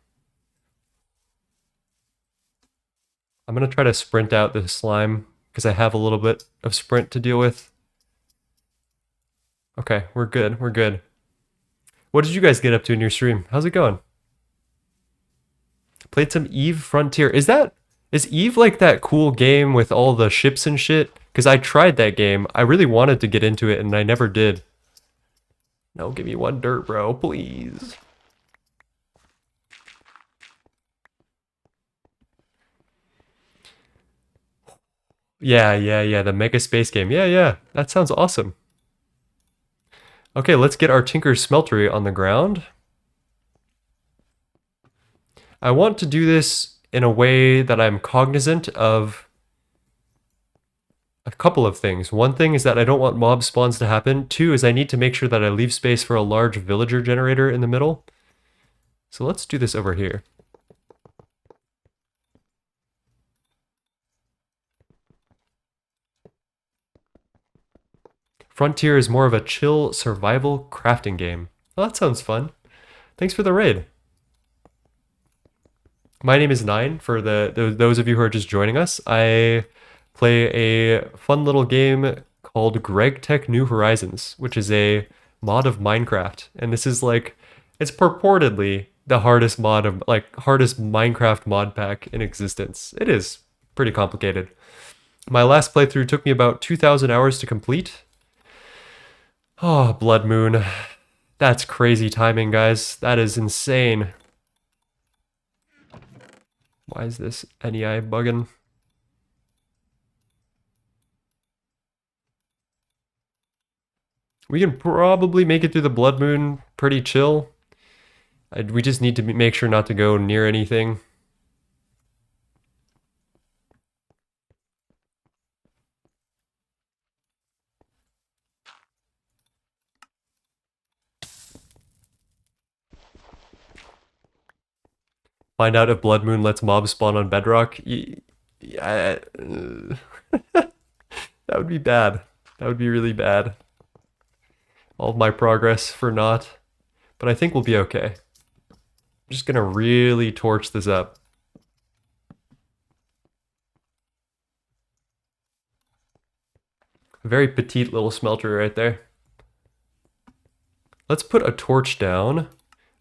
I'm gonna try to sprint out the slime because I have a little bit of sprint to deal with. Okay, we're good. We're good. What did you guys get up to in your stream? How's it going? Played some Eve Frontier. Is Eve like that cool game with all the ships and shit? Because I tried that game. I really wanted to get into it and I never did. No, give me one dirt, bro, please. Yeah, the Mega Space game. Yeah, that sounds awesome. Okay, let's get our Tinker's Smeltery on the ground. I want to do this in a way that I'm cognizant of a couple of things. One thing is that I don't want mob spawns to happen. Two is I need to make sure that I leave space for a large villager generator in the middle. So let's do this over here. Frontier is more of a chill survival crafting game. Well, that sounds fun. Thanks for the raid. My name is Nine, for those of you who are just joining us. I play a fun little game called Greg Tech New Horizons, which is a mod of Minecraft. And this is like, it's purportedly the hardest hardest Minecraft mod pack in existence. It is pretty complicated. My last playthrough took me about 2,000 hours to complete. Oh, Blood Moon. That's crazy timing, guys. That is insane. Why is this NEI bugging? We can probably make it through the Blood Moon pretty chill. We just need to make sure not to go near anything. Find out if Blood Moon lets mobs spawn on Bedrock. Yeah, that would be bad. That would be really bad. All of my progress for naught. But I think we'll be okay. I'm just gonna really torch this up. A very petite little smelter right there. Let's put a torch down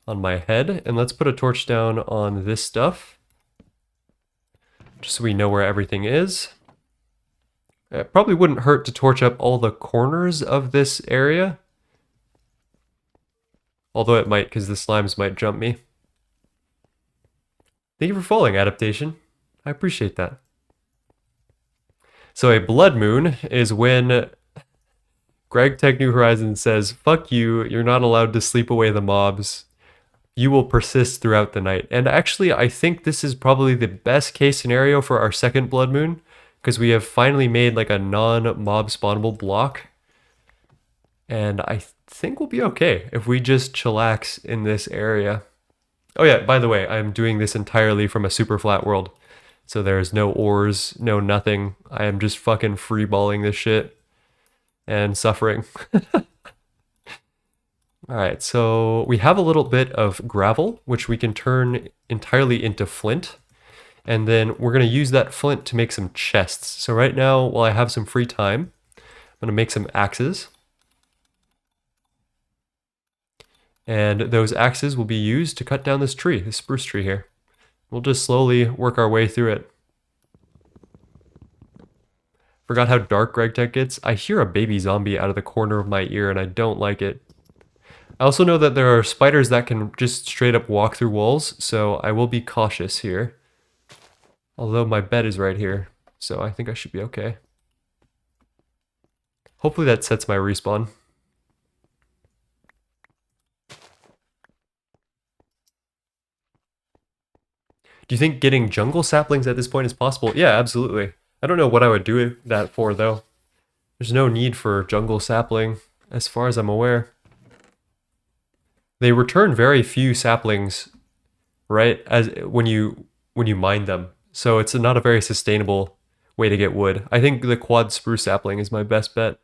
on my head, and let's put a torch down on this stuff, just so we know where everything is. It probably wouldn't hurt to torch up all the corners of this area, although it might, because the slimes might jump me. Thank you for following, Adaptation. I appreciate that. So a Blood Moon is when Greg Tech New Horizons says, fuck you, you're not allowed to sleep away the mobs. You will persist throughout the night. And actually, I think this is probably the best case scenario for our second Blood Moon, because we have finally made like a non-mob spawnable block. And I think we'll be okay if we just chillax in this area. Oh yeah, by the way, I'm doing this entirely from a super flat world. So there's no ores, no nothing. I am just fucking freeballing this shit and suffering. All right, so we have a little bit of gravel, which we can turn entirely into flint. And then we're going to use that flint to make some chests. So right now, while I have some free time, I'm going to make some axes. And those axes will be used to cut down this tree, this spruce tree here. We'll just slowly work our way through it. Forgot how dark GregTech gets? I hear a baby zombie out of the corner of my ear and I don't like it. I also know that there are spiders that can just straight up walk through walls, so I will be cautious here. Although my bed is right here, so I think I should be okay. Hopefully that sets my respawn. Do you think getting jungle saplings at this point is possible? Yeah, absolutely. I don't know what I would do that for, though. There's no need for jungle sapling, as far as I'm aware. They return very few saplings, right? As when you mine them, so it's not a very sustainable way to get wood. I think the quad spruce sapling is my best bet.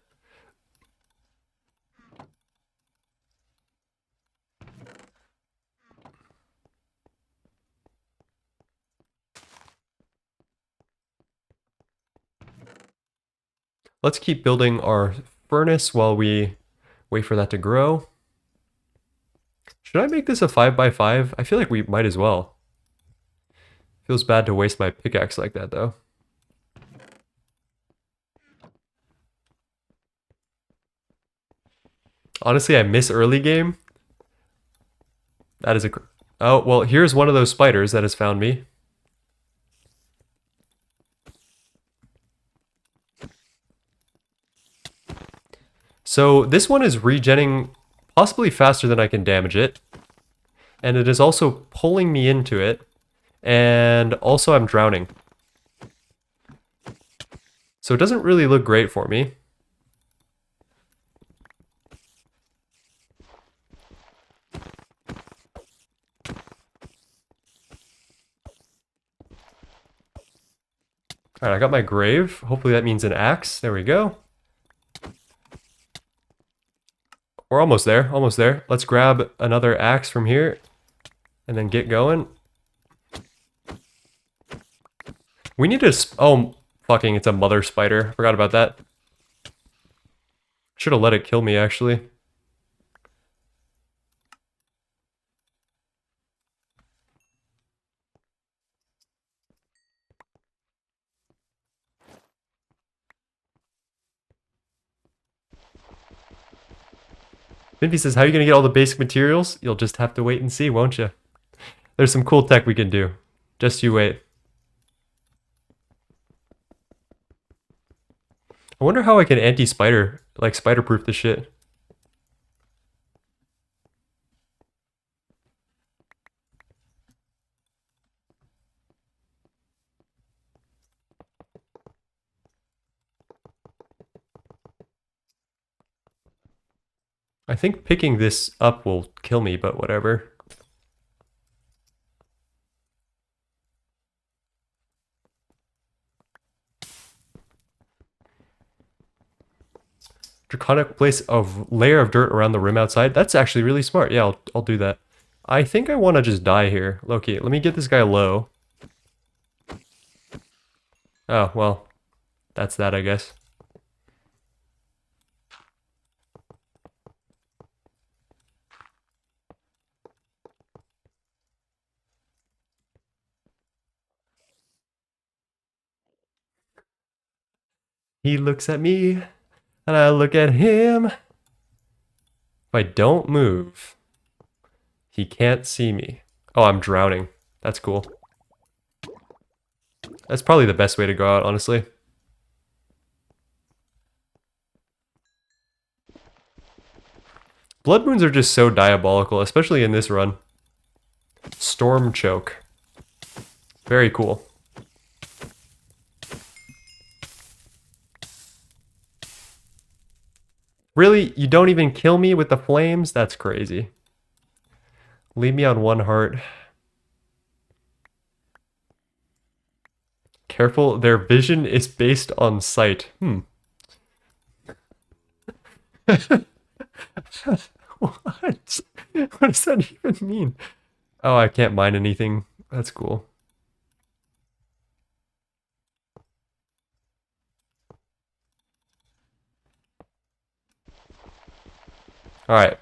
Let's keep building our furnace while we wait for that to grow. Should I make this a 5x5? I feel like we might as well. Feels bad to waste my pickaxe like that, though. Honestly, I miss early game. That is a... Oh, well, here's one of those spiders that has found me. So this one is regenning possibly faster than I can damage it. And it is also pulling me into it. And also I'm drowning. So it doesn't really look great for me. Alright, I got my grave. Hopefully that means an axe. There we go. We're almost there, almost there. Let's grab another axe from here and then get going. We need to... Oh, fucking, it's a mother spider. Forgot about that. Should have let it kill me, actually. Vinpy says, how are you going to get all the basic materials? You'll just have to wait and see, won't you? There's some cool tech we can do. Just you wait. I wonder how I can anti-spider, like spider-proof this shit. I think picking this up will kill me, but whatever. Draconic place of layer of dirt around the rim outside. That's actually really smart. Yeah, I'll do that. I think I want to just die here. Loki, let me get this guy low. Oh, well, that's that, I guess. He looks at me, and I look at him. If I don't move, he can't see me. Oh, I'm drowning. That's cool. That's probably the best way to go out, honestly. Blood moons are just so diabolical, especially in this run. Storm choke. Very cool. Really? You don't even kill me with the flames? That's crazy. Leave me on one heart. Careful, their vision is based on sight. What? What does that even mean? Oh, I can't mine anything. That's cool. Alright.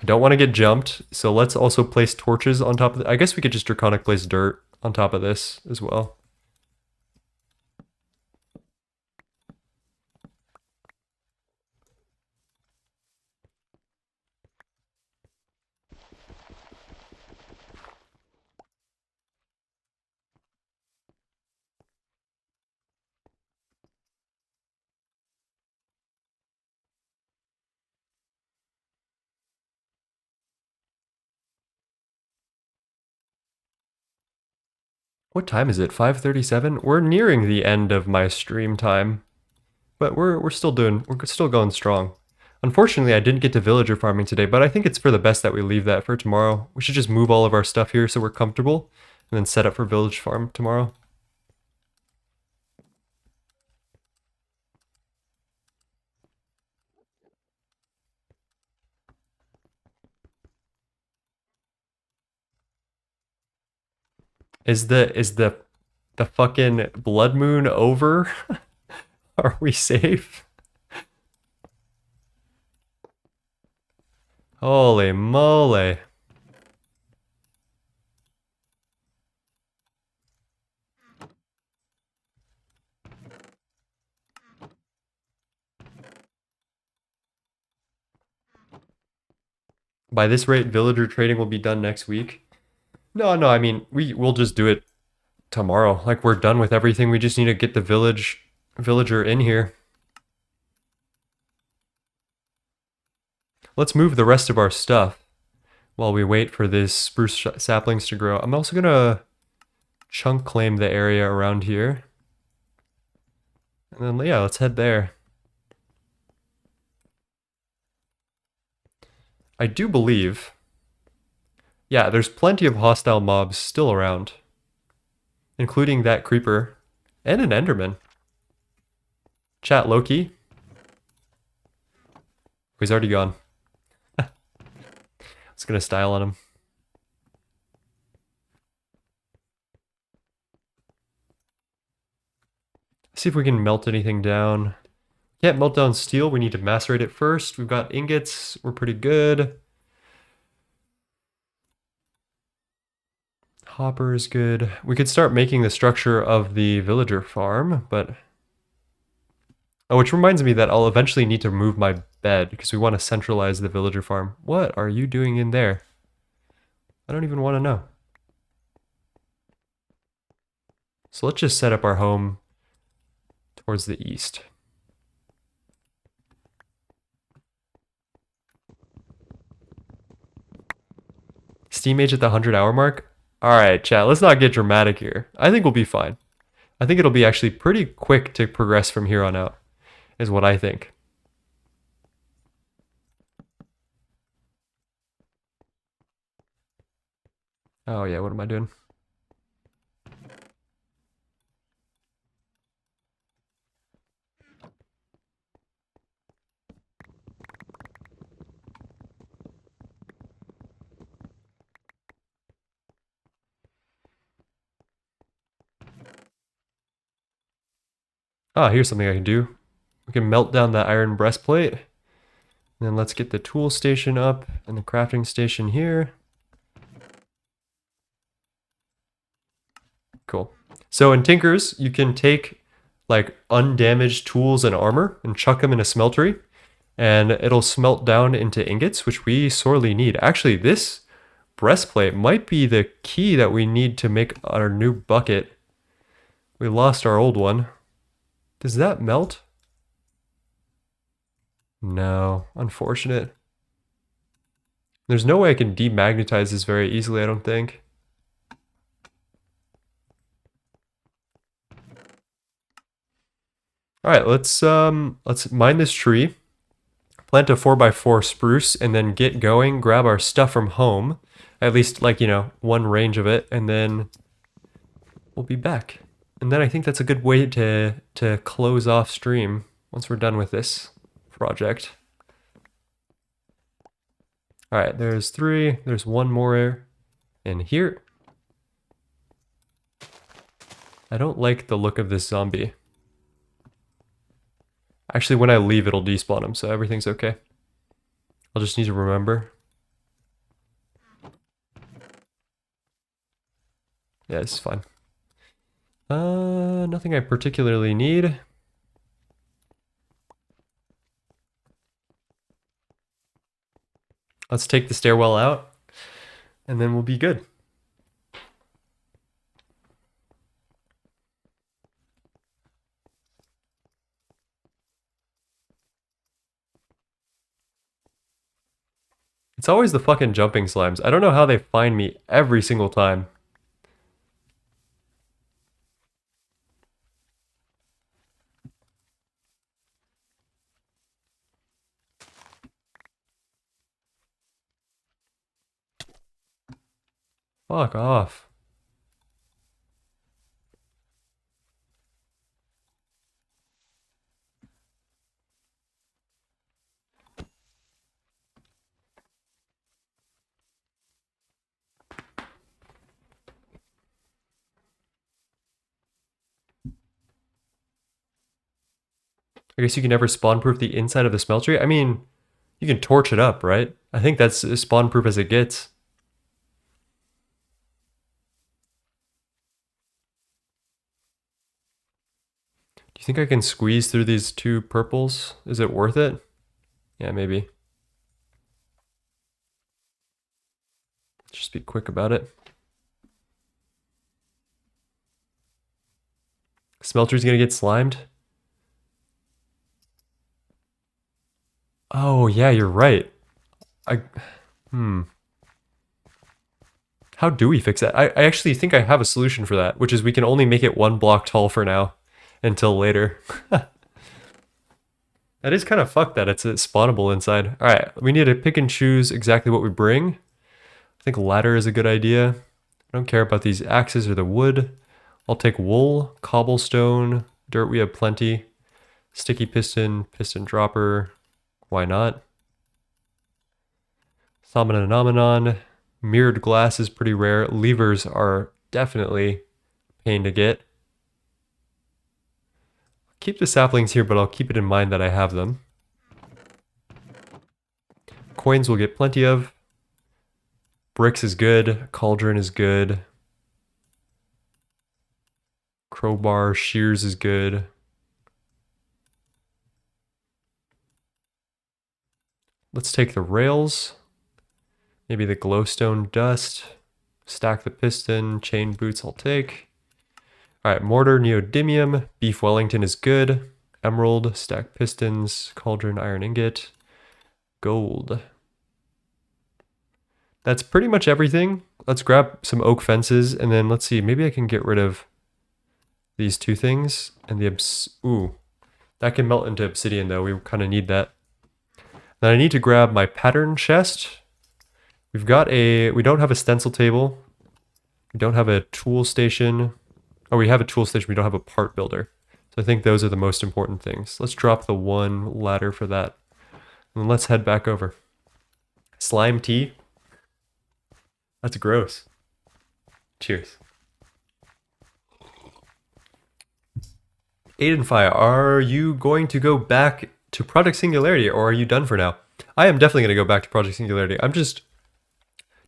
I don't want to get jumped, so let's also place torches on top of it. I guess we could just draconic place dirt on top of this as well. What time is it? 5:37? We're nearing the end of my stream time. But we're still going strong. Unfortunately, I didn't get to villager farming today, but I think it's for the best that we leave that for tomorrow. We should just move all of our stuff here so we're comfortable and then set up for village farm tomorrow. Is the fucking blood moon over? Are we safe? Holy moly. By this rate, villager trading will be done next week. No, I mean, we'll just do it tomorrow. Like, we're done with everything. We just need to get the villager in here. Let's move the rest of our stuff while we wait for these spruce saplings to grow. I'm also gonna chunk claim the area around here. And then, yeah, let's head there. I do believe... Yeah, there's plenty of hostile mobs still around. Including that creeper. And an enderman. Chat, Loki. He's already gone. I was gonna style on him. See if we can melt anything down. Can't melt down steel, we need to macerate it first. We've got ingots, we're pretty good. Hopper is good. We could start making the structure of the villager farm, but... Oh, which reminds me that I'll eventually need to move my bed because we want to centralize the villager farm. What are you doing in there? I don't even want to know. So let's just set up our home towards the east. Steam age at the 100-hour mark? Alright, chat, let's not get dramatic here. I think we'll be fine. I think it'll be actually pretty quick to progress from here on out, is what I think. Oh yeah, what am I doing? Ah, here's something I can do. We can melt down that iron breastplate. And then let's get the tool station up and the crafting station here. Cool. So in Tinkers, you can take like undamaged tools and armor and chuck them in a smeltery, and it'll smelt down into ingots, which we sorely need. Actually, this breastplate might be the key that we need to make our new bucket. We lost our old one. Does that melt? No, unfortunate. There's no way I can demagnetize this very easily, I don't think. All right, let's mine this tree. plant a 4x4 spruce, and then get going, grab our stuff from home, at least like, you know, one range of it, and then we'll be back. And then I think that's a good way to close off stream once we're done with this project. All right, there's 3. There's 1 more in here. I don't like the look of this zombie. Actually, when I leave, it'll despawn him, so everything's okay. I'll just need to remember. Yeah, this is fine. Nothing I particularly need. Let's take the stairwell out, and then we'll be good. It's always the fucking jumping slimes. I don't know how they find me every single time. Fuck off. I guess you can never spawn-proof the inside of the smeltery? I mean, you can torch it up, right? I think that's as spawn-proof as it gets. Do you think I can squeeze through these 2 purples? Is it worth it? Yeah, maybe. Just be quick about it. Smeltery's gonna get slimed? Oh, yeah, you're right. How do we fix that? I actually think I have a solution for that, which is we can only make it 1 block tall for now until later. That is kind of fucked that it's spawnable inside. All right, we need to pick and choose exactly what we bring. I think ladder is a good idea. I don't care about these axes or the wood. I'll take wool, cobblestone, dirt we have plenty. Sticky piston, piston dropper, why not? Phenomenon. Mirrored glass is pretty rare. Levers are definitely a pain to get. Keep the saplings here, but I'll keep it in mind that I have them. Coins we'll get plenty of. Bricks is good. Cauldron is good. Crowbar, shears is good. Let's take the rails. Maybe the glowstone dust. Stack the piston. Chain boots I'll take. Alright, mortar, neodymium. Beef Wellington is good. Emerald, stack pistons. Cauldron, iron ingot. Gold. That's pretty much everything. Let's grab some oak fences, and then let's see, maybe I can get rid of these 2 things. And the ooh, that can melt into obsidian though. We kind of need that. Then I need to grab my pattern chest. We don't have a stencil table. We don't have a tool station. Oh, we have a tool station. We don't have a part builder. So I think those are the most important things. Let's drop the 1 ladder for that. And let's head back over. Slime tea. That's gross. Cheers. Aidenfire, are you going to go back to Project Singularity, or are you done for now? I am definitely going to go back to Project Singularity. I'm just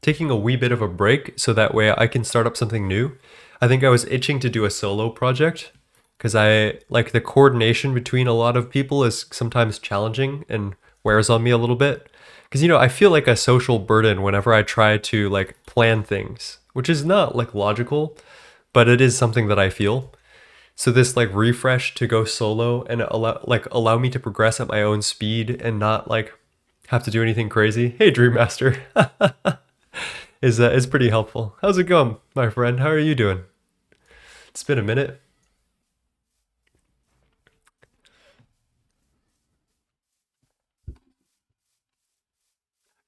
taking a wee bit of a break so that way I can start up something new. I think I was itching to do a solo project because I like the coordination between a lot of people is sometimes challenging and wears on me a little bit. Because, you know, I feel like a social burden whenever I try to like plan things, which is not like logical, but it is something that I feel. So this like refresh to go solo and allow me to progress at my own speed and not like have to do anything crazy. Hey, Dream Master. is pretty helpful. How's it going, my friend? How are you doing? It's been a minute.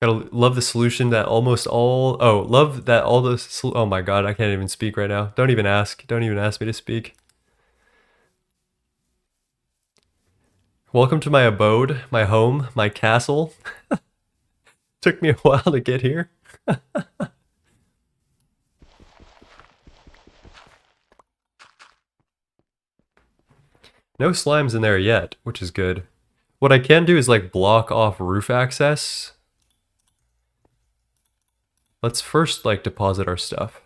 Gotta love the solution that almost all. Oh, love that all the. Oh my god, I can't even speak right now. Don't even ask. Don't even ask me to speak. Welcome to my abode, my home, my castle. Took me a while to get here. No slimes in there yet, which is good. What I can do is like block off roof access. Let's first like deposit our stuff.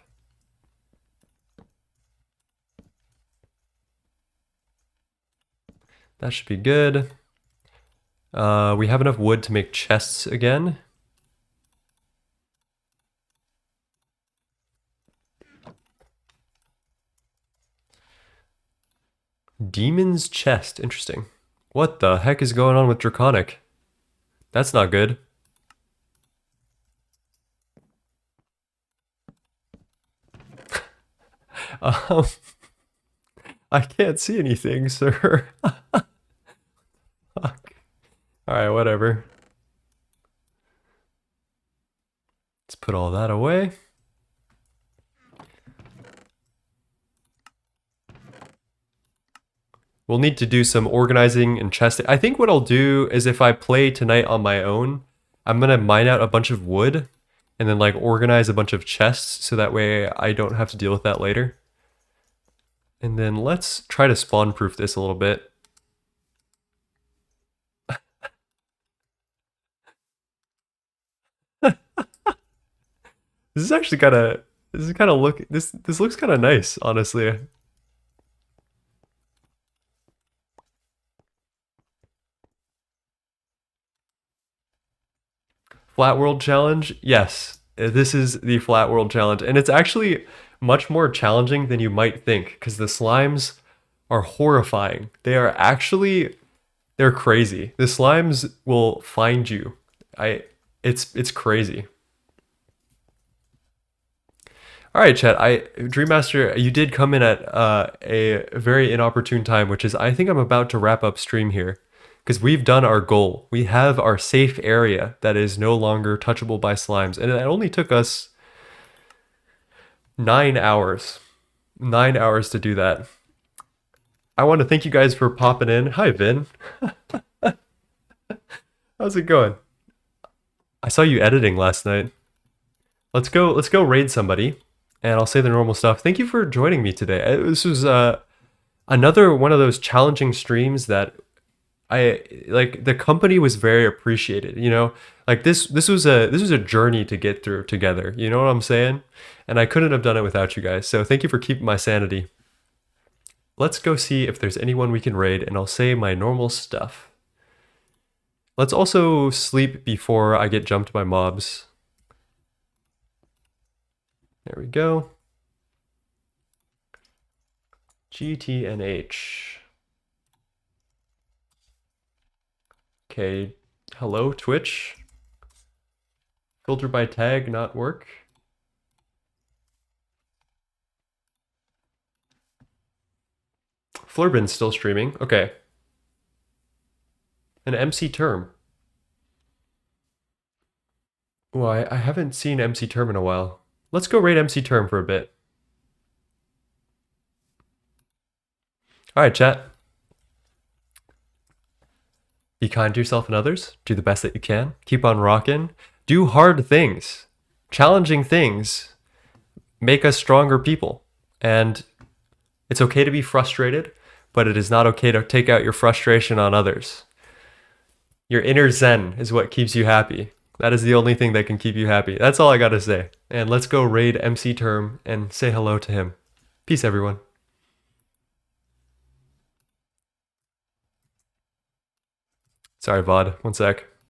That should be good. We have enough wood to make chests again. Demon's chest, interesting. What the heck is going on with Draconic? That's not good. um, I can't see anything, sir. Fuck. Alright, whatever. Let's put all that away. We'll need to do some organizing and chesting. I think what I'll do is if I play tonight on my own, I'm gonna mine out a bunch of wood and then like organize a bunch of chests so that way I don't have to deal with that later. And then let's try to spawn proof this a little bit. This is actually kind of this looks kind of nice, honestly. Flat World Challenge? Yes, this is the Flat World Challenge, and it's actually much more challenging than you might think because the slimes are horrifying. They are actually they're crazy. The slimes will find you. It's crazy. All right, chat. Dream Master, you did come in at a very inopportune time, which is I think I'm about to wrap up stream here because we've done our goal. We have our safe area that is no longer touchable by slimes, and it only took us 9 hours. 9 hours to do that. I want to thank you guys for popping in. Hi, Vin. How's it going? I saw you editing last night. Let's go raid somebody. And I'll say the normal stuff. Thank you for joining me today. This was another one of those challenging streams that I like. The company was very appreciated. You know, like this was a journey to get through together. You know what I'm saying? And I couldn't have done it without you guys. So thank you for keeping my sanity. Let's go see if there's anyone we can raid, and I'll say my normal stuff. Let's also sleep before I get jumped by mobs. There we go. GTNH. Okay, hello, Twitch. Filter by tag not work. Flurbin's still streaming. Okay. An MC Term. Well, I haven't seen MC Term in a while. Let's go raid MC Term for a bit. Alright, chat. Be kind to yourself and others. Do the best that you can. Keep on rocking. Do hard things. Challenging things make us stronger people. And it's okay to be frustrated, but it is not okay to take out your frustration on others. Your inner zen is what keeps you happy. That is the only thing that can keep you happy. That's all I gotta say. And let's go raid MC Term and say hello to him. Peace, everyone. Sorry, VOD. One sec.